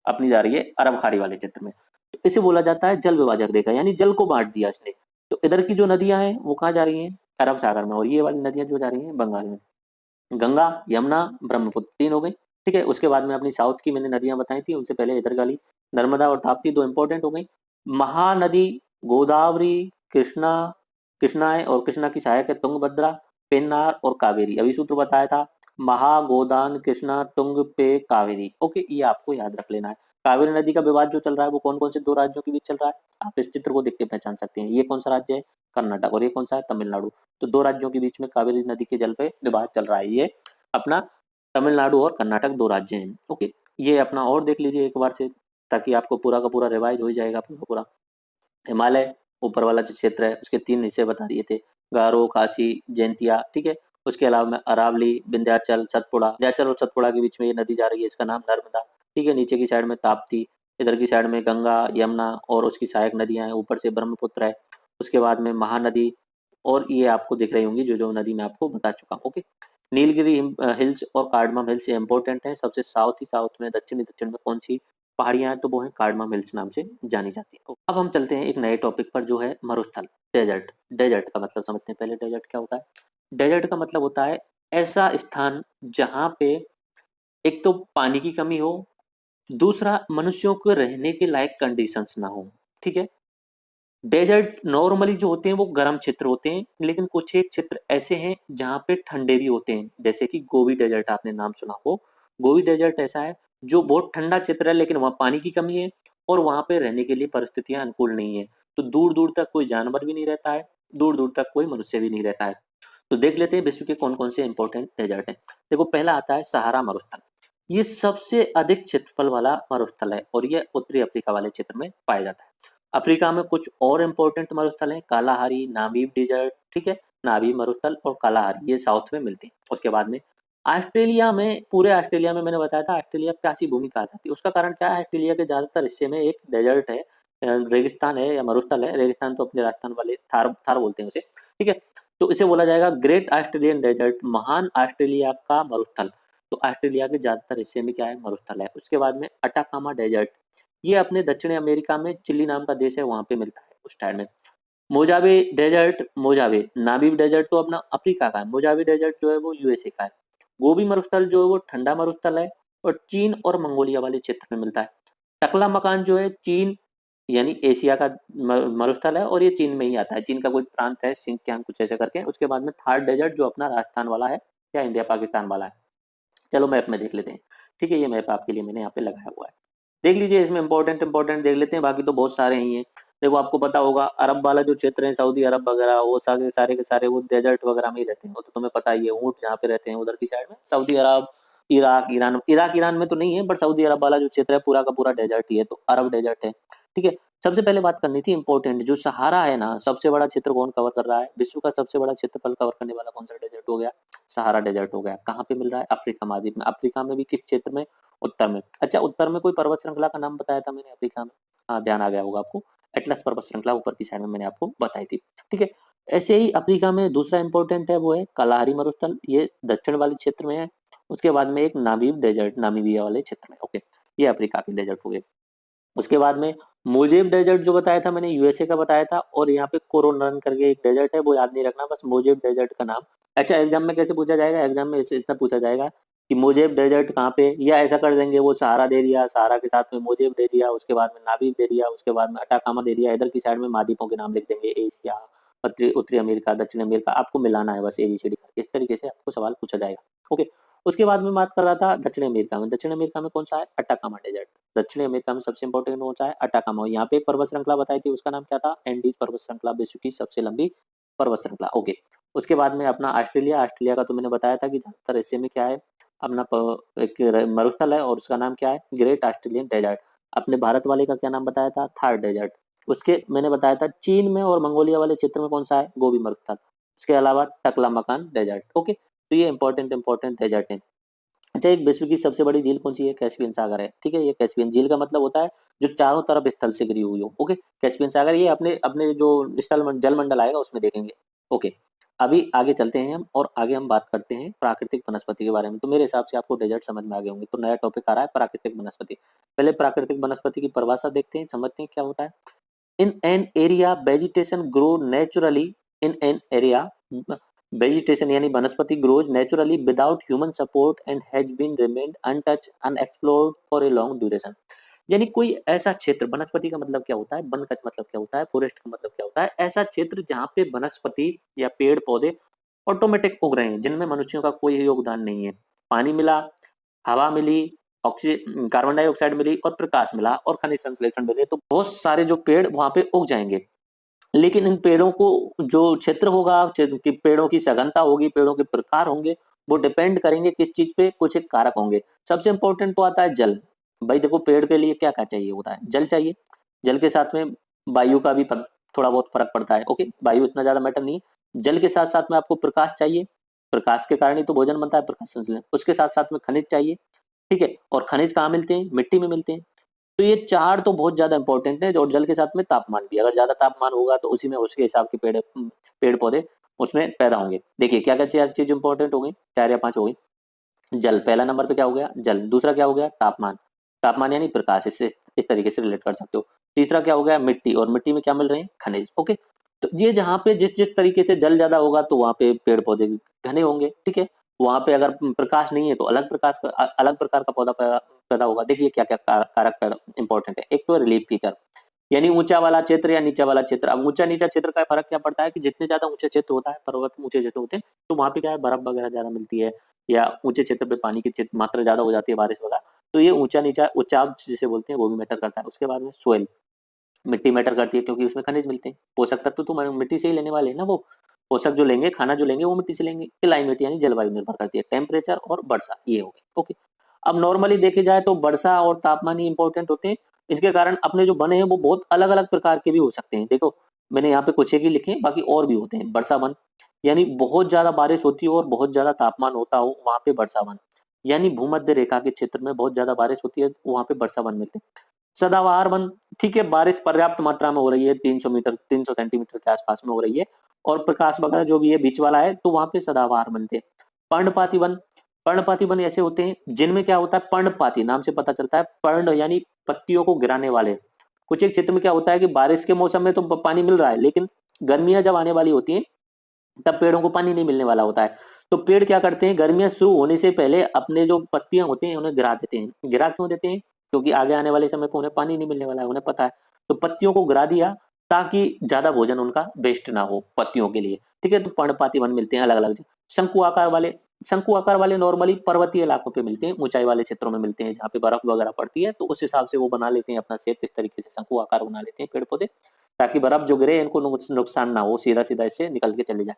B: अपनी जा रही है अरब खाड़ी वाले क्षेत्र में। तो इसे बोला जाता है जल विभाजक रेखा, यानी जल को बांट दिया इसने। तो इधर की जो नदियां हैं वो कहाँ जा रही हैं? अरब सागर में, और ये वाली नदियां जो जा रही हैं बंगाल में। गंगा, यमुना, ब्रह्मपुत्र, 3 हो गई, ठीक है। उसके बाद में अपनी साउथ की मैंने नदियां बताई थी, उनसे पहले इधर वाली नर्मदा और ताप्ती 2 इंपॉर्टेंट हो गई। महानदी गोदावरी, कृष्णा, कृष्णा है, और कृष्णा की सहायक है तुंगभद्रा, पेन्नार और कावेरी। अभी सूत्र बताया था, महा, गोदान, कृष्णा, तुंग, पे, कावेरी, ओके। ये आपको याद रख लेना है। कावेरी नदी का विवाद जो चल रहा है वो कौन कौन से 2 राज्यों के बीच चल रहा है, आप इस चित्र को देख के पहचान सकते हैं। ये कौन सा राज्य है? कर्नाटक, और ये कौन सा है? तमिलनाडु। तो 2 राज्यों के बीच में कावेरी नदी के जल पे विवाद चल रहा है। ये अपना तमिलनाडु और कर्नाटक 2 राज्य हैं, ओके। ये अपना और देख लीजिए एक बार से, ताकि आपको पूरा का पूरा रिवाइज हो जाएगा पूरा पूरा। हिमालय ऊपर वाला जो क्षेत्र है उसके 3 हिस्से बता दिए थे, गारो, खासी, जैंतिया, ठीक है। उसके अलावा में अरावली, विंध्याचल, सतपुड़ा, विंध्याचल और सतपुड़ा के बीच में ये नदी जा रही है, इसका नाम नर्मदा, ठीक है। नीचे की साइड में ताप्ती, इधर की साइड में गंगा, यमुना और उसकी सहायक नदियां हैं, ऊपर से ब्रह्मपुत्र है। उसके बाद में महानदी, और ये आपको दिख रही होंगी जो जो नदी मैं आपको बता चुका हूँ, ओके। नीलगिरी हिल्स और कार्डमम हिल्स इंपॉर्टेंट है, सबसे साउथ ही साउथ में, दक्षिण में कौन सी पहाड़ियां हैं? तो वो है कार्डमम हिल्स नाम से जानी जाती है। अब हम चलते हैं एक नए टॉपिक पर जो है मरुस्थल, डेजर्ट। डेजर्ट का मतलब समझते हैं पहले, डेजर्ट क्या होता है? डेजर्ट का मतलब होता है ऐसा स्थान जहां पे एक तो पानी की कमी हो, दूसरा मनुष्यों को रहने के लायक कंडीशंस ना हो, ठीक है। डेजर्ट नॉर्मली जो होते हैं वो गर्म क्षेत्र होते हैं, लेकिन कुछ एक क्षेत्र ऐसे हैं जहाँ पे ठंडे भी होते हैं, जैसे कि गोबी डेजर्ट, आपने नाम सुना हो। गोबी डेजर्ट ऐसा है जो बहुत ठंडा क्षेत्र है, लेकिन वहाँ पानी की कमी है और वहाँ पे रहने के लिए परिस्थितियां अनुकूल नहीं है। तो दूर दूर तक कोई जानवर भी नहीं रहता है, दूर दूर तक कोई मनुष्य भी नहीं रहता है। तो देख लेते हैं विश्व के कौन कौन से इंपॉर्टेंट डेजर्ट हैं। देखो पहला आता है सहारा मरुस्थल। ये सबसे अधिक क्षेत्रफल वाला मरुस्थल है और ये उत्तरी अफ्रीका वाले क्षेत्र में पाया जाता है। अफ्रीका में कुछ और इम्पोर्टेंट मरुस्थल हैं, कालाहारी, नामीब डेजर्ट, ठीक है। नामीब मरुस्थल और कालाहारी ये साउथ में मिलते हैं। उसके बाद में ऑस्ट्रेलिया में, पूरे ऑस्ट्रेलिया में मैंने बताया था ऑस्ट्रेलिया प्यासी भूमि कहा जाती है। उसका कारण क्या है? ऑस्ट्रेलिया के ज्यादातर हिस्से में एक डेजर्ट है, रेगिस्तान है या मरुस्थल है। रेगिस्तान तो अपने राजस्थान वाले थार थार बोलते हैं उसे, ठीक है। तो इसे बोला जाएगा ग्रेट ऑस्ट्रेलियन डेजर्ट, महान ऑस्ट्रेलिया का मरुस्थल। तो ऑस्ट्रेलिया के ज्यादातर हिस्से में क्या है? मरुस्थल है। उसके बाद में अटाकामा डेजर्ट, ये अपने दक्षिणी अमेरिका में चिली नाम का देश है वहां पे मिलता है उस टाइम में। मोजावे डेजर्ट, मोजावे नामीब डेजर्ट तो अपना अफ्रीका का है, मोजावे डेजर्ट जो है वो यूएसए का है। गोबी मरुस्थल जो है वो ठंडा मरुस्थल है और चीन और मंगोलिया वाले क्षेत्र में मिलता है। टकला मकान जो है चीन यानी एशिया का मरुस्थल है और ये चीन में ही आता है, चीन का कोई प्रांत है, सिंकियांग कुछ ऐसे करके। उसके बाद में थार डेजर्ट जो अपना राजस्थान वाला है या इंडिया पाकिस्तान वाला है। चलो मैप में देख लेते हैं, ठीक है। ये मैप आपके लिए मैंने यहाँ पे लगाया हुआ है, देख लीजिए। इसमें इंपॉर्टेंट इंपॉर्टेंट देख लेते हैं, बाकी तो बहुत सारे ही हैं। देखो आपको पता होगा अरब वाला जो क्षेत्र है, सऊदी अरब वगैरह, वो सारे सारे के सारे वो डेजर्ट वगैरह में ही रहते हैं। वो तो तुम्हें पता ही है, ऊँट जहाँ पे रहते हैं उधर की साइड में सऊदी अरब, इराक, ईरान। इराक ईरान में तो नहीं है, बट सऊदी अरब वाला जो क्षेत्र है पूरा का पूरा डेजर्ट ही है, तो अरब डेजर्ट है, ठीक है। सबसे पहले बात करनी थी इंपॉर्टेंट, जो सहारा है ना, सबसे बड़ा क्षेत्र कौन कवर कर रहा है? विश्व का सबसे बड़ा क्षेत्रफल कवर करने वाला कौन सा डेजर्ट हो गया? सहारा डेजर्ट हो गया। कहाँ पे मिल रहा है? अफ्रीका महाद्वीप में। अफ्रीका में भी किस क्षेत्र में? उत्तर में। अच्छा, उत्तर में कोई पर्वत श्रृंखला का नाम बताया था मैंने अफ्रीका में? हाँ, ध्यान आ गया होगा आपको, एटलस पर्वत श्रृंखला ऊपर की साइड में मैंने आपको बताई थी, ठीक है। ऐसे ही अफ्रीका में दूसरा इंपॉर्टेंट है वो है कलाहारी मरुस्थल, ये दक्षिण वाले क्षेत्र में है उसके बाद में एक नामीब डेजर्ट, नामीबिया वाले क्षेत्र में। ओके, ये अफ्रीका के डेजर्ट हो गए। उसके बाद में मोजेब डेजर्ट जो बताया था मैंने, यूएसए का बताया था। और यहाँ पे कोरोनन करके एक डेजर्ट है, वो याद नहीं रखना, बस मोजेब डेजर्ट का नाम। अच्छा, एग्जाम में कैसे पूछा जाएगा, एग्जाम में इतना पूछा जाएगा कि मोजेब डेजर्ट कहाँ पे, या ऐसा कर देंगे वो सहारा दे दिया, सहारा के साथ में मोजेब दे दिया, उसके बाद में नाबीब दे दिया, उसके बाद में अटाकामा दे दिया, इधर की साइड में महाद्वीपों के नाम लिख देंगे, एशिया, उत्तरी उत्तरी अमेरिका, दक्षिण अमेरिका, आपको मिलाना है बस एबीसीडी करके। इस तरीके से आपको सवाल पूछा जाएगा। ओके, उसके बाद में बात कर रहा था दक्षिण अमेरिका में। दक्षिण अमेरिका में कौन सा है, अटाकामा डेजर्ट। दक्षिण अमेरिका में सबसे इंपॉर्टेंट कौन सा है, अटाकामा। यहाँ पे एक पर्वत श्रृंखला बताई थी, उसका नाम क्या था, एंडीज पर्वत श्रृंखला, विश्व की सबसे लंबी पर्वत श्रृंखला। ओके, उसके बाद में अपना ऑस्ट्रेलिया। ऑस्ट्रेलिया का तो मैंने बताया था कि ज्यादातर एशिया में क्या है, अपना एक मरुस्थल है और उसका नाम क्या है, ग्रेट ऑस्ट्रेलियन डेजर्ट। अपने भारत वाले का क्या नाम बताया था, थार डेजर्ट। उसके मैंने बताया था चीन में और मंगोलिया वाले क्षेत्र में कौन सा है, गोबी मरुस्थल। उसके अलावा टकला मकान डेजर्ट। ओके, तो ये इंपॉर्टेंट डेजर्ट है। अच्छा, एक विश्व की सबसे बड़ी झील कौन सी है, कैस्पियन सागर है। ठीक है, ये कैस्पियन झील का मतलब होता है जो चारों तरफ स्थल से घिरी हुई हो। ओके, कैस्पियन सागर ये अपने अपने जो जल मंडल आएगा उसमें देखेंगे। ओके, अभी आगे चलते हैं हम, और आगे हम बात करते हैं प्राकृतिक वनस्पति के बारे में। तो मेरे हिसाब से आपको डेजर्ट समझ में आ गए होंगे। तो नया टॉपिक आ रहा है प्राकृतिक वनस्पति। पहले प्राकृतिक वनस्पति की परिभाषा देखते हैं, समझते हैं क्या होता है। In an area vegetation grow naturally, in an area vegetation यानी वनस्पति grows naturally without human support and has been remained untouched unexplored for a long duration. यानी कोई ऐसा क्षेत्र, वनस्पति का मतलब क्या होता है, वन का मतलब क्या होता है, फॉरेस्ट का मतलब क्या होता है, ऐसा क्षेत्र जहाँ पे वनस्पति या पेड़ पौधे ऑटोमेटिक उग रहे हैं, जिनमें मनुष्यों का कोई योगदान नहीं है। पानी मिला, हवा मिली, ऑक्सीजन कार्बन डाइऑक्साइड मिली और प्रकाश मिला और खनिज संश्लेषण मिले, तो बहुत सारे जो पेड़ वहां पे उग जाएंगे। लेकिन इन पेड़ों को जो क्षेत्र होगा, कि पेड़ों की सघनता होगी, पेड़ों के प्रकार होंगे, वो डिपेंड करेंगे किस चीज पे, कुछ एक कारक होंगे। सबसे इंपॉर्टेंट तो आता है जल। भाई देखो, पेड़ के लिए क्या क्या चाहिए होता है, जल चाहिए। जल के साथ में वायु का भी थोड़ा बहुत फर्क पड़ता है। ओके, वायु इतना ज्यादा मैटर नहीं है। जल के साथ साथ में आपको प्रकाश चाहिए, प्रकाश के कारण ही तो भोजन बनता है, प्रकाश संश्लेषण। उसके साथ साथ में खनिज चाहिए। ठीक है, और खनिज कहाँ मिलते हैं, मिट्टी में मिलते हैं। तो ये चार तो बहुत ज्यादा इंपॉर्टेंट है। और जल के साथ में तापमान भी, अगर ज्यादा तापमान होगा तो उसी में उसके हिसाब के पेड़ पौधे उसमें पैदा होंगे। देखिए क्या क्या चार चीज इंपॉर्टेंट हो गई, चार या पांच हो गई। जल पहला नंबर पे क्या हो गया, जल। दूसरा क्या हो गया, तापमान। तापमान यानी प्रकाश, इससे इस तरीके से रिलेट कर सकते हो। तीसरा क्या हो गया, मिट्टी। और मिट्टी में क्या मिल रहे हैं, खनिज। ओके, तो ये जहाँ पे जिस जिस तरीके से जल ज्यादा होगा तो वहां पे पेड़ पौधे घने होंगे। ठीक है, वहां पे अगर प्रकाश नहीं है तो अलग प्रकार का पौधा पैदा होगा। देखिए क्या क्या कारक इंपॉर्टेंट है। एक तो रिलीफ फीचर, यानी ऊंचा वाला क्षेत्र या नीचा वाला क्षेत्र। अब ऊंचा नीचा क्षेत्र का फर्क क्या पड़ता है कि जितने ज्यादा ऊंचे क्षेत्र होता है, पर्वत ऊंचे क्षेत्र होते हैं, तो वहां पे क्या है, बर्फ वगैरह ज्यादा मिलती है, या ऊंचे क्षेत्र पे पानी की मात्रा ज्यादा हो जाती है, बारिश वगैरह। तो ये ऊंचा नीचा उच्चाव जिसे बोलते हैं वो भी मैटर करता है। उसके बाद में सोइल, मिट्टी मैटर करती है, क्योंकि उसमें खनिज मिलते हैं। पोषक तत्व तो मिट्टी से ही लेने वाले हैं ना, वो पोषक जो लेंगे, खाना जो लेंगे वो मिट्टी से लेंगे। क्लाइमेट यानी जलवायु निर्भर करती है, टेम्परेचर और वर्षा, ये हो गई। ओके, अब नॉर्मली देखे जाए तो वर्षा और तापमान ही इंपॉर्टेंट होते हैं। इसके कारण अपने जो बने हैं वो बहुत अलग अलग प्रकार के भी हो सकते हैं। देखो मैंने यहाँ पे कुछ एक ही लिखे हैं, बाकी और भी होते हैं। वर्षा वन यानी बहुत ज्यादा बारिश होती हो और बहुत ज्यादा तापमान होता हो, वहां पे वर्षा वन। यानी भूमध्य रेखा के क्षेत्र में बहुत ज्यादा बारिश होती है, वहां पे वर्षा वन मिलते हैं। सदाबहार वन, ठीक है, बारिश पर्याप्त मात्रा में हो रही है, 300 सेंटीमीटर के आसपास में हो रही है, और प्रकाश वगैरह जो भी है बीच वाला है, तो वहां पे सदाबहार बनते हैं। पर्णपाती वन, पर्णपाती वन ऐसे होते हैं जिनमें क्या होता है, पर्णपाती नाम से पता चलता है, पर्ण यानी पत्तियों को गिराने वाले। कुछ एक क्षेत्र में क्या होता है कि बारिश के मौसम में तो पानी मिल रहा है, लेकिन गर्मियां जब आने वाली होती हैं तब पेड़ों को पानी नहीं मिलने वाला होता है। तो पेड़ क्या करते हैं, गर्मियां शुरू होने से पहले अपने जो पत्तियां होती हैं उन्हें गिरा देते हैं। गिरा क्यों देते हैं, क्योंकि आगे आने वाले समय पर उन्हें पानी नहीं मिलने वाला है, उन्हें पता है। तो पत्तियों को गिरा दिया ताकि ज्यादा भोजन उनका वेस्ट ना हो पत्तियों के लिए। ठीक है, तो पर्णपाती वन मिलते हैं अलग अलग। शंकु आकार वाले, शंकु आकार वाले नॉर्मली पर्वतीय इलाकों पे मिलते हैं, ऊंचाई वाले क्षेत्रों में मिलते हैं, जहाँ पे बर्फ वगैरह पड़ती है, तो उस हिसाब से वो बना लेते हैं अपना शेप, इस तरीके से शंकु आकार बना लेते हैं पेड़ पौधे, ताकि बर्फ जो गिरे इनको नुकसान ना हो, सीधा सीधा इससे निकल के चले जाए।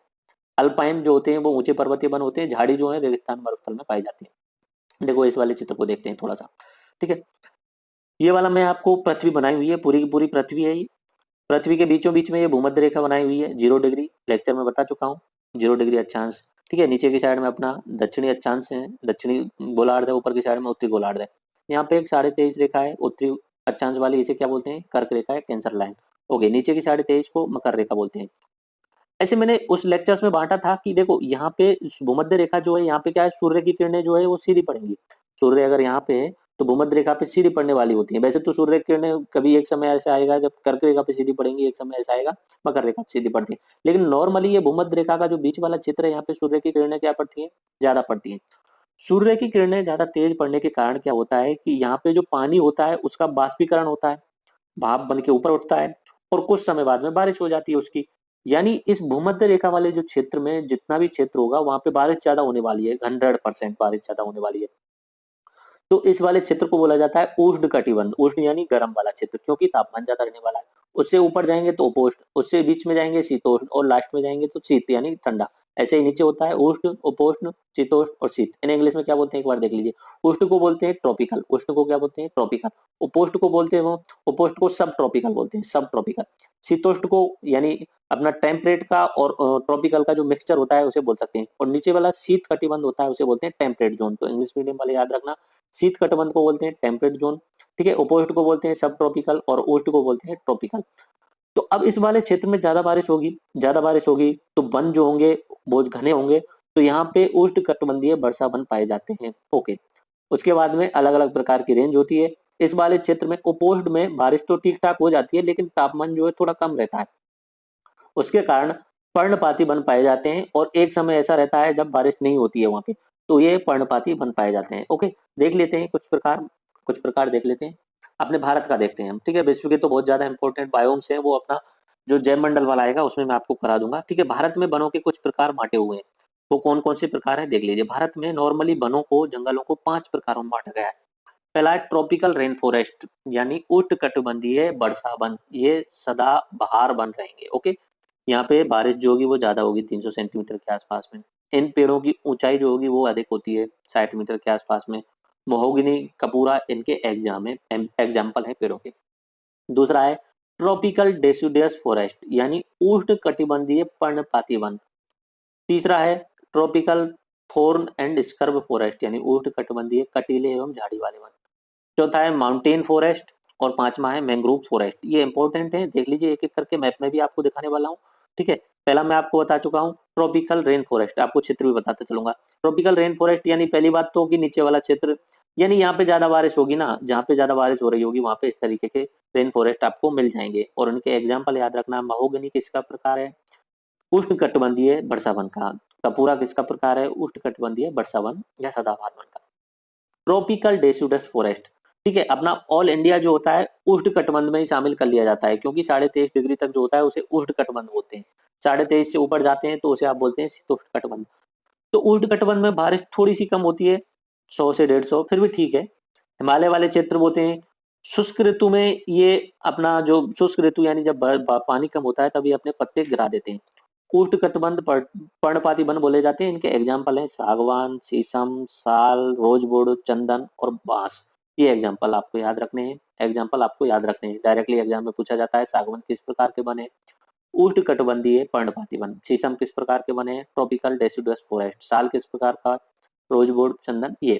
B: अल्पाइन जो होते हैं वो ऊंचे पर्वतीय वन होते हैं, झाड़ी जो है रेगिस्तान मरुस्थल में पाई जाती है। देखो इस वाले चित्र को देखते हैं थोड़ा सा। ठीक है, ये वाला मैं आपको पृथ्वी बनाई हुई है, पूरी की पूरी पृथ्वी है ये। पृथ्वी के बीचों बीच में ये भूमध्य रेखा बनाई हुई है, 0 डिग्री, लेक्चर में बता चुका हूँ, 0 डिग्री अक्षांश। ठीक है, नीचे की साइड में अपना दक्षिणी अक्षांश है, दक्षिणी गोलार्ध है, ऊपर की साइड में उत्तरी गोलार्ध है। यहाँ पे एक 23.5 रेखा है उत्तरी अक्षांश वाली, इसे क्या बोलते हैं, कर्क रेखा है, कैंसर लाइन। ओके, नीचे की 23.5 को मकर रेखा बोलते हैं। ऐसे मैंने उस लेक्चर्स में बांटा था कि देखो यहाँ पे भूमध्य रेखा जो है, यहाँ पे क्या है, सूर्य की किरणें जो है वो सीधी पड़ेंगी। सूर्य अगर यहाँ पे है तो भूमध्य रेखा पे सीधी पड़ने वाली होती है। वैसे तो सूर्य की किरणें कभी एक समय ऐसा आएगा जब कर्क रेखा पे सीधी पड़ेंगी, एक समय ऐसा आएगा मकर रेखा पे सीधी पड़ती है, लेकिन नॉर्मली ये भूमध्य रेखा का जो बीच वाला क्षेत्र है, यहाँ पे सूर्य की किरणें क्या पड़ती है, ज्यादा पड़ती है। सूर्य की किरणें ज्यादा तेज पड़ने के कारण क्या होता है कि यहाँ पे जो पानी होता है उसका बाष्पीकरण होता है, भाप बन के ऊपर उठता है और कुछ समय बाद में बारिश हो जाती है उसकी। यानी इस भूमध्य रेखा वाले जो क्षेत्र में जितना भी क्षेत्र होगा वहां पे बारिश ज्यादा होने वाली है, 100% बारिश ज्यादा होने वाली है। तो इस वाले क्षेत्र को बोला जाता है उष्ण कटिबंध। उष्ण यानी गर्म वाला क्षेत्र, क्योंकि तापमान ज्यादा रहने वाला है। उससे ऊपर जाएंगे तो उपोष्ण, उससे बीच में जाएंगे शीतोष्ण और लास्ट में जाएंगे तो शीत यानी ठंडा। ऐसे ही नीचे होता है उष्ण, उपोष्ण, शीतोष्ण और शीत। इन्हें इंग्लिश में क्या बोलते हैं एक बार देख लीजिए। उष्ण को बोलते हैं ट्रॉपिकल, उष्ण को क्या बोलते हैं, ट्रॉपिकल। उपोष्ण को बोलते हैं वो, उपोष्ण को सब ट्रॉपिकल बोलते हैं, सब ट्रॉपिकल। शीतोष्ण को यानी अपना टेम्परेट का और ट्रॉपिकल का जो मिक्सचर होता है उसे बोल सकते हैं। और नीचे वाला शीत कटिबंध होता है उसे बोलते हैं टेम्परेट जोन। तो इंग्लिश मीडियम वाले याद रखना, शीत कटिबंध को बोलते हैं टेम्परेट जोन, ठीक है। उपोष्ण को बोलते हैं सब ट्रॉपिकल और उष्ण को बोलते हैं ट्रॉपिकल। तो अब इस वाले क्षेत्र में ज्यादा बारिश होगी, ज्यादा बारिश होगी तो वन जो होंगे बहुत घने होंगे, तो यहाँ पे उष्ण कटिबंधीय वर्षा वन पाए जाते हैं। ओके, उसके बाद में अलग अलग प्रकार की रेंज होती है। इस वाले क्षेत्र में उपोष्ण में बारिश तो ठीक ठाक हो जाती है लेकिन तापमान जो है थोड़ा कम रहता है, उसके कारण पर्णपाती वन पाए जाते हैं। और एक समय ऐसा रहता है जब बारिश नहीं होती है वहां पे, तो ये पर्णपाती वन पाए जाते हैं। ओके, देख लेते हैं कुछ प्रकार देख लेते हैं। अपने भारत का देखते हैं हम, ठीक है। विश्व के तो बहुत ज्यादा इंपॉर्टेंट बायोम्स हैं, वो अपना जो जैव मंडल वाला आएगा उसमें मैं आपको करा दूंगा, ठीक है। भारत में वनों के कुछ प्रकार बांटे हुए हैं, वो कौन कौन से प्रकार हैं देख लीजिए। भारत में नॉर्मली वनों को, जंगलों को 5 प्रकारों में बांटा गया है। पहला है ट्रॉपिकल रेन फॉरेस्ट यानी उष्ण कटिबंधीय वर्षा वन, ये सदा बहार वन रहेंगे। ओके, यहाँ पे बारिश जो होगी वो ज्यादा होगी, 300 सेंटीमीटर के आसपास में। इन पेड़ों की ऊंचाई जो होगी वो अधिक होती है, 60 मीटर के आसपास में। महोगनी, कपूरा इनके एग्जाम्पल है पेड़ों के। दूसरा है ट्रॉपिकल डेसिडुअस फॉरेस्ट यानी उष्ण कटिबंधीय पर्णपाती वन। तीसरा है tropical thorn and scrub forest यानी उष्ण कटिबंधीय कटीले एवं झाड़ी वाले वन। चौथा है माउंटेन फॉरेस्ट और पांचवा है मैंग्रोव फॉरेस्ट। ये इंपॉर्टेंट है, देख लीजिए एक एक करके, मैप में भी आपको दिखाने वाला हूँ, ठीक है। पहला मैं आपको बता चुका हूँ ट्रॉपिकल रेन फॉरेस्ट, आपको क्षेत्र भी बताता चलूंगा। ट्रॉपिकल रेन फॉरेस्ट यानी पहली बात तो कि नीचे वाला क्षेत्र, यानी यहाँ पे ज्यादा बारिश होगी ना, जहाँ पे ज्यादा बारिश हो रही होगी वहां पे इस तरीके के रेन फॉरेस्ट आपको मिल जाएंगे। और उनके एग्जाम्पल याद रखना, महोगनी किसका प्रकार है, उष्ण कटिबंधीय वर्षा वन का। कपूरा किसका प्रकार है, उष्ण कटिबंधीय वर्षा वन या सदाबहार वन का। ट्रॉपिकल डेसिडुअस फॉरेस्ट, ठीक है, अपना ऑल इंडिया जो होता है उष्ण कटिबंध में ही शामिल कर लिया जाता है, क्योंकि 23.5 डिग्री तक जो होता है उसे उष्ण कटिबंध बोलते हैं। 23.5 से ऊपर जाते हैं तो उसे आप बोलते हैं शीतोष्ण कटिबंध। तो उष्ण कटिबंध में बारिश थोड़ी सी कम होती है, 100 से 150, फिर भी ठीक है। हिमालय वाले क्षेत्र बोलते हैं शुष्क ऋतु में, ये अपना जो शुष्क ऋतु यानी जब पानी कम होता है तभी अपने पत्ते गिरा देते हैं। उष्ण कटिबंध पर्णपाती वन बोले जाते हैं। इनके एग्जाम्पल हैं सागवान, शीशम, साल, रोजवुड, चंदन और बांस। ये एग्जाम्पल आपको याद रखने हैं, डायरेक्टली एग्जाम में पूछा जाता है सागवान किस प्रकार के बने, उष्ण कटिबंधीय पर्णपाती वन। शीशम किस प्रकार के बने, ट्रॉपिकल डेसिडुअस फॉरेस्ट। साल किस प्रकार का, रोजवुड, चंदन। ये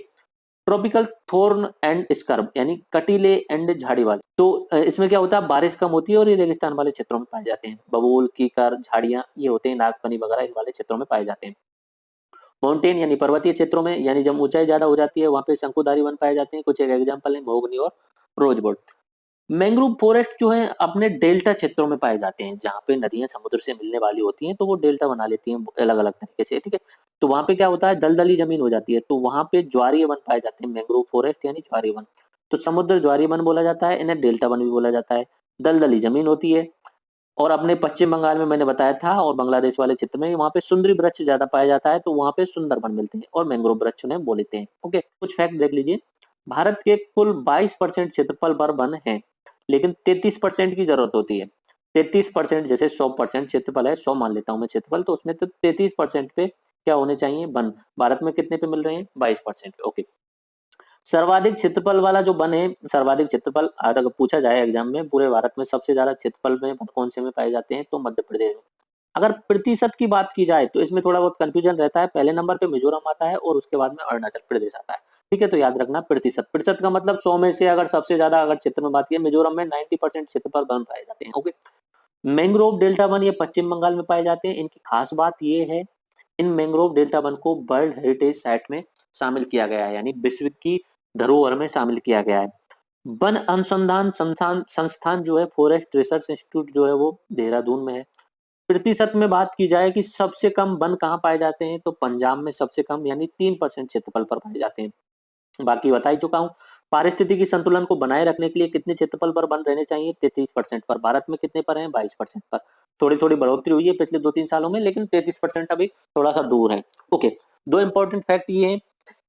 B: ट्रॉपिकल थॉर्न एंड स्कर्ब यानी कटीले एंड झाड़ी वाले। तो इसमें क्या होता है, बारिश कम होती है और ये रेगिस्तान वाले क्षेत्रों में पाए जाते हैं। बबूल, कीकर, झाड़ियां ये होते हैं, नागफनी वगैरह इन वाले क्षेत्रों में पाए जाते हैं। माउंटेन यानी पर्वतीय क्षेत्रों में, यानी जब ऊंचाई ज्यादा हो जाती है वहां पे शंकुधारी वन पाए जाते हैं। कुछ एक एग्जाम्पल है महोगनी और रोजवुड। मैंग्रोव फॉरेस्ट जो है अपने डेल्टा क्षेत्रों में पाए जाते हैं, जहाँ पे नदियां समुद्र से मिलने वाली होती हैं तो वो डेल्टा बना लेती हैं अलग अलग तरीके से, ठीक है। तो वहां पे क्या होता है, दलदली जमीन हो जाती है, तो वहां पे ज्वारीय वन पाए जाते हैं। मैंग्रोव फॉरेस्ट यानी ज्वारीय वन, तो समुद्र ज्वारीय वन बोला जाता है, इन्हें डेल्टा वन भी बोला जाता है। दलदली जमीन होती है। और अपने पश्चिम बंगाल में मैंने बताया था और बांग्लादेश वाले क्षेत्र में वहां पे सुंदरी वृक्ष ज्यादा पाया जाता है, तो वहां पे सुंदर वन मिलते हैं और मैंग्रोव वृक्ष उन्हें बोलते हैं। ओके, कुछ फैक्ट देख लीजिए। भारत के कुल 22% क्षेत्रफल पर वन है, लेकिन 33% की जरूरत होती है। 33%, जैसे 100% क्षेत्रफल है, 100 मान लेता हूँ मैं क्षेत्रफल, तो उसमें तो 33% पे क्या होने चाहिए, वन। भारत में कितने पे मिल रहे हैं, 22%। ओके, सर्वाधिक क्षेत्रफल वाला जो वन है, सर्वाधिक क्षेत्रफल अगर पूछा जाए एग्जाम में पूरे भारत में सबसे ज्यादा क्षेत्रफल में वन कौन से में पाए जाते हैं, तो मध्य प्रदेश में। अगर प्रतिशत की बात की जाए तो इसमें थोड़ा बहुत कंफ्यूजन रहता है, पहले नंबर पे मिजोरम आता है और उसके बाद में अरुणाचल प्रदेश आता है, ठीक है। तो याद रखना प्रतिशत, प्रतिशत का मतलब 100 में से अगर सबसे ज्यादा अगर क्षेत्र में बात की, मिजोरम में 90% क्षेत्रफल वन पाए जाते हैं। ओके, मैंग्रोव डेल्टा वन ये पश्चिम बंगाल में पाए जाते हैं। इनकी खास बात ये है, इन मैंग्रोव डेल्टा वन को वर्ल्ड हेरिटेज साइट में शामिल किया गया है, यानी विश्व की धरोहर में शामिल किया गया है। वन अनुसंधान संस्थान संस्थान जो है फॉरेस्ट रिसर्च इंस्टीट्यूट जो है वो देहरादून में है। प्रतिशत में बात की जाए कि सबसे कम वन कहाँ पाए जाते हैं, तो पंजाब में सबसे कम यानी 3% क्षेत्रफल पर पाए जाते हैं। बाकी बता ही चुका हूँ। पारिस्थितिकी संतुलन को बनाए रखने के लिए कितने क्षेत्रफल पर वन रहने चाहिए, 33% पर। भारत में कितने पर है, 22% पर। थोड़ी थोड़ी बढ़ोतरी हुई है पिछले 2-3 सालों में, लेकिन 33% अभी थोड़ा सा दूर है। ओके, दो इंपॉर्टेंट फैक्ट ये है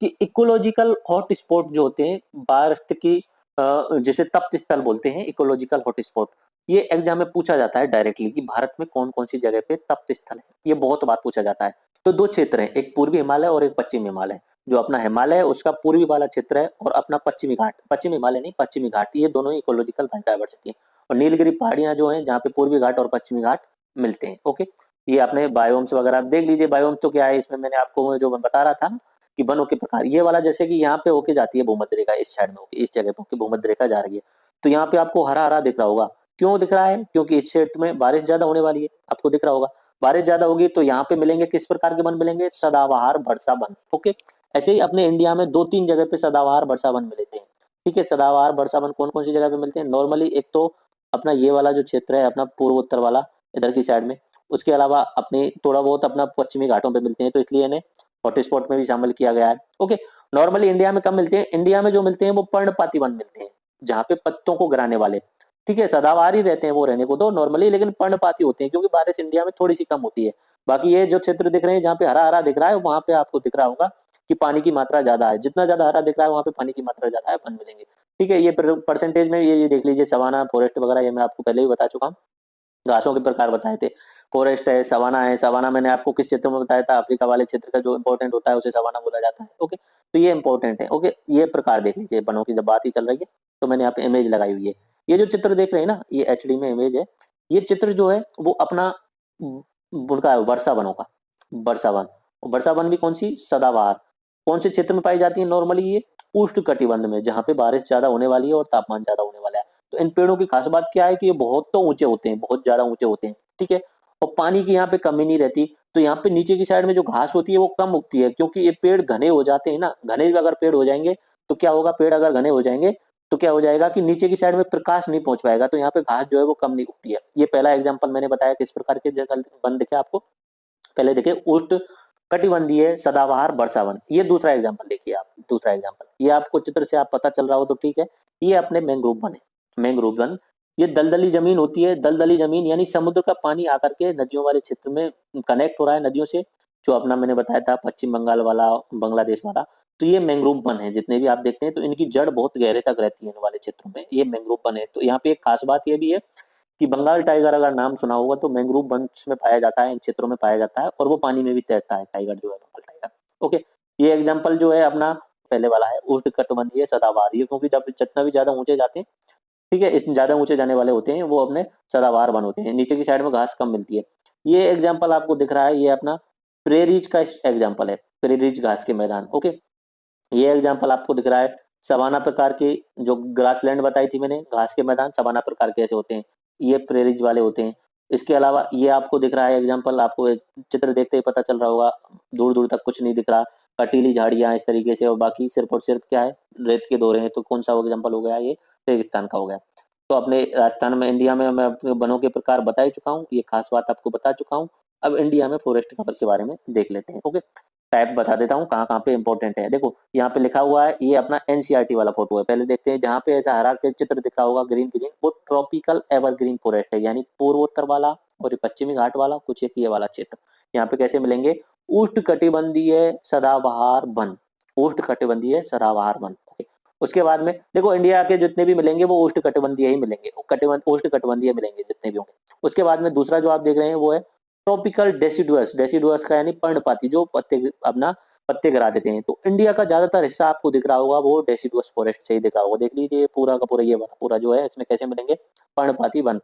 B: कि इकोलॉजिकल हॉट स्पॉट जो होते हैं पारिस्थितिकी जिसे तप्त स्थल बोलते हैं, इकोलॉजिकल हॉट स्पॉट, ये एग्जाम में पूछा जाता है डायरेक्टली कि भारत में कौन कौन सी जगह पे तप्त स्थल है, ये बहुत बार पूछा जाता है। तो दो क्षेत्र हैं, एक पूर्वी हिमालय और एक पश्चिमी हिमालय। जो अपना हिमालय है उसका पूर्वी वाला क्षेत्र है, और अपना पश्चिमी घाट, पश्चिमी हिमालय नहीं पश्चिमी घाट, ये दोनों इकोलॉजिकल डाइवर्सिटी है। और नीलगिरी पहाड़ियां जो हैं जहाँ पे पूर्वी घाट और पश्चिमी घाट मिलते हैं। ओके, ये अपने बायोम्स वगैरह देख लीजिए। बायोम तो क्या है, इसमें मैंने आपको जो बता रहा था कि वनों के प्रकार, ये वाला जैसे कि यहाँ पे होके जाती है भूमध्य रेखा, इस साइड में होके, इस जगह पे होके भूमध्य रेखा जा रही है, तो यहाँ पे आपको हरा हरा दिख रहा होगा। क्यों दिख रहा है, क्योंकि इस क्षेत्र में बारिश ज्यादा होने वाली है, आपको दिख रहा होगा। बारिश ज्यादा होगी तो यहाँ पे मिलेंगे किस प्रकार के वन मिलेंगे, सदाबहार वर्षा वन। ओके, ऐसे ही अपने इंडिया में 2-3 जगह पे सदाबहार वर्षा वन मिलते हैं। ठीक है, सदाबहार वर्षा वन कौन कौन सी जगह पे मिलते हैं, नॉर्मली एक तो अपना ये वाला जो क्षेत्र है अपना पूर्वोत्तर वाला, इधर की साइड में। उसके अलावा अपने थोड़ा बहुत अपना पश्चिमी घाटों पे मिलते हैं, तो इसलिए इन्हें हॉटस्पॉट में भी शामिल किया गया है। ओके, नॉर्मली इंडिया में कम मिलते हैं, इंडिया में जो मिलते हैं वो पर्णपाती वन मिलते हैं, जहाँ पे पत्तों को गिराने वाले। ठीक है, सदाबहार ही रहते हैं वो रहने को तो नॉर्मली, लेकिन पर्णपाती होते हैं क्योंकि बारिश इंडिया में थोड़ी सी कम होती है। बाकी ये जो क्षेत्र दिख रहे हैं जहाँ पे हरा हरा दिख रहा है, वहां पे आपको दिख रहा होगा कि पानी की मात्रा ज्यादा है। जितना ज्यादा हरा दिख रहा है वहां पे पानी की मात्रा ज्यादा है, वन मिलेंगे। ठीक है, ये परसेंटेज में ये देख लीजिए, सवाना फॉरेस्ट वगैरह ये मैं आपको पहले ही बता चुका हूँ। घासों के प्रकार बताए थे, फॉरेस्ट है, सवाना है। सवाना मैंने आपको किस क्षेत्र में बताया था, अफ्रीका वाले क्षेत्र का जो इंपॉर्टेंट होता है उसे सवाना बोला जाता है। ओके, तो ये इंपॉर्टेंट है। ओके, ये प्रकार देख लीजिए, वनों की जब बात ही चल रही है तो मैंने यहाँ पे इमेज लगाई हुई है। ये जो चित्र देख रहे हैं ना, ये एचडी में इमेज है। ये चित्र जो है वो अपना उनका है वर्षा वनों का, वर्षा वन। वर्षा वन भी कौन सी, सदाबहार। कौन से क्षेत्र में पाई जाती है नॉर्मली, ये उष्ण कटिबंध में, जहाँ पे बारिश ज्यादा होने वाली है और तापमान ज्यादा होने वाला है। तो इन पेड़ों की खास बात क्या है कि ये बहुत तो ऊंचे होते हैं, बहुत ज्यादा ऊंचे होते हैं। ठीक है, और पानी की यहाँ पे कमी नहीं रहती, तो यहाँ पे नीचे की साइड में जो घास होती है वो कम उगती है, क्योंकि ये पेड़ घने हो जाते हैं ना। घने अगर पेड़ हो जाएंगे तो क्या होगा, पेड़ अगर घने हो जाएंगे तो क्या हो जाएगा कि नीचे की साइड में प्रकाश नहीं पहुंच पाएगा, तो यहाँ पे घास जो है वो कम नहीं उगती है। ये पहला एग्जाम्पल मैंने बताया किस प्रकार के जंगल वन दिखे आपको। पहले देखिए उष्ण कटिबंधीय सदाबहार वर्षा वन। ये दूसरा एग्जाम्पल देखिए आप, दूसरा एग्जाम्पल ये आपको चित्र से आप पता चल रहा हो तो ठीक है। ये अपने मैंग्रोव वन है, मैंग्रोव वन। ये दलदली जमीन होती है, दलदली जमीन यानी समुद्र का पानी आकर के नदियों वाले क्षेत्र में कनेक्ट हो रहा है नदियों से, जो अपना मैंने बताया था पश्चिम बंगाल वाला, बांग्लादेश वाला। तो ये मैंग्रोव वन है, जितने भी आप देखते हैं तो इनकी जड़ बहुत गहरे तक रहती है इन वाले क्षेत्रों में, ये मैंग्रोव वन है। तो यहाँ पे एक खास बात ये भी है कि बंगाल टाइगर अगर नाम सुना होगा तो मैंग्रोव वंश में पाया जाता है, इन क्षेत्रों में पाया जाता है, और वो पानी में भी तैरता है टाइगर जो है, बंगाल टाइगर। ओके, ये एग्जाम्पल जो है अपना पहले वाला है उष्ण कटिबंधीय सदाबहार। ये क्योंकि जब जितना भी ज्यादा ऊंचे जाते हैं, ठीक है, इतने ज्यादा ऊंचे जाने वाले होते हैं वो अपने सदाबहार वन होते हैं, नीचे की साइड में घास कम मिलती है। ये एग्जाम्पल आपको दिख रहा है, ये अपना प्रेरीज का एग्जाम्पल है, प्रेरीज घास के मैदान। ओके, ये एग्जाम्पल आपको दिख रहा है सवाना प्रकार के, जो ग्रासलैंड बताई थी मैंने, घास के मैदान सवाना प्रकार के ऐसे होते हैं, ये प्रेरीज वाले होते हैं। इसके अलावा ये आपको दिख रहा है एग्जाम्पल, आपको एक चित्र देखते ही पता चल रहा होगा, दूर दूर तक कुछ नहीं दिख रहा, कटीली झाड़ियां इस तरीके से, और बाकी सिर्फ और सिर्फ क्या है, रेत के दौरे हैं। तो कौन सा एग्जाम्पल हो गया, ये रेगिस्तान का हो गया। तो अपने राजस्थान में, इंडिया में मैं अपने वनों के प्रकार बता ही चुका हूँ, ये खास बात आपको बता चुका हूँ। अब इंडिया में फॉरेस्ट कवर के बारे में देख लेते हैं। ओके, टाइप बता देता हूँ कहाँ कहाँ पे इंपॉर्टेंट है। देखो यहाँ पे लिखा हुआ है, ये अपना एनसीईआरटी वाला फोटो है। पहले देखते हैं, जहाँ पे ऐसा हरा के चित्र दिखा होगा ग्रीन ग्रीन, वो ट्रॉपिकल एवरग्रीन फॉरेस्ट है, यानी पूर्वोत्तर वाला और पश्चिमी घाट वाला, कुछ एक ये वाला क्षेत्र। यहाँ पे कैसे मिलेंगे, उष्ण कटिबंधीय सदाबहार वन, उष्ण कटिबंधीय सदाबहार वन। उसके बाद में देखो इंडिया के जितने भी मिलेंगे वो उष्ण कटिबंधीय ही मिलेंगे, उष्ण कटिबंधीय मिलेंगे जितने भी होंगे। उसके बाद में दूसरा जो आप देख रहे हैं वो है ट्रॉपिकल डेसिडुअस, डेसिडुअस का यानी पर्णपाती, जो पत्ते अपना पत्ते गिरा देते हैं। तो इंडिया का ज्यादातर हिस्सा आपको दिख रहा होगा वो डेसिडुअस फॉरेस्ट से ही दिख रहा होगा। देख लीजिए पूरा का पूरा, ये पूरा जो है इसमें कैसे मिलेंगे, पर्णपाती वन।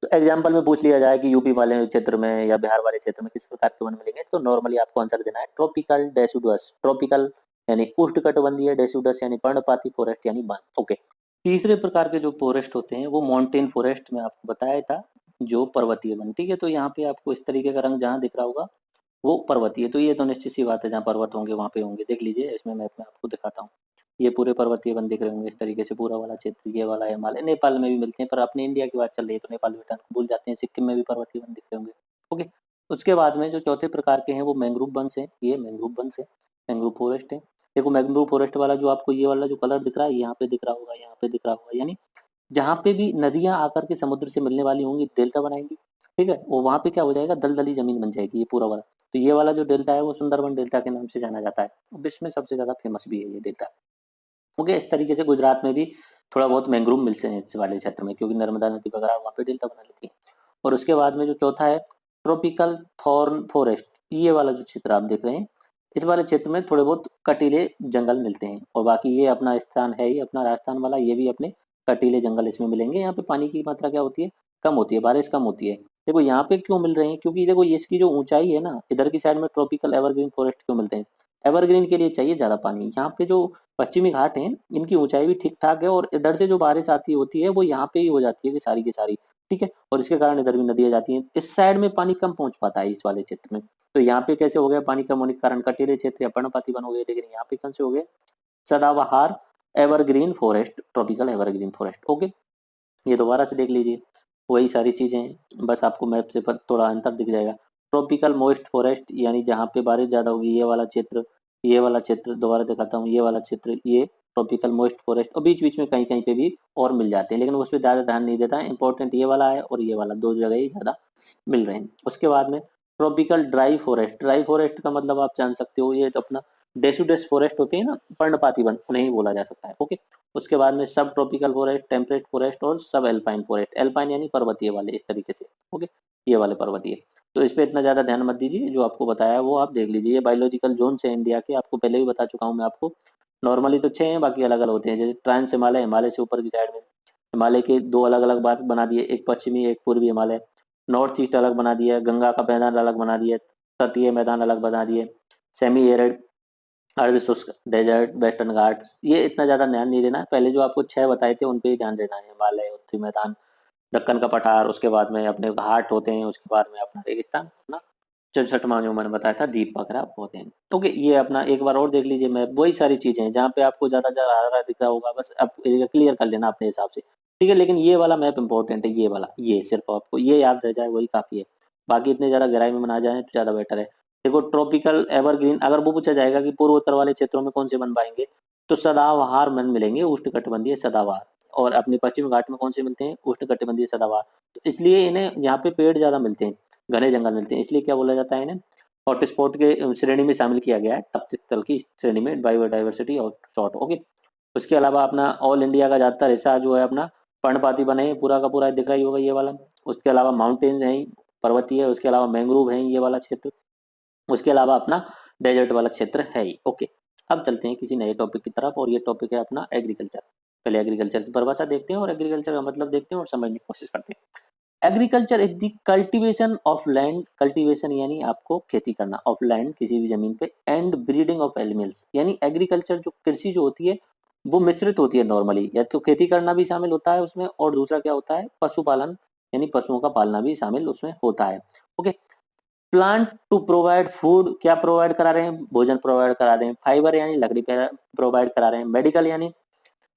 B: तो एग्जाम्पल में पूछ लिया जाए कि यूपी वाले क्षेत्र में या बिहार वाले क्षेत्र में किस प्रकार के वन मिलेंगे, तो नॉर्मली आपको आंसर देना है ट्रॉपिकल डेसिडुअस। ट्रॉपिकल यानी उष्णकटिबंधीय, डेसिडुअस यानी पर्णपाती फॉरेस्ट यानी वन। ओके, तीसरे प्रकार के जो फॉरेस्ट होते हैं वो माउंटेन फॉरेस्ट में आपको बताया था, जो पर्वतीय वन, ठीक है। तो यहाँ पे आपको इस तरीके का रंग जहाँ दिख रहा होगा वो पर्वतीय, तो ये तो निश्चित सी बात है, जहाँ पर्वत होंगे वहाँ पे होंगे। देख लीजिए इसमें मैप में आपको दिखाता हूँ, ये पूरे पर्वतीय वन दिख रहे होंगे इस तरीके से, पूरा वाला क्षेत्र, ये वाला हिमालय, नेपाल में भी मिलते हैं, पर अपने इंडिया की बात चल रही है तो नेपाल भूटान को भूल जाते हैं। सिक्किम में भी पर्वतीय वन दिख रहे होंगे। ओके, उसके बाद में जो चौथे प्रकार के हैं वो मैंग्रोव वंश है, ये मैंग्रोव वंश है, मैंग्रोव फॉरेस्ट है। देखो मैंग्रोव फॉरेस्ट वाला जो आपको ये वाला जो कलर दिख रहा है, यहाँ पे दिख रहा होगा, यहाँ पे दिख रहा होगा, यानी जहाँ पे भी नदियां आकर के समुद्र से मिलने वाली होंगी डेल्टा बनाएंगी, ठीक है, वो वहां पे क्या हो जाएगा, दलदली जमीन बन जाएगी ये पूरा वाला। तो ये वाला जो डेल्टा है वो सुंदरबन डेल्टा के नाम से जाना जाता है, विश्व में सबसे ज्यादा फेमस भी है ये डेल्टा। ओके, इस तरीके से गुजरात में भी थोड़ा बहुत मैंग्रोव मिलते हैं इस वाले क्षेत्र में, क्योंकि नर्मदा नदी वगैरह वहाँ पे डेल्टा बना लेती है। और उसके बाद में जो चौथा है ट्रॉपिकल थॉर्न फॉरेस्ट, ये वाला जो क्षेत्र आप देख रहे हैं, इस वाले क्षेत्र में थोड़े बहुत कटीले जंगल मिलते हैं। और बाकी ये अपना स्थान है, ये अपना राजस्थान वाला, ये भी अपने कटीले जंगल इसमें मिलेंगे। यहाँ पे पानी की मात्रा क्या होती है, कम होती है, बारिश कम होती है। देखो यहाँ पे क्यों मिल रहे हैं, क्योंकि देखो ये इसकी जो ऊंचाई है ना, इधर की साइड में ट्रॉपिकल एवरग्रीन फॉरेस्ट क्यों मिलते हैं, एवरग्रीन के लिए चाहिए ज्यादा पानी। यहाँ पे जो पश्चिमी घाट हैं इनकी ऊंचाई भी ठीक ठाक है, और इधर से जो बारिश आती होती है वो यहाँ पे ही हो जाती है कि सारी की सारी, ठीक है। और इसके कारण इधर भी नदियां जाती हैं, इस साइड में पानी कम पहुंच पाता है इस वाले क्षेत्र में। तो यहाँ पे कैसे हो गया, पानी कम होने के कारण कटीले क्षेत्र या पर्णपाती वन हो गए, लेकिन यहाँ पे कौन से हो गए, सदाबहार evergreen forest, tropical evergreen forest. Okay, ये दोबारा से देख लीजिए, वही सारी चीजें, बस आपको मैप से थोड़ा अंतर दिख जाएगा। ट्रॉपिकल मोइस्ट फॉरेस्ट, यानी जहाँ पे बारिश ज्यादा होगी, ये वाला क्षेत्र, ये वाला क्षेत्र, दोबारा दिखाता हूँ, ये वाला क्षेत्र, ये ट्रॉपिकल मोइस्ट फॉरेस्ट। और बीच बीच में कहीं कहीं पे भी और मिल जाते हैं, लेकिन उस पर ज्यादा ध्यान नहीं देता है। इंपॉर्टेंट ये वाला है और ये वाला, दो जगह ही ज्यादा मिल रहे हैं। उसके बाद में tropical dry forest, dry forest का मतलब आप जान सकते हो, ये तो अपना डेसुडेस फॉरेस्ट होते हैं ना, पर्णपाती वन, उन्हें ही बोला जा सकता है। ओके, उसके बाद में सब ट्रॉपिकल फॉरेस्ट, टेम्परेट फॉरेस्ट और सब एल्पाइन फॉरेस्ट, एल्पाइन यानी पर्वतीय वाले, इस तरीके से। ओके, ये वाले पर्वतीय। तो इस पे इतना ज्यादा ध्यान मत दीजिए, जो आपको बताया वो आप देख लीजिए। ये बायोलॉजिकल जोन से इंडिया के, आपको पहले भी बता चुका हूँ मैं आपको। नॉर्मली तो 6 हैं, बाकी अलग अलग होते हैं, जैसे ट्रांस हिमालय, हिमालय से ऊपर की साइड में हिमालय के 2 अलग अलग बात बना दिए, एक पश्चिमी एक पूर्वी हिमालय। नॉर्थ ईस्ट अलग बना दिया, गंगा का मैदान अलग बना दिया, तटीय मैदान अलग बना दिए, सेमी एरिड, अर्ध शुष्क डेजर्ट, वेस्टर्न घाट्स। ये इतना ज्यादा ध्यान नहीं देना है, पहले जो आपको 6 बताए थे उन पे ही ध्यान देना है, हिमालय, उत्तरी मैदान, दक्कन का पठार, उसके बाद में अपने घाट होते हैं, उसके बाद में अपना रेगिस्तान, अपना छठवां जो मैंने बताया था द्वीप वगैरह होते हैं। ओके, ये अपना एक बार और देख लीजिए मैप, वही सारी चीजें हैं, जहाँ पे आपको ज्यादा ज्यादा हरा दिख रहा होगा, बस आप क्लियर कर लेना अपने हिसाब से, ठीक है। लेकिन ये वाला मैप इंपॉर्टेंट है, ये वाला, ये सिर्फ आपको ये याद रह जाए वही काफी है, बाकी इतने ज्यादा गहराई में बना जाए तो ज्यादा बेटर है। देखो ट्रॉपिकल एवरग्रीन, अगर वो पूछा जाएगा कि पूर्व उत्तर वाले क्षेत्रों में कौन से वन पाएंगे, तो सदाबहार वन मिलेंगे, उष्णकटिबंधीय सदाबहार। और अपने पश्चिम घाट में कौन से मिलते हैं, उष्णकटिबंधीय सदाबहार। तो इसलिए इन्हें यहाँ पे पेड़ ज्यादा मिलते हैं, घने जंगल मिलते हैं, इसलिए क्या बोला जाता है, इन्हें हॉटस्पॉट के श्रेणी में शामिल किया गया है, तपती स्थल की श्रेणी में, बायोडाइवर्सिटी हॉटस्पॉट। ओके, उसके अलावा अपना ऑल इंडिया का ज्यादातर हिस्सा जो है अपना पर्णपाती वन है, पूरा का पूरा दिख रहा ही होगा ये वाला। उसके अलावा माउंटेन्स हैं, पर्वतीय है, उसके अलावा मैंग्रोव है ये वाला क्षेत्र, उसके अलावा अपना डेजर्ट वाला क्षेत्र है ही। ओके, अब चलते हैं किसी नए टॉपिक की तरफ, और ये टॉपिक है अपना एग्रीकल्चर। पहले एग्रीकल्चर की परिभाषा देखते हैं और एग्रीकल्चर का मतलब देखते हैं और समझने की कोशिश करते हैं। Agriculture is the cultivation of land, cultivation यानी आपको खेती करना, ऑफ लैंड किसी भी जमीन पे, एंड ब्रीडिंग ऑफ एनिमल्स, यानी एग्रीकल्चर जो कृषि जो होती है वो मिश्रित होती है नॉर्मली, या तो खेती करना भी शामिल होता है उसमें, और दूसरा क्या होता है, पशुपालन, यानी पशुओं का पालना भी शामिल उसमें होता है। Okay, plant to provide food, क्या प्रोवाइड करा रहे हैं, भोजन प्रोवाइड करा रहे हैं, फाइबर यानी लकड़ी प्रोवाइड करा रहे हैं, मेडिकल यानी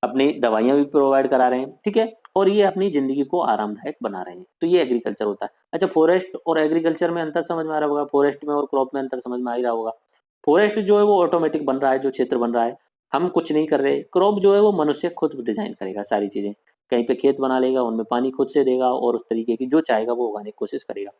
B: अपनी दवाइयां भी प्रोवाइड करा रहे हैं, ठीक है, और ये अपनी जिंदगी को आरामदायक बना रहे हैं। तो ये एग्रीकल्चर होता है। अच्छा, फॉरेस्ट और एग्रीकल्चर में अंतर समझ में आ रहा होगा, फॉरेस्ट में और क्रॉप में अंतर समझ में आ ही रहा होगा। फॉरेस्ट जो है वो ऑटोमेटिक बन रहा है, जो क्षेत्र बन रहा है हम कुछ नहीं कर रहे। क्रॉप जो है वो मनुष्य खुद डिजाइन करेगा सारी चीजें, कहीं पे खेत बना लेगा, उनमें पानी खुद से देगा, और उस तरीके की जो चाहेगा वो उगाने की कोशिश करेगा।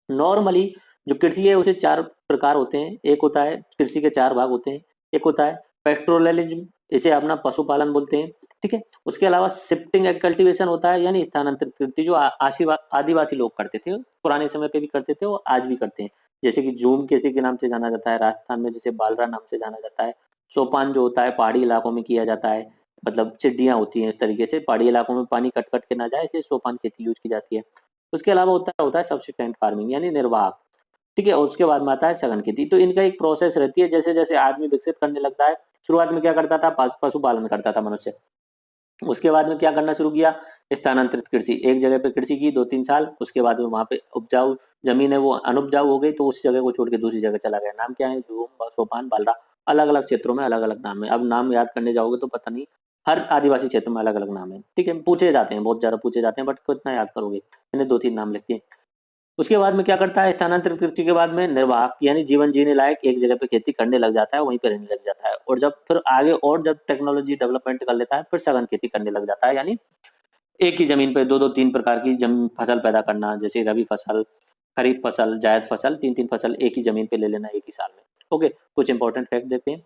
B: नॉर्मली जो कृषि है उसे 4 प्रकार होते हैं, एक होता है, कृषि के 4 भाग होते हैं, एक होता है पेस्टोरलिज्म, इसे अपना पशुपालन बोलते हैं, ठीक है। उसके अलावा शिफ्टिंग एंड कल्टीवेशन होता है, यानी स्थानांतरित कृषि, जो आदिवासी लोग करते थे, पुराने समय पे भी करते थे और आज भी करते हैं। जैसे कि जूम किसी के नाम से जाना जाता है, राजस्थान में जैसे बालरा नाम से जाना जाता है। सोपान जो होता है पहाड़ी इलाकों में किया जाता है, मतलब चिड़ियां होती हैं इस तरीके से, पहाड़ी इलाकों में पानी कट कट के ना जाए, इसलिए सोपान खेती यूज की जाती है। उसके अलावा होता है सब्सिस्टेंट फार्मिंग, यानी निर्वाह, ठीक है। और उसके बाद में आता है सघन खेती। तो इनका एक प्रोसेस रहती है, जैसे जैसे आदमी विकसित करने लगता है, शुरुआत में क्या करता था, पशुपालन करता था मनुष्य, उसके बाद में क्या करना शुरू किया, स्थानांतरित कृषि, एक जगह पे कृषि की 2-3 साल, उसके बाद में वहां पे उपजाऊ जमीन है वो अनुपजाऊ हो गई तो उस जगह को छोड़ के दूसरी जगह चला गया। नाम क्या है? झूम, सोपान, बालरा। अलग अलग क्षेत्रों में अलग अलग नाम है। अब नाम याद करने जाओगे तो पता नहीं, हर आदिवासी क्षेत्र में अलग अलग नाम है। ठीक है, पूछे जाते हैं, बहुत ज्यादा पूछे जाते हैं, बट कितना याद करोगे? मैंने 2-3 नाम लिखते हैं। उसके बाद में क्या करता है? स्थानांतरित कृषि के बाद में निर्वाह यानी जीवन जीने लायक एक जगह पे खेती करने लग जाता है, वहीं पे रहने लग जाता है। और जब फिर आगे और जब टेक्नोलॉजी डेवलपमेंट कर लेता है, फिर सघन खेती करने लग जाता है, यानी एक ही जमीन पे 2-2 3 प्रकार की फसल पैदा करना, जैसे रबी फसल, खरीफ फसल, जायद फसल, 3-3 फसल एक ही जमीन पे ले लेना एक ही साल में। ओके, कुछ इंपॉर्टेंट फैक्ट देते हैं।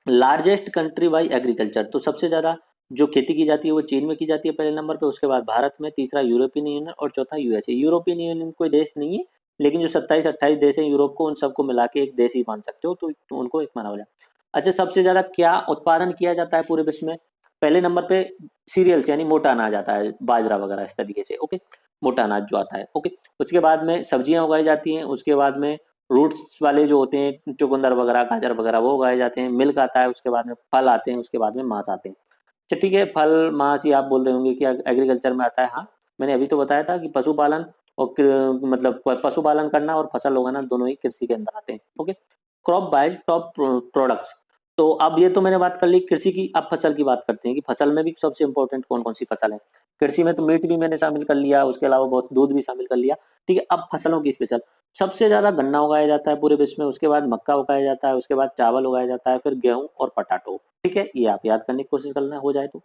B: लार्जेस्ट कंट्री बाई एग्रीकल्चर, तो सबसे ज्यादा जो खेती की जाती है वो चीन में की जाती है पहले नंबर पे, उसके बाद भारत में, तीसरा यूरोपियन यूनियन और चौथा यूएसए। यूरोपियन यूनियन कोई देश नहीं है, लेकिन जो 27-28 देश हैं यूरोप को, उन सबको मिला के एक देश ही मान सकते हो, तो उनको एक माना हो जाए। अच्छा, सबसे ज्यादा क्या उत्पादन किया जाता है पूरे विश्व में? पहले नंबर पे सीरियल्स यानी मोटा अनाज आता है, बाजरा वगैरह इस तरीके से। ओके, मोटा अनाज जो आता है। ओके, उसके बाद में सब्जियां उगाई जाती हैं, उसके बाद में रूट्स वाले जो होते हैं चुकंदर वगैरह, गाजर वगैरह, वो उगाए जाते हैं। मिल्क आता है, उसके बाद में फल आते हैं, उसके बाद में मांस आते हैं। अच्छा ठीक है, फल मांस ये आप बोल रहे होंगे कि एग्रीकल्चर में आता है। हाँ, मैंने अभी तो बताया था कि पशुपालन और मतलब पशुपालन करना और फसल उगाना दोनों ही कृषि के अंदर आते हैं। Okay, crop bye top products, तो अब ये तो मैंने बात कर ली कृषि की। अब फसल की बात करते हैं कि फसल में भी सबसे इंपॉर्टेंट कौन कौन सी फसल है। कृषि में तो मीट भी मैंने शामिल कर लिया, उसके अलावा बहुत दूध भी शामिल कर लिया। ठीक है, अब फसलों की स्पेशल, सबसे ज्यादा गन्ना उगाया जाता है पूरे विश्व में, उसके बाद मक्का उगाया जाता है, उसके बाद चावल उगाया जाता है, फिर गेहूं और पटाटो। ठीक है, ये आप याद करने की कोशिश करना हो जाए तो।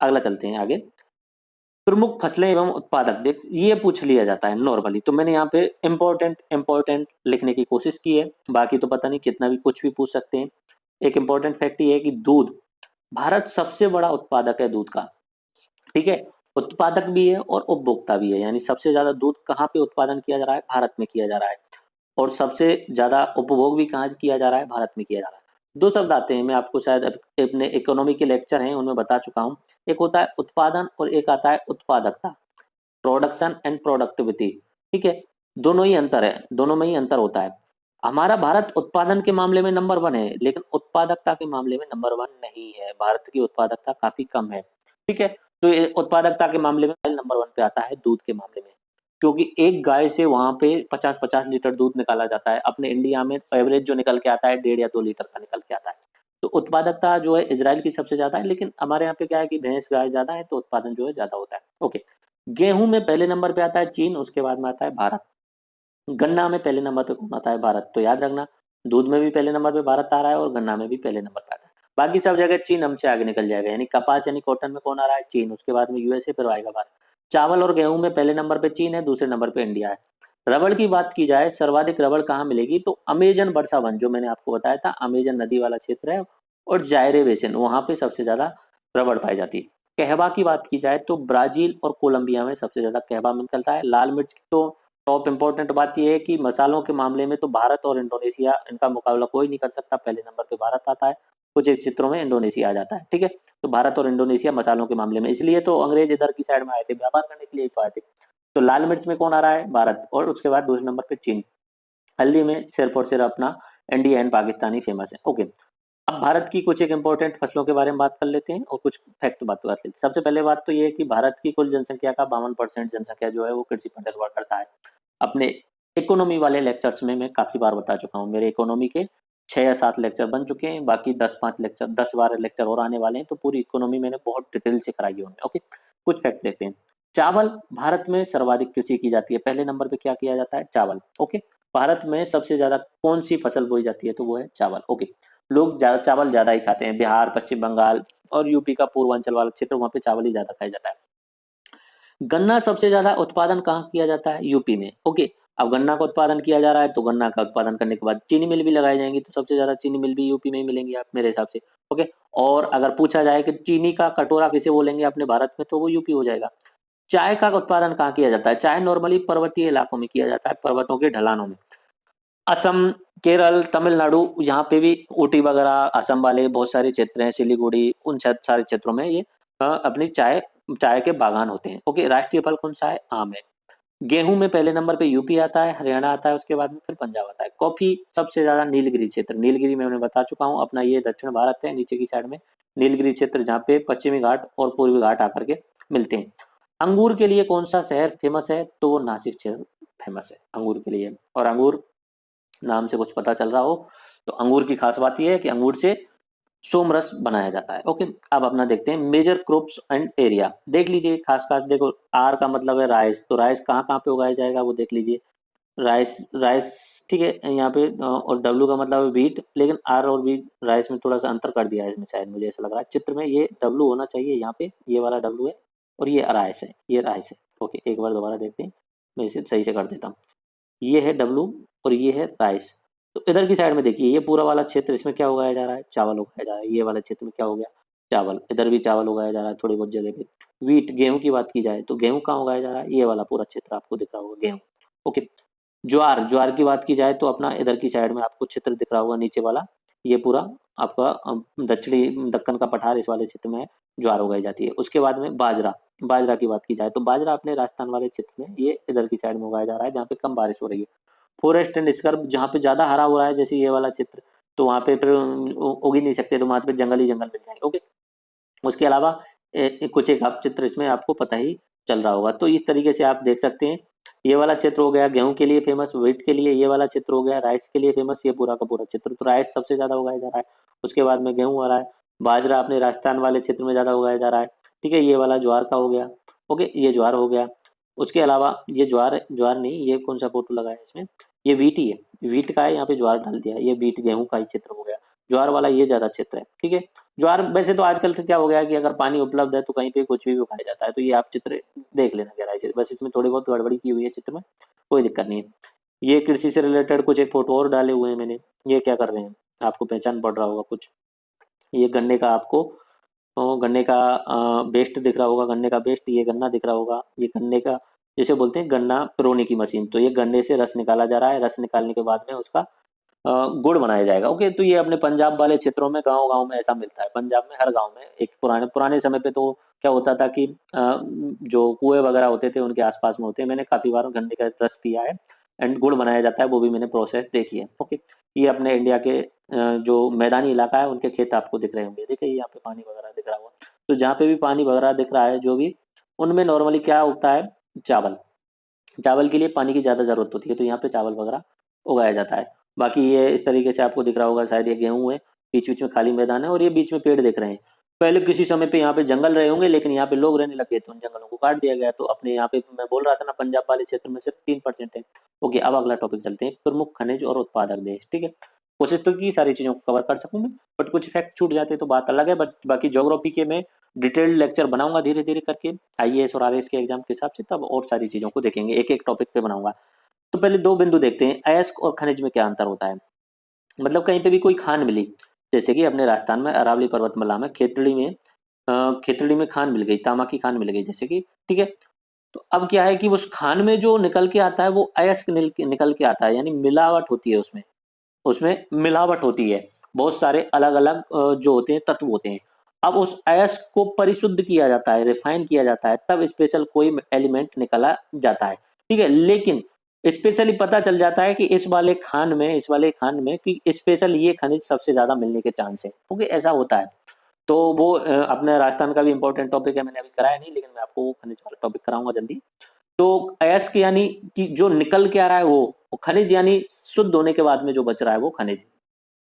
B: अगला चलते हैं आगे। प्रमुख फसलें एवं उत्पादक, देख ये पूछ लिया जाता है नॉर्मली, तो मैंने यहाँ पे इम्पोर्टेंट लिखने की कोशिश की है, बाकी तो पता नहीं कितना भी कुछ भी पूछ सकते हैं। एक इम्पोर्टेंट फैक्ट ये है कि दूध, भारत सबसे बड़ा उत्पादक है दूध का। ठीक है, उत्पादक भी है और उपभोक्ता भी है, यानी सबसे ज्यादा दूध कहाँ पे उत्पादन किया जा रहा है? भारत में किया जा रहा है। और सबसे ज्यादा उपभोग भी कहाँ किया जा रहा है? भारत में किया जा रहा है। दो शब्द आते हैं, मैं आपको शायद अपने इकोनॉमी के लेक्चर हैं उनमें बता चुका हूँ। एक होता है उत्पादन और एक आता है उत्पादकता, प्रोडक्शन एंड प्रोडक्टिविटी। ठीक है, दोनों ही अंतर है, दोनों में ही अंतर होता है। हमारा भारत उत्पादन के मामले में नंबर 1 है, लेकिन उत्पादकता के मामले में नंबर 1 नहीं है। भारत की उत्पादकता काफी कम है। ठीक है, तो ये उत्पादकता के मामले में नंबर 1 पे आता है दूध के मामले में, क्योंकि एक गाय से वहां पे 50-50 लीटर दूध निकाला जाता है। अपने इंडिया में एवरेज जो निकल के आता है 1.5 या 2 लीटर का निकल के आता है। तो उत्पादकता जो है इजराइल की सबसे ज्यादा है, लेकिन हमारे यहाँ पे क्या है कि भैंस गाय ज्यादा है तो उत्पादन जो है ज्यादा होता है। ओके, गेहूं में पहले नंबर पे आता है चीन, उसके बाद में आता है भारत। गन्ना में पहले नंबर पे कौन आता है? भारत। तो याद रखना, दूध में भी पहले नंबर पे भारत आ रहा है और गन्ना में भी पहले नंबर पे आता है। बाकी सब जगह चीन हमसे आगे निकल जाएगा, यानी कपास यानी कॉटन में कौन आ रहा है? चीन, उसके बाद में यूएसए, फिर आएगा भारत। चावल और गेहूं में पहले नंबर पे चीन है, दूसरे नंबर पे इंडिया है। रबड़ की बात की जाए, सर्वाधिक रबड़ कहाँ मिलेगी? तो अमेजन वर्षा वन, जो मैंने आपको बताया था, अमेजन नदी वाला क्षेत्र है और जायरे बेसिन, वहां पे सबसे ज्यादा रबड़ पाई जाती है। कहवा की बात की जाए तो ब्राजील और कोलंबिया में सबसे ज्यादा कहवा निकलता है। लाल मिर्च तो टॉप इंपॉर्टेंट बात यह है कि मसालों के मामले में तो भारत और इंडोनेशिया, इनका मुकाबला कोई नहीं कर सकता। पहले नंबर पे भारत आता है, कुछ एक क्षेत्रों में इंडोनेशिया आ जाता है। ठीक है, तो भारत और इंडोनेशिया मसालों के मामले में, इसलिए तो अंग्रेज इधर की साइड में आए थे, व्यापार करने के लिए तो आए थे। तो लाल मिर्च में कौन आ रहा है? भारत, और उसके बाद दूसरे नंबर पे चीन। हल्दी में सिर्फ और सिर्फ अपना इंडिया एंड पाकिस्तानी फेमस है। ओके, अब भारत की कुछ एक इंपॉर्टेंट फसलों के बारे में बात कर लेते हैं और कुछ फैक्ट बात कर लेते हैं। सबसे पहले बात तो ये है कि भारत की कुल जनसंख्या का 52% जनसंख्या जो है वो कृषि पर निर्भर करता है। अपने इकोनॉमी वाले लेक्चर्स में मैं काफी बार बता चुका हूँ, मेरे इकोनॉमी के 6 या 7 लेक्चर बन चुके हैं, बाकी 10-12 लेक्चर और आने वाले हैं, तो पूरी इकोनॉमी मैंने बहुत डिटेल से कराई है उनमें। ओके, कुछ फैक्ट देते हैं। चावल, भारत में सर्वाधिक कृषि की जाती है, पहले नंबर पे क्या किया जाता है? चावल। ओके, भारत में सबसे ज्यादा कौन सी फसल बोई जाती है? तो वो है चावल। ओके, लोग ज्यादा चावल ज्यादा ही खाते हैं, बिहार, पश्चिम बंगाल और यूपी का पूर्वांचल वाला क्षेत्र, वहां पे चावल ही ज्यादा खाया जाता है। गन्ना सबसे ज्यादा उत्पादन कहाँ किया जाता है? यूपी में। ओके, अब गन्ना का उत्पादन किया जा रहा है तो गन्ना का उत्पादन करने के बाद चीनी मिल भी लगाई जाएंगी, तो सबसे ज्यादा चीनी मिल भी यूपी में ही मिलेंगी आप मेरे हिसाब से। ओके, और अगर पूछा जाए कि चीनी का कटोरा किसे बोलेंगे अपने भारत में, तो वो यूपी हो जाएगा। चाय का उत्पादन कहाँ किया जाता है? चाय नॉर्मली पर्वतीय इलाकों में किया जाता है, पर्वतों के ढलानों में। असम, केरल, तमिलनाडु, यहाँ पे भी ऊटी वगैरह, असम वाले बहुत सारे क्षेत्र हैं, सिलीगुड़ी, उन सारे क्षेत्रों में ये अपनी चाय चाय के बागान होते हैं। ओके, राष्ट्रीय फल कौन सा है? आम है। गेहूं में पहले नंबर पे यूपी आता है, हरियाणा आता है, उसके बाद में फिर पंजाब आता है। कॉफी सबसे ज्यादा नीलगिरी क्षेत्र, नीलगिरी में मैंने बता चुका हूँ अपना, ये दक्षिण भारत है नीचे की साइड में, नीलगिरी क्षेत्र जहाँ पे पश्चिमी घाट और पूर्वी घाट आकर के मिलते हैं। अंगूर के लिए कौन सा शहर फेमस है? तो वो नासिक शहर फेमस है अंगूर के लिए। और अंगूर नाम से कुछ पता चल रहा हो तो अंगूर की खास बात यह है कि अंगूर से सोमरस बनाया जाता है। ओके, अब अपना देखते हैं मेजर क्रॉप्स एंड एरिया। देख लीजिए खास खास, देखो आर का मतलब है राइस, तो राइस कहाँ कहाँ पे उगाया जाएगा वो देख लीजिए। राइस राइस ठीक है यहाँ पे, और डब्लू का मतलब है व्हीट, लेकिन आर और व्हीट राइस में थोड़ा सा अंतर कर दिया है इसमें, शायद मुझे ऐसा लग रहा है चित्र में ये डब्लू होना चाहिए यहाँ पे, ये वाला डब्लू है और ये राइस है, ये राइस है। ओके, एक बार दोबारा देखते हैं, मैं इसे सही से कर देता हूँ। ये है डब्लू और ये है राइस। तो इधर की साइड में देखिए ये पूरा वाला क्षेत्र, इसमें क्या उगाया जा रहा है? चावल उगाया जा रहा है। ये वाला क्षेत्र में क्या हो गया? चावल। इधर भी चावल उगाया जा रहा है थोड़ी बहुत जगह पे। व्हीट गेहूं की बात की जाए तो गेहूं कहाँ उगाया जा रहा है? ये वाला पूरा क्षेत्र आपको दिख रहा होगा गेहूं। ओके, ज्वार, ज्वार की बात की जाए तो अपना इधर की साइड में आपको क्षेत्र दिख रहा होगा नीचे वाला, ये पूरा आपका दक्षिणी दक्कन का पठार, इस वाले क्षेत्र में ज्वार उगाई जाती है। उसके बाद में बाजरा, बाजरा की बात की जाए तो बाजरा अपने राजस्थान वाले क्षेत्र में ये इधर की साइड में उगाया जा रहा है जहाँ पे कम बारिश हो रही है। फॉरेस्ट एंड स्कर्ब जहाँ पे ज्यादा हरा हो रहा है जैसे ये वाला क्षेत्र, तो वहाँ पे फिर उग ही नहीं सकते, तो वहाँ पे जंगल ही जंगल मिल जाएंगे। ओके, उसके अलावा कुछ एक आप चित्र इसमें आपको पता ही चल रहा होगा। तो इस तरीके से आप देख सकते हैं, ये वाला क्षेत्र हो गया गेहूं के लिए फेमस, व्हीट के लिए, ये वाला क्षेत्र हो गया राइस के लिए फेमस, ये पूरा का पूरा क्षेत्र। तो राइस सबसे ज्यादा उगाया जा रहा है, उसके बाद में गेहूं आ रहा है, बाजरा अपने राजस्थान वाले क्षेत्र में ज्यादा उगाया जा रहा है। ठीक है, ये वाला ज्वार का हो गया। ओके, ये ज्वार हो गया। उसके अलावा ये ज्वार, ज्वार नहीं, ये कौन सा फोटो लगा है इसमें, ये व्हीट ही है, व्हीट का है, यहाँ पे ज्वार डाल दिया, ये व्हीट गेहूं का ही क्षेत्र हो गया। ज्वार वाला ये ज्यादा क्षेत्र है। ठीक है, ज्वार वैसे तो आजकल तो क्या हो गया है कि अगर पानी उपलब्ध है तो कहीं पे कुछ भी उगाया जाता है, तो ये आप चित्र देख लेना गहराई से, बस इसमें थोड़ी बहुत गड़बड़ी की हुई है चित्र में, कोई दिक्कत नहीं है। ये कृषि से रिलेटेड कुछ एक फोटो और डाले हुए हैं मैंने, ये क्या कर रहे हैं आपको पहचान पड़ रहा होगा कुछ, ये गन्ने का आपको गन्ने का बेस्ट दिख रहा होगा, गन्ने का बेस्ट, ये गन्ना दिख रहा होगा, ये गन्ने का जिसे बोलते हैं गन्ना पिरोने की मशीन, तो ये गन्ने से रस निकाला जा रहा है, रस निकालने के बाद में उसका गुड़ बनाया जाएगा। ओके, तो ये अपने पंजाब वाले क्षेत्रों में गांव गांव में ऐसा मिलता है, पंजाब में हर गांव में। एक पुराने पुराने समय पे तो क्या होता था कि जो कुएं वगैरह होते थे उनके आसपास में होते हैं, मैंने काफी बार गन्ने का रस पिया है एंड गुड़ बनाया जाता है, वो भी मैंने प्रोसेस देखी है। ओके, ये अपने इंडिया के जो मैदानी इलाका है उनके खेत आपको दिख रहे होंगे, देखिए यहाँ पे पानी वगैरह दिख रहा हुआ, तो जहाँ पे भी पानी वगैरह दिख रहा है जो भी, उनमें नॉर्मली क्या उगता है? चावल। चावल के लिए पानी की ज्यादा जरूरत होती है, तो यहाँ पे चावल वगैरह उगाया जाता है। बाकी ये इस तरीके से आपको दिख रहा होगा, शायद ये गेहूं है, बीच बीच में खाली मैदान है और ये बीच में पेड़ दिख रहे हैं। पहले किसी समय पे यहाँ पे जंगल रहे होंगे, लेकिन यहाँ पे लोग रहने लग गए तो उन जंगलों को काट दिया गया। तो अपने यहाँ पे मैं बोल रहा था ना, पंजाब वाले क्षेत्र में सिर्फ 3% है। ओके, अब अगला टॉपिक चलते हैं, प्रमुख खनिज और उत्पादक देश। ठीक है, कोशिश तो की सारी चीजों को कवर कर सकूं मैं, बट कुछ फैक्ट छूट जाते तो बात अलग है। बट बाकी ज्योग्राफी के मैं डिटेल्ड लेक्चर बनाऊंगा धीरे धीरे करके, आईएएस और आरएएस के एग्जाम के हिसाब से, तब और सारी चीजों को देखेंगे, एक एक टॉपिक पे बनाऊंगा। तो पहले दो बिंदु देखते हैं, अयस्क और खनिज में क्या अंतर होता है। मतलब कहीं पे भी कोई खान मिली, जैसे कि अपने राजस्थान में अरावली पर्वतमाला में खेतड़ी में खान मिल गई, तांबा की खान मिल गई जैसे कि, ठीक है। तो अब क्या है कि उस खान में जो निकल के आता है वो अयस्क निकल के आता है, यानी मिलावट होती है उसमें, उसमें मिलावट होती है, बहुत सारे अलग अलग जो होते हैं तत्व होते हैं। अब उस अयस्क को परिशुद्ध किया जाता है, रिफाइन किया जाता है, तब स्पेशल कोई एलिमेंट निकला जाता है। ठीक है, लेकिन स्पेशली पता चल जाता है कि इस वाले खान में कि स्पेशल ये खनिज सबसे ज्यादा मिलने के चांस है। ओके, ऐसा होता है। तो वो अपने राजस्थान का भी इंपॉर्टेंट टॉपिक है, मैंने अभी कराया नहीं, लेकिन मैं आपको खनिज वाला टॉपिक कराऊंगा जल्दी। तो अयस्क यानी कि जो निकल के आ रहा है वो खनिज, यानी शुद्ध होने के बाद में जो बच रहा है वो खनिज।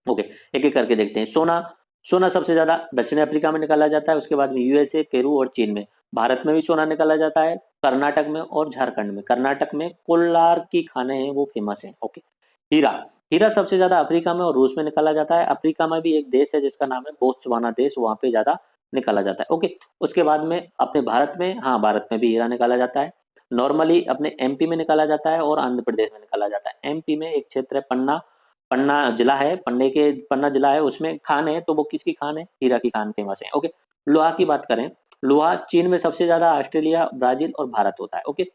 B: ओके, एक एक करके देखते हैं। सोना, सोना सबसे ज्यादा दक्षिण अफ्रीका में निकाला जाता है, उसके बाद में यूएसए, पेरू और चीन में। भारत में भी सोना निकाला जाता है, कर्नाटक में और झारखंड में। कर्नाटक में कोलार की खाने हैं वो फेमस है। ओके, हीरा, हीरा सबसे ज्यादा अफ्रीका में और रूस में निकाला जाता है। अफ्रीका में भी एक देश है जिसका नाम है बोत्सवाना देश, वहां पे ज्यादा निकाला जाता है। ओके, उसके बाद में अपने भारत में, हाँ भारत में भी हीरा निकाला जाता है। नॉर्मली अपने एमपी में निकाला जाता है और आंध्र प्रदेश में निकाला जाता है। एमपी में एक क्षेत्र है पन्ना, पन्ना जिला है, पन्ना जिला है, उसमें खान है, तो वो किसकी खान है? हीरा की खान फेमस है। ओके, लोहा की बात करें, लोहा चीन में सबसे ज्यादा, ऑस्ट्रेलिया, ब्राजील और भारत होता है। ओके,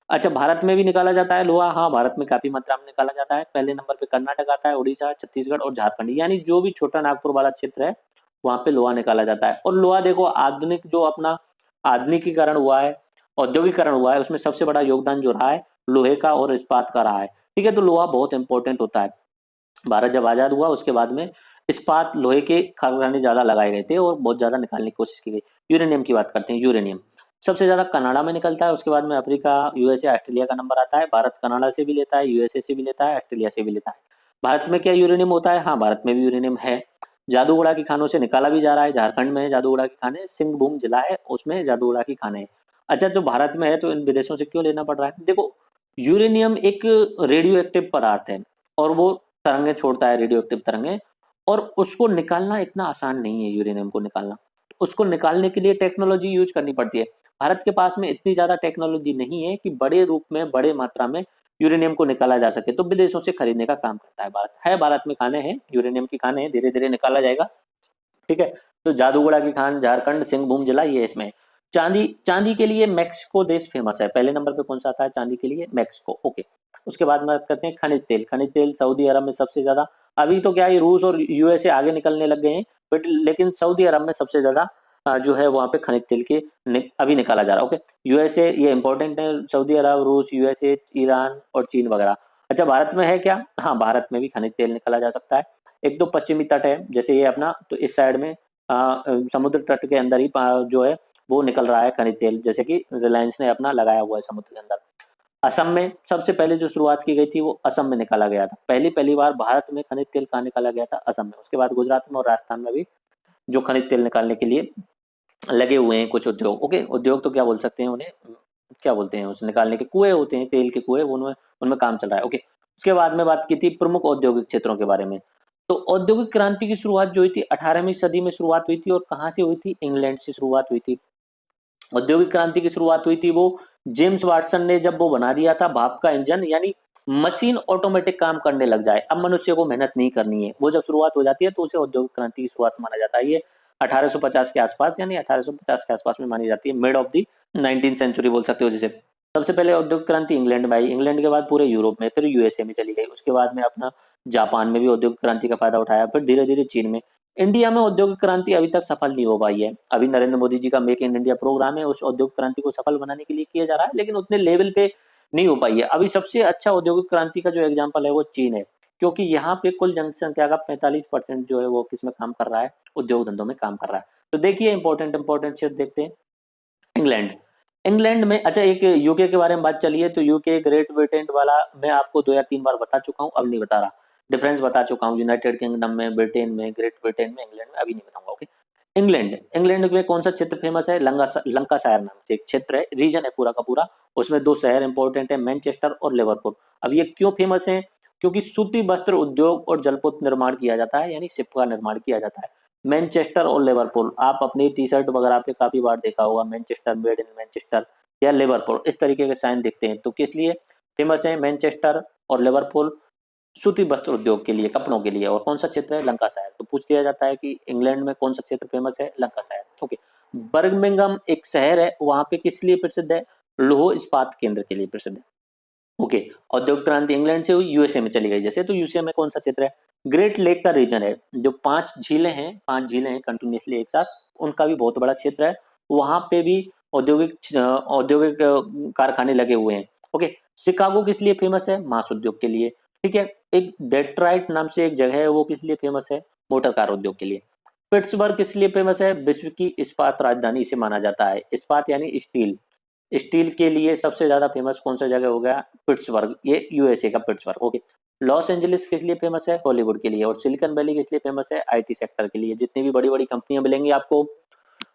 B: अच्छा भारत में भी निकाला जाता है लोहा, हाँ भारत में काफी मात्रा में निकाला जाता है। पहले नंबर पे कर्नाटक आता है, उड़ीसा, छत्तीसगढ़ और झारखंड, यानी जो भी छोटा नागपुर वाला क्षेत्र है वहां पे लोहा निकाला जाता है। और लोहा देखो, आधुनिक जो अपना आधुनिकीकरण हुआ है, औद्योगिकरण हुआ है, उसमें सबसे बड़ा योगदान जो रहा है लोहे का और इस्पात का रहा है। ठीक है, तो लोहा बहुत इंपॉर्टेंट होता है। भारत जब आजाद हुआ उसके बाद में इस्पात, लोहे के कारखाने ज्यादा लगाए गए थे और बहुत ज्यादा निकालने की कोशिश की गई। यूरेनियम की बात करते हैं, यूरेनियम, सबसे ज्यादा कनाडा में निकलता है, उसके बाद में अफ्रीका, यूएसए, ऑस्ट्रेलिया का नंबर आता है। भारत कनाडा से भी लेता है, यूएसए से भी लेता है, ऑस्ट्रेलिया से भी लेता है। भारत में क्या यूरेनियम होता है? हाँ, भारत में भी यूरेनियम है। जादूगोड़ा की खानों से निकाला भी जा रहा है। झारखंड में है जादूगोड़ा की खाने, सिंहभूम जिला है, उसमें जादूगोड़ा की खाने हैं। अच्छा, तो भारत में है तो इन विदेशों से क्यों लेना पड़ रहा है? देखो, यूरेनियम एक रेडियो एक्टिव पदार्थ है और वो तरंगे छोड़ता है, रेडियो एक्टिव तरंगे, और उसको निकालना इतना आसान नहीं है। यूरेनियम को निकालना, उसको निकालने के लिए टेक्नोलॉजी यूज करनी पड़ती है। भारत के पास में इतनी ज्यादा टेक्नोलॉजी नहीं है कि बड़े रूप में, बड़े मात्रा में यूरेनियम को निकाला जा सके, तो विदेशों से खरीदने का काम करता है भारत। है भारत में खाने हैं, यूरेनियम की खाने हैं, धीरे धीरे निकाला जाएगा। ठीक है, तो जादूगोड़ा की खान, झारखंड, सिंहभूम जिला, ये इसमें। चांदी, चांदी के लिए मैक्सिको देश फेमस है। पहले नंबर पे कौन सा आता है चांदी के लिए? मैक्सिको। ओके, उसके बाद बात करते हैं खनिज तेल। खनिज तेल सऊदी अरब में सबसे ज्यादा, अभी तो क्या है, रूस और यूएसए आगे निकलने लग गए हैं, बट लेकिन सऊदी अरब में सबसे ज्यादा जो है वहां पे खनिज तेल के अभी निकाला जा रहा है। ओके, यूएसए ये इंपॉर्टेंट है, सऊदी अरब, रूस, यूएसए, ईरान और चीन वगैरह। अच्छा, भारत में है क्या? हाँ, भारत में भी खनिज तेल निकाला जा सकता है। एक तो पश्चिमी तट है, जैसे ये अपना, तो इस साइड में समुद्र तट के अंदर ही जो है वो निकल रहा है खनिज तेल, जैसे कि रिलायंस ने अपना लगाया हुआ है समुद्र के अंदर। असम में सबसे पहले जो शुरुआत की गई थी वो असम में निकाला गया था। पहली बार भारत में खनिज तेल कहाँ निकाला गया था? असम में। उसके बाद गुजरात में और राजस्थान में भी जो खनिज तेल निकालने के लिए लगे हुए हैं कुछ उद्योग। ओके, उद्योग तो क्या बोल सकते हैं उन्हें, क्या बोलते हैं, उस निकालने के कुएं होते हैं, तेल के कुएं, उनमें उनमें काम चल रहा है। ओके, उसके बाद में बात की थी प्रमुख औद्योगिक क्षेत्रों के बारे में। तो औद्योगिक क्रांति की शुरुआत जो हुई थी 18वीं सदी में शुरुआत हुई थी, और कहाँ से हुई थी? इंग्लैंड से शुरुआत हुई थी। औद्योगिक क्रांति की शुरुआत हुई थी वो जेम्स वाटसन ने जब वो बना दिया था भाप का इंजन, यानी मशीन ऑटोमेटिक काम करने लग जाए, अब मनुष्य को मेहनत नहीं करनी है, वो जब शुरुआत हो जाती है तो उसे औद्योगिक क्रांति की शुरुआत माना जाता है। ये 1850 के आसपास, यानी 1850 के आसपास में मानी जाती है, mid of the 19th century बोल सकते हो जिसे। सबसे पहले औद्योगिक क्रांति इंग्लैंड में आई, इंग्लैंड के बाद पूरे यूरोप में, फिर यूएसए में चली गई, उसके बाद में अपना जापान में भी औद्योगिक क्रांति का फायदा उठाया, फिर धीरे धीरे चीन में। इंडिया में औद्योगिक क्रांति अभी तक सफल नहीं हो पाई है। अभी नरेंद्र मोदी जी का मेक इन इंडिया प्रोग्राम है, उस औद्योगिक क्रांति को सफल बनाने के लिए किया जा रहा है, लेकिन उतने लेवल पे नहीं हो पाई है। अभी सबसे अच्छा औद्योगिक क्रांति का जो एग्जाम्पल है वो चीन है, क्योंकि यहाँ पे कुल जनसंख्या का 45% जो है वो किसमें काम कर रहा है? उद्योग धंधों में काम कर रहा है। तो देखिए, इंपॉर्टेंट इंपॉर्टेंट क्षेत्र देखते हैं। इंग्लैंड, इंग्लैंड में, अच्छा एक यूके के बारे में बात चली है, तो यूके ग्रेट ब्रिटेन वाला मैं आपको 2 या 3 बार बता चुका हूँ, अब नहीं बता रहा। डिफरेंस बता चुका हूँ, यूनाइटेड किंगडम में, ब्रिटेन में, ग्रेट ब्रिटेन में, इंग्लैंड में अभी नहीं बताऊंगा। ओके, इंग्लैंड, इंग्लैंड में कौन सा क्षेत्र फेमस है? लंकाशायर नाम से एक क्षेत्र है, रीजन है पूरा का पूरा, उसमें 2 शहर इंपॉर्टेंट है, मैनचेस्टर और लिवरपूल। अब ये क्यों फेमस है? क्योंकि सूती वस्त्र उद्योग और जलपोत निर्माण किया जाता है, यानी शिप का निर्माण किया जाता है। मैनचेस्टर और लिवरपूल, आप अपनी टी शर्ट वगैरह पे काफी बार देखा होगा, मैनचेस्टर, मेड इन मैनचेस्टर या लिवरपूल, इस तरीके के साइन दिखते हैं। तो किस लिए फेमस है मैनचेस्टर और लिवरपूल? सूती वस्त्र उद्योग के लिए, कपड़ों के लिए। और कौन सा क्षेत्र है? लंकाशायर। तो पूछ लिया जाता है कि इंग्लैंड में कौन सा क्षेत्र फेमस है? लंकाशायर। ओके, बर्मिंघम एक शहर है, वहां पे किस लिए प्रसिद्ध है? लौह इस्पात केंद्र के लिए प्रसिद्ध है। ओके, औद्योगिक क्रांति इंग्लैंड से हुई, यूएसए में चली गई जैसे, तो यूएसए में कौन सा क्षेत्र है? ग्रेट लेक का रीजन है, जो 5 झीलें हैं कंटिन्यूसली एक साथ, उनका भी बहुत बड़ा क्षेत्र है, वहां पे भी औद्योगिक कारखाने लगे हुए हैं। ओके, शिकागो किस लिए फेमस है? मांस उद्योग के लिए। ठीक है, एक डेट्राइट नाम से एक जगह है, वो किस लिए फेमस है? मोटर कार उद्योग के लिए। पिट्सबर्ग किस लिए फेमस है? विश्व की इस्पात राजधानी इसे माना जाता है। इस्पात यानी स्टील, स्टील के लिए सबसे ज्यादा फेमस कौन सा जगह हो गया? पिट्सबर्ग, ये यूएसए का पिट्सबर्ग। ओके, लॉस एंजलिस किस लिए फेमस है? हॉलीवुड के लिए। और सिलिकॉन वैली किस लिए फेमस है? आईटी सेक्टर के लिए। जितनी भी बड़ी बड़ी कंपनियां मिलेंगी आपको,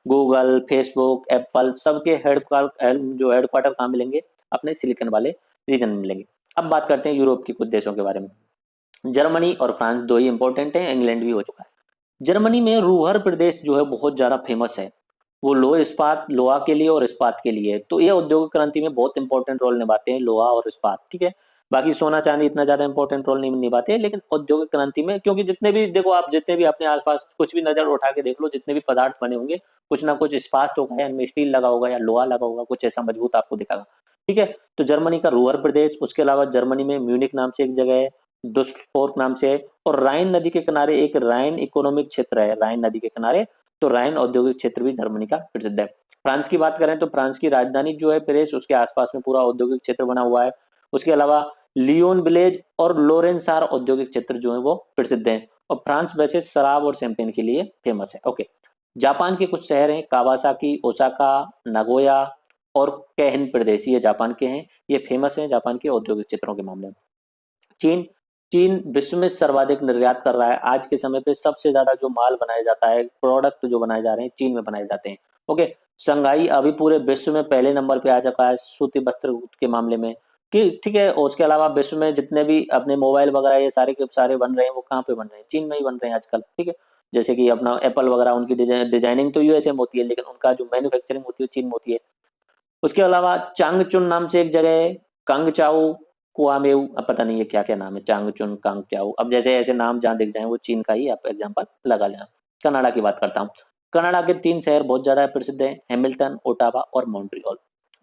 B: गूगल, फेसबुक, एप्पल, सबके जो हेडक्वार्टर कहाँ मिलेंगे? अपने सिलिकॉन वाले रीजन में मिलेंगे। अब बात करते हैं यूरोप के कुछ देशों के बारे में। जर्मनी और फ्रांस दो ही इंपॉर्टेंट है, इंग्लैंड भी हो चुका है। जर्मनी में रूहर प्रदेश जो है बहुत ज्यादा फेमस है, वो लोहा इस्पात, लोहा के लिए और इस्पात के लिए। तो ये औद्योगिक क्रांति में बहुत इंपॉर्टेंट रोल निभाते हैं, लोहा और इस्पात। ठीक है, बाकी सोना चांदी इतना ज्यादा इंपॉर्टेंट रोल नहीं निभाते, लेकिन औद्योगिक क्रांति में, क्योंकि जितने भी देखो आप, जितने भी अपने आसपास कुछ भी नजर उठा के देख लो, जितने भी पदार्थ बने होंगे, कुछ ना कुछ इस्पात होगा, या इनमें स्टील लगा होगा या लोहा लगा होगा, कुछ ऐसा मजबूत आपको दिखेगा। ठीक है, तो जर्मनी का रूहर प्रदेश, उसके अलावा जर्मनी में म्यूनिक नाम से एक जगह है, दुस्फोर्क नाम से है, और राइन नदी के किनारे एक राइन इकोनॉमिक क्षेत्र है, राइन नदी के किनारे। तो राइन औद्योगिक क्षेत्र भी जर्मनी का प्रसिद्ध है। फ्रांस की बात करें तो फ्रांस की राजधानी जो है पेरिस, उसके आसपास में पूरा औद्योगिक क्षेत्र बना हुआ है। उसके अलावा लियोन विलेज और लोरेंसार औद्योगिक क्षेत्र जो है वो प्रसिद्ध है। और फ्रांस वैसे शराब और शैंपेन के लिए फेमस है। ओके, जापान के कुछ शहर हैं कावासाकी, ओसाका, नगोया और कैहन प्रदेश, ये जापान के हैं। ये फेमस हैं जापान के औद्योगिक क्षेत्रों के मामले में। चीन चीन विश्व में सर्वाधिक निर्यात कर रहा है। आज के समय पे सबसे ज्यादा जो माल बनाया जाता है, प्रोडक्ट जो बनाए जा रहे हैं, चीन में बनाए जाते हैं। ओके। शंघाई अभी पूरे विश्व में पहले नंबर पे आ चुका है सूती वस्त्र के मामले में, कि ठीक है। और उसके अलावा विश्व में जितने भी अपने मोबाइल वगैरह ये सारे के सारे बन रहे हैं, वो कहाँ पे बन रहे हैं? चीन में ही बन रहे हैं आजकल, ठीक है। जैसे कि अपना एप्पल वगैरह, उनकी डिजाइनिंग तो यूएसए में होती है, लेकिन उनका जो मैन्युफैक्चरिंग होती है चीन में होती है। उसके अलावा चांगचुन नाम से एक जगह है, कांगचाओ, कुआमेऊ, अब पता नहीं ये क्या क्या नाम है, चांगचुन, कांगचाओ। अब जैसे ऐसे नाम जहाँ दिख जाए वो चीन का ही आप एग्जाम्पल लगा लेना। कनाडा की बात करता हूँ। कनाडा के 3 शहर बहुत ज्यादा प्रसिद्ध हैं, हैमिल्टन, ओटावा और मॉन्ट्रियल,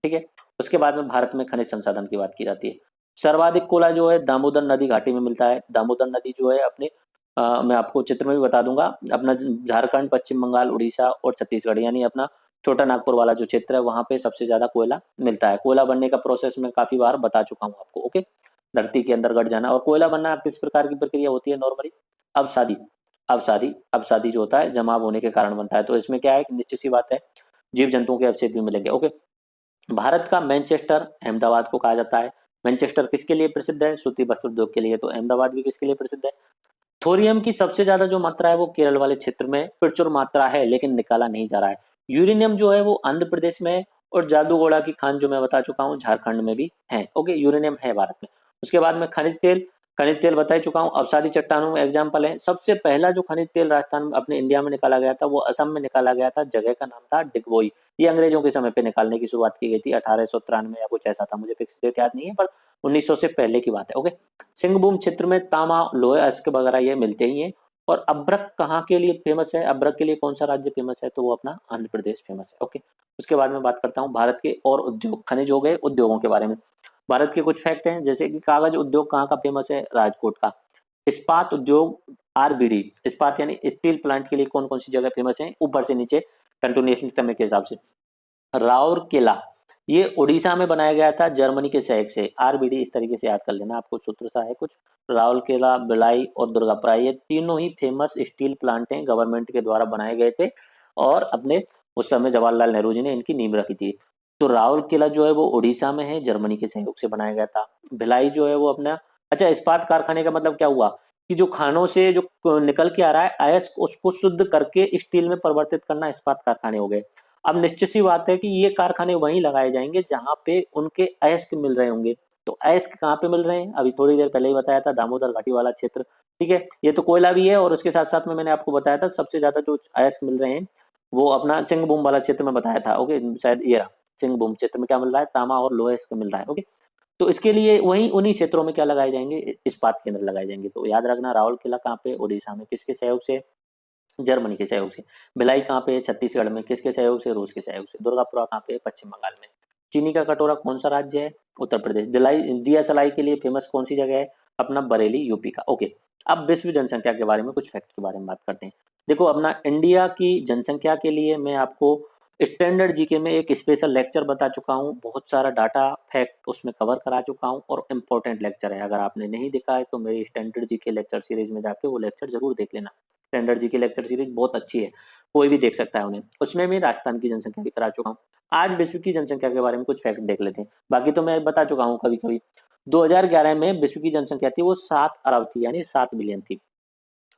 B: ठीक है। उसके बाद में भारत में खनिज संसाधन की बात की जाती है। सर्वाधिक कोयला जो है दामोदर नदी घाटी में मिलता है। दामोदर नदी जो है अपने मैं आपको चित्र में भी बता दूंगा, अपना झारखंड, पश्चिम बंगाल, उड़ीसा और छत्तीसगढ़, यानी अपना छोटा नागपुर वाला जो क्षेत्र है वहां पे सबसे ज्यादा कोयला मिलता है। कोयला बनने का प्रोसेस मैं काफी बार बता चुका हूँ आपको, ओके। धरती के अंदर गड़ जाना। और कोयला बनना किस प्रकार की प्रक्रिया होती है नॉर्मली? अवसादी अवसादी जो होता है जमाव होने के कारण बनता है। तो इसमें क्या है कि निश्चित सी बात है, जीव जंतुओं के अवशेष भी मिलेंगे, ओके। भारत का मैनचेस्टर अहमदाबाद को कहा जाता है। मैनचेस्टर किसके लिए प्रसिद्ध है? सूती वस्त्र उद्योग के लिए। तो अहमदाबाद भी किसके लिए प्रसिद्ध है? थोरियम की सबसे ज्यादा जो मात्रा है वो केरल वाले क्षेत्र में प्रचुर मात्रा है, लेकिन निकाला नहीं जा रहा है। यूरेनियम जो है वो आंध्र प्रदेश में है, और जादूगोड़ा की खान जो मैं बता चुका हूँ झारखंड में भी है, ओके। यूरेनियम है भारत में। उसके बाद में खनिज तेल बता ही चुका हूँ। अवसादी चट्टानों में एग्जाम्पल है। सबसे पहला जो खनिज तेल राजस्थान में अपने इंडिया में निकाला गया था वो असम में निकाला गया था। जगह का नाम था डिगबोई। ये अंग्रेजों के समय पे निकालने की शुरुआत की गई थी, 1893 या कुछ ऐसा था, मुझे फिक्स डेट याद नहीं है, पर 1900 से पहले की बात है, ओके। सिंहभूम क्षेत्र में तांबा, लोहे, अयस्क वगैरह ये मिलते ही हैं। और अब्रक कहाँ के लिए फेमस है? अब्रक के लिए कौन सा राज्य फेमस है? तो वो अपना आंध्र प्रदेश फेमस है, ओके। उसके बाद में बात करता हूँ भारत के और उद्योग, खनिज हो गए, उद्योगों के बारे में। भारत के कुछ फैक्ट हैं, जैसे कि कागज उद्योग कहाँ का फेमस है? राजकोट का। इस्पात उद्योग, आरबीडी, इस्पात यानी स्टील प्लांट के लिए कौन कौन सी जगह फेमस है ऊपर से नीचे कंटिन्यूएशन करने के हिसाब से? राउरकेला, ये उड़ीसा में बनाया गया था जर्मनी के सहयोग से। आरबीडी इस तरीके से याद कर लेना, आपको सूत्र सा है कुछ। राउरकेला, भिलाई और दुर्गापुरा, ये तीनों ही फेमस स्टील प्लांट हैं, गवर्नमेंट के द्वारा बनाए गए थे, और अपने उस समय जवाहरलाल नेहरू जी ने इनकी नींव रखी थी। तो राउरकेला जो है वो उड़ीसा में है, जर्मनी के सहयोग से बनाया गया था। भिलाई जो है वो अपना, अच्छा, इस्पात कारखाने का मतलब क्या हुआ कि जो खानों से जो निकल के आ रहा है अयस्क, उसको शुद्ध करके स्टील में परिवर्तित करना इस्पात कारखाने हो गए। अब निश्चित सी बात है कि ये कारखाने वहीं लगाए जाएंगे जहां पे उनके अयस्क मिल रहे होंगे। तो अयस्क कहाँ पे मिल रहे हैं? अभी थोड़ी देर पहले ही बताया था, दामोदर घाटी वाला क्षेत्र, ठीक है। ये तो कोयला भी है, और उसके साथ साथ में मैंने आपको बताया था सबसे ज्यादा जो अयस्क मिल रहे हैं वो अपना सिंहभूम वाला क्षेत्र में बताया था, ओके। शायद ये रहा, सिंहभूम क्षेत्र में क्या मिल रहा है? तांबा और लोहा अयस्क मिल रहा है, ओके। तो इसके लिए वहीं उन्हीं क्षेत्रों में क्या लगाए जाएंगे? इस्पात केंद्र लगाए जाएंगे। तो याद रखना, राउरकेला कहाँ पे? उड़ीसा में। किसके सहयोग से? जर्मनी के सहयोग से। भिलाई कहाँ पे है? छत्तीसगढ़ में। किसके सहयोग से? रूस के सहयोग से। दुर्गापुरा कहाँ पे है? पश्चिम बंगाल में। चीनी का कटोरा कौन सा राज्य है? उत्तर प्रदेश। दिया सलाई के लिए फेमस कौन सी जगह है? अपना बरेली, यूपी का, ओके। अब विश्व जनसंख्या के बारे में कुछ फैक्ट के बारे में बात करते हैं। देखो, अपना इंडिया की जनसंख्या के लिए मैं आपको स्टैंडर्ड जीके में एक स्पेशल लेक्चर बता चुका हूँ, बहुत सारा डाटा फैक्ट उसमें कवर करा चुका हूँ, और इम्पोर्टेंट लेक्चर है। अगर आपने नहीं देखा है तो मेरी स्टैंडर्ड जीके लेक्चर सीरीज में जाके वो लेक्चर जरूर देख लेना। स्टैंडर्ड जी की लेक्चर सीरीज बहुत अच्छी है, कोई भी देख सकता है उन्हें। उसमें मैं राजस्थान की जनसंख्या भी करा चुका हूँ। आज विश्व की जनसंख्या के बारे में कुछ फैक्ट देख लेते हैं, बाकी तो मैं बता चुका हूँ कभी कभी। 2011 में विश्व की जनसंख्या थी वो 7 अरब थी, यानी 7 बिलियन थी।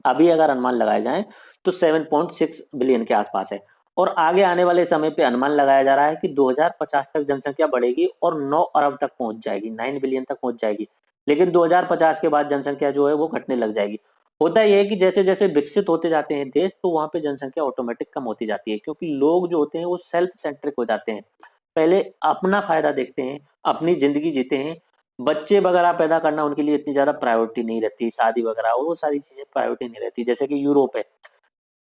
B: अभी अगर अनुमान लगाए जाए तो 7.6 बिलियन के आसपास है। और आगे आने वाले समय पे अनुमान लगाया जा रहा है कि 2050 तक जनसंख्या बढ़ेगी और 9 अरब तक पहुंच जाएगी, 9 बिलियन तक पहुंच जाएगी। लेकिन 2050 के बाद जनसंख्या जो है वो घटने लग जाएगी। होता यह है कि जैसे जैसे विकसित होते जाते हैं देश, तो वहां पे जनसंख्या ऑटोमेटिक कम होती जाती है, क्योंकि लोग जो होते हैं वो सेल्फ सेंट्रिक हो जाते हैं। पहले अपना फायदा देखते हैं, अपनी जिंदगी जीते हैं। बच्चे वगैरह पैदा करना उनके लिए इतनी ज्यादा प्रायोरिटी नहीं रहती, शादी वगैरह और वो सारी चीजें प्रायोरिटी नहीं रहती। जैसे कि यूरोप है,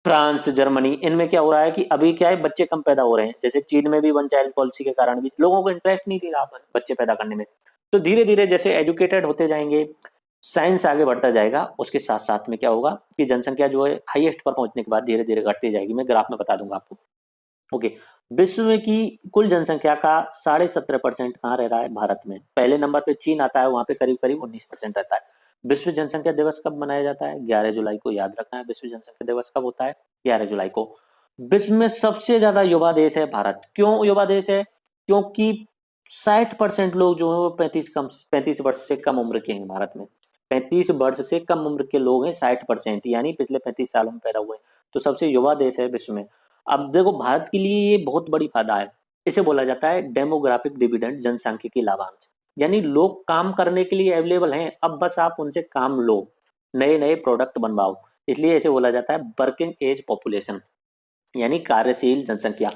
B: फ्रांस, जर्मनी, इनमें क्या हो रहा है कि अभी क्या है, बच्चे कम पैदा हो रहे हैं। जैसे चीन में भी वन चाइल्ड पॉलिसी के कारण भी लोगों को इंटरेस्ट नहीं रहा बच्चे पैदा करने में। तो धीरे धीरे जैसे एजुकेटेड होते जाएंगे, साइंस आगे बढ़ता जाएगा, उसके साथ साथ में क्या होगा कि जनसंख्या जो है हाईएस्ट पर पहुंचने के बाद धीरे धीरे घटती जाएगी। मैं ग्राफ में बता दूंगा आपको, ओके। विश्व में की कुल जनसंख्या का 17.5% कहाँ रह रहा है? भारत में। पहले नंबर पे चीन आता है, वहां पे करीब करीब 19% रहता है। विश्व जनसंख्या दिवस कब मनाया जाता है? 11 जुलाई को। याद रखना है, विश्व जनसंख्या दिवस कब होता है? 11 जुलाई को। विश्व में सबसे ज्यादा युवा देश है भारत। क्यों युवा देश है? क्योंकि 60% लोग जो है वो 35 वर्ष से कम उम्र के हैं भारत में। 35 वर्ष से कम उम्र के लोग हैं 60%, यानी पिछले 35 सालों में पैदा हुए हैं। तो सबसे युवा देश है विश्व में। अब देखो भारत के लिए ये बहुत बड़ी फायदा है। इसे बोला जाता है डेमोग्राफिक डिविडेंड, जनसांख्यिकी लाभांश। यानी लोग काम करने के लिए अवेलेबल हैं, अब बस आप उनसे काम लो, नए नए प्रोडक्ट बनवाओ। इसलिए इसे बोला जाता है वर्किंग एज पॉपुलेशन, यानी कार्यशील जनसंख्या।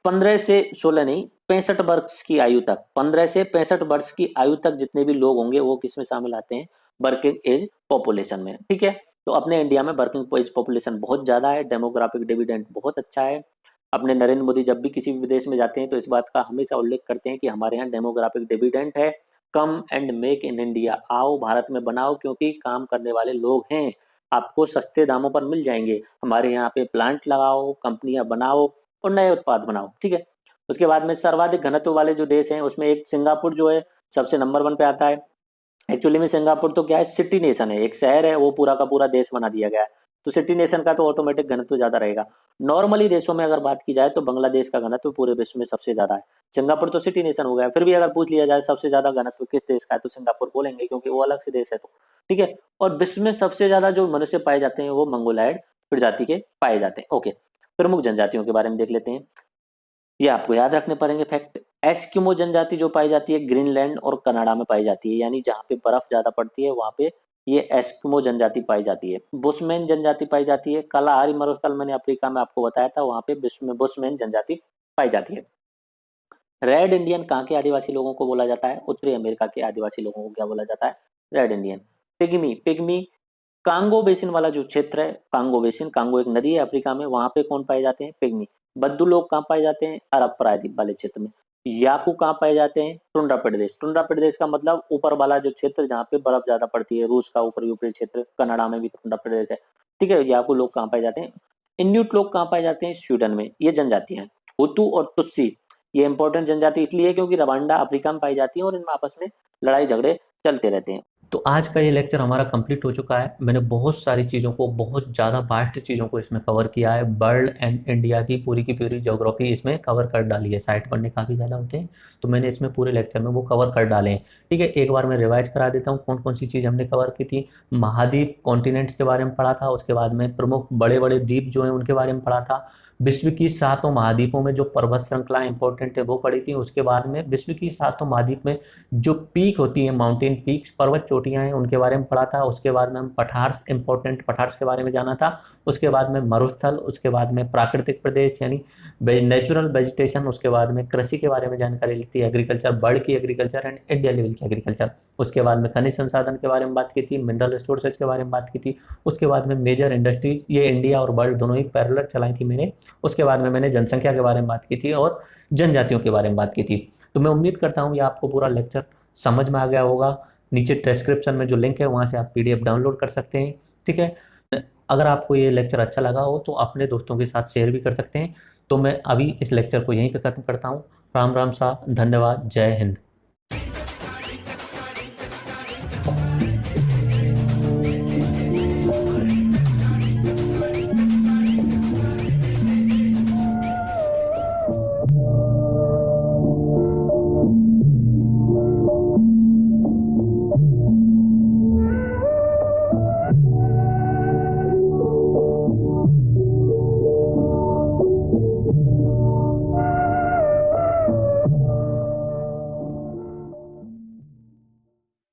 B: 15 से 16 नहीं, 65 वर्ष की आयु तक, 15 से 65 वर्ष की आयु तक जितने भी लोग होंगे वो किसमें शामिल आते हैं? वर्किंग एज पॉपुलेशन में। ठीक है, तो अपने इंडिया में वर्किंग एज पॉपुलेशन बहुत ज्यादा है, डेमोग्राफिक डिविडेंड बहुत अच्छा है। अपने नरेंद्र मोदी जब भी किसी भी विदेश में जाते हैं तो इस बात का हमेशा उल्लेख करते हैं कि हमारे यहाँ डेमोग्राफिक डिविडेंड है। Come and make in India, आओ भारत में बनाओ, क्योंकि काम करने वाले लोग हैं, आपको सस्ते दामों पर मिल जाएंगे। हमारे यहाँ पे प्लांट लगाओ, कंपनियां बनाओ और नए उत्पाद बनाओ। ठीक है, उसके बाद में सर्वाधिक घनत्व वाले जो देश हैं उसमें एक सिंगापुर जो है सबसे नंबर 1 पे आता है। एक्चुअली में सिंगापुर तो क्या है, सिटी नेशन है, एक शहर है, वो पूरा का पूरा देश बना दिया गया है। तो सिटी नेशन का तो ऑटोमेटिक घनत्व ज्यादा रहेगा। नॉर्मली देशों में अगर बात की जाए तो बांग्लादेश का घनत्व पूरे विश्व में सबसे ज्यादा है। सिंगापुर तो सिटी नेशन हो गया, फिर भी अगर पूछ लिया जाए सबसे ज्यादा घनत्व किस देश का है तो सिंगापुर बोलेंगे, क्योंकि वो अलग से देश है। तो ठीक है, और विश्व में सबसे ज्यादा जो मनुष्य पाए जाते हैं वो मंगोलायड प्रजाति के पाए जाते हैं। ओके, प्रमुख जनजातियों के बारे में देख लेते हैं। ये आपको याद रखने पड़ेंगे फैक्ट। एस्किमो जनजाति जो पाई जाती है ग्रीनलैंड और कनाडा में पाई जाती है, यानी जहाँ पे बर्फ ज्यादा पड़ती है वहां पे ये एस्किमो जनजाति पाई जाती है। बुशमैन जनजाति पाई जाती है कालाहारी मरुस्थल, मैंने अफ्रीका में आपको बताया था, वहां पे विश्व में बुशमैन जनजाति पाई जाती है। रेड इंडियन कहाँ के आदिवासी लोगों को बोला जाता है? उत्तरी अमेरिका के आदिवासी लोगों को क्या बोला जाता है? Red Indian. Pygmy, pygmy Congo basin वाला जो क्षेत्र है, कांगो बेसिन, कांगो एक नदी है अफ्रीका में, वहां पे कौन पाए जाते हैं? पिग्मी। बद्दू लोग कहाँ पाए जाते हैं? अरब प्रायद्वीप वाले क्षेत्र में। याकू कहाँ पाए जाते हैं? टुंड्रा प्रदेश। टुंड्रा प्रदेश का मतलब ऊपर वाला जो क्षेत्र जहाँ पे बर्फ ज्यादा पड़ती है, रूस का ऊपर ऊपरी क्षेत्र, कनाडा में भी टुंड्रा प्रदेश है। ठीक है, याकू लोग कहाँ पाए जाते हैं? इन्यूट लोग कहाँ पाए जाते हैं? स्वीडन में। ये जनजातियां हैं। हुतू और तुत्सी, ये इंपॉर्टेंट जनजाति इसलिए क्योंकि रवांडा अफ्रीका में पाई जाती है और इनमें आपस में लड़ाई झगड़े चलते रहते हैं।
A: तो आज का ये लेक्चर हमारा कंप्लीट हो चुका है। मैंने बहुत सारी चीज़ों को, बहुत ज़्यादा वास्ट चीज़ों को इसमें कवर किया है। वर्ल्ड एंड इंडिया की पूरी ज्योग्राफी इसमें कवर कर डाली है। साइट पढ़ने काफ़ी ज़्यादा होते हैं, तो मैंने इसमें पूरे लेक्चर में वो कवर कर डाले हैं। ठीक है, एक बार मैं रिवाइज करा देता हूँ कौन कौन सी चीज़ हमने कवर की थी। महाद्वीप, कॉन्टिनेंट्स के बारे में पढ़ा था। उसके बाद में प्रमुख बड़े बड़े द्वीप जो हैं उनके बारे में पढ़ा था। विश्व की 7 महाद्वीपों में जो पर्वत श्रृंखलाएं इंपॉर्टेंट है वो पढ़ी थी। उसके बाद में विश्व की 7 महाद्वीप में जो पीक होती है, माउंटेन पीक्स, पर्वत चोटियां हैं, उनके बारे में पढ़ा था। उसके बाद में हम पठार्स, इंपॉर्टेंट पठार्स के बारे में जाना था। उसके बाद में मरुस्थल, उसके बाद में प्राकृतिक प्रदेश यानी नेचुरल वेजिटेशन, उसके बाद में कृषि के बारे में जानकारी ली थी, एग्रीकल्चर, वर्ल्ड की एग्रीकल्चर एंड इंडिया लेवल की एग्रीकल्चर। उसके बाद में खनिज संसाधन के बारे में बात की थी, मिनरल रिसोर्सेज के बारे में बात की थी। उसके बाद में मेजर इंडस्ट्रीज, ये इंडिया और वर्ल्ड दोनों ही पैरेलल चलाई थी मैंने। उसके बाद में मैंने जनसंख्या के बारे में बात की थी और जनजातियों के बारे में बात की थी। तो मैं उम्मीद करता हूँ ये आपको पूरा लेक्चर समझ में आ गया होगा। नीचे डिस्क्रिप्शन में जो लिंक है वहाँ से आप पीडीएफ डाउनलोड कर सकते हैं। ठीक है, अगर आपको ये लेक्चर अच्छा लगा हो तो अपने दोस्तों के साथ शेयर भी कर सकते हैं। तो मैं अभी इस लेक्चर को यहीं पे खत्म करता हूँ। राम राम सा, धन्यवाद, जय हिंद।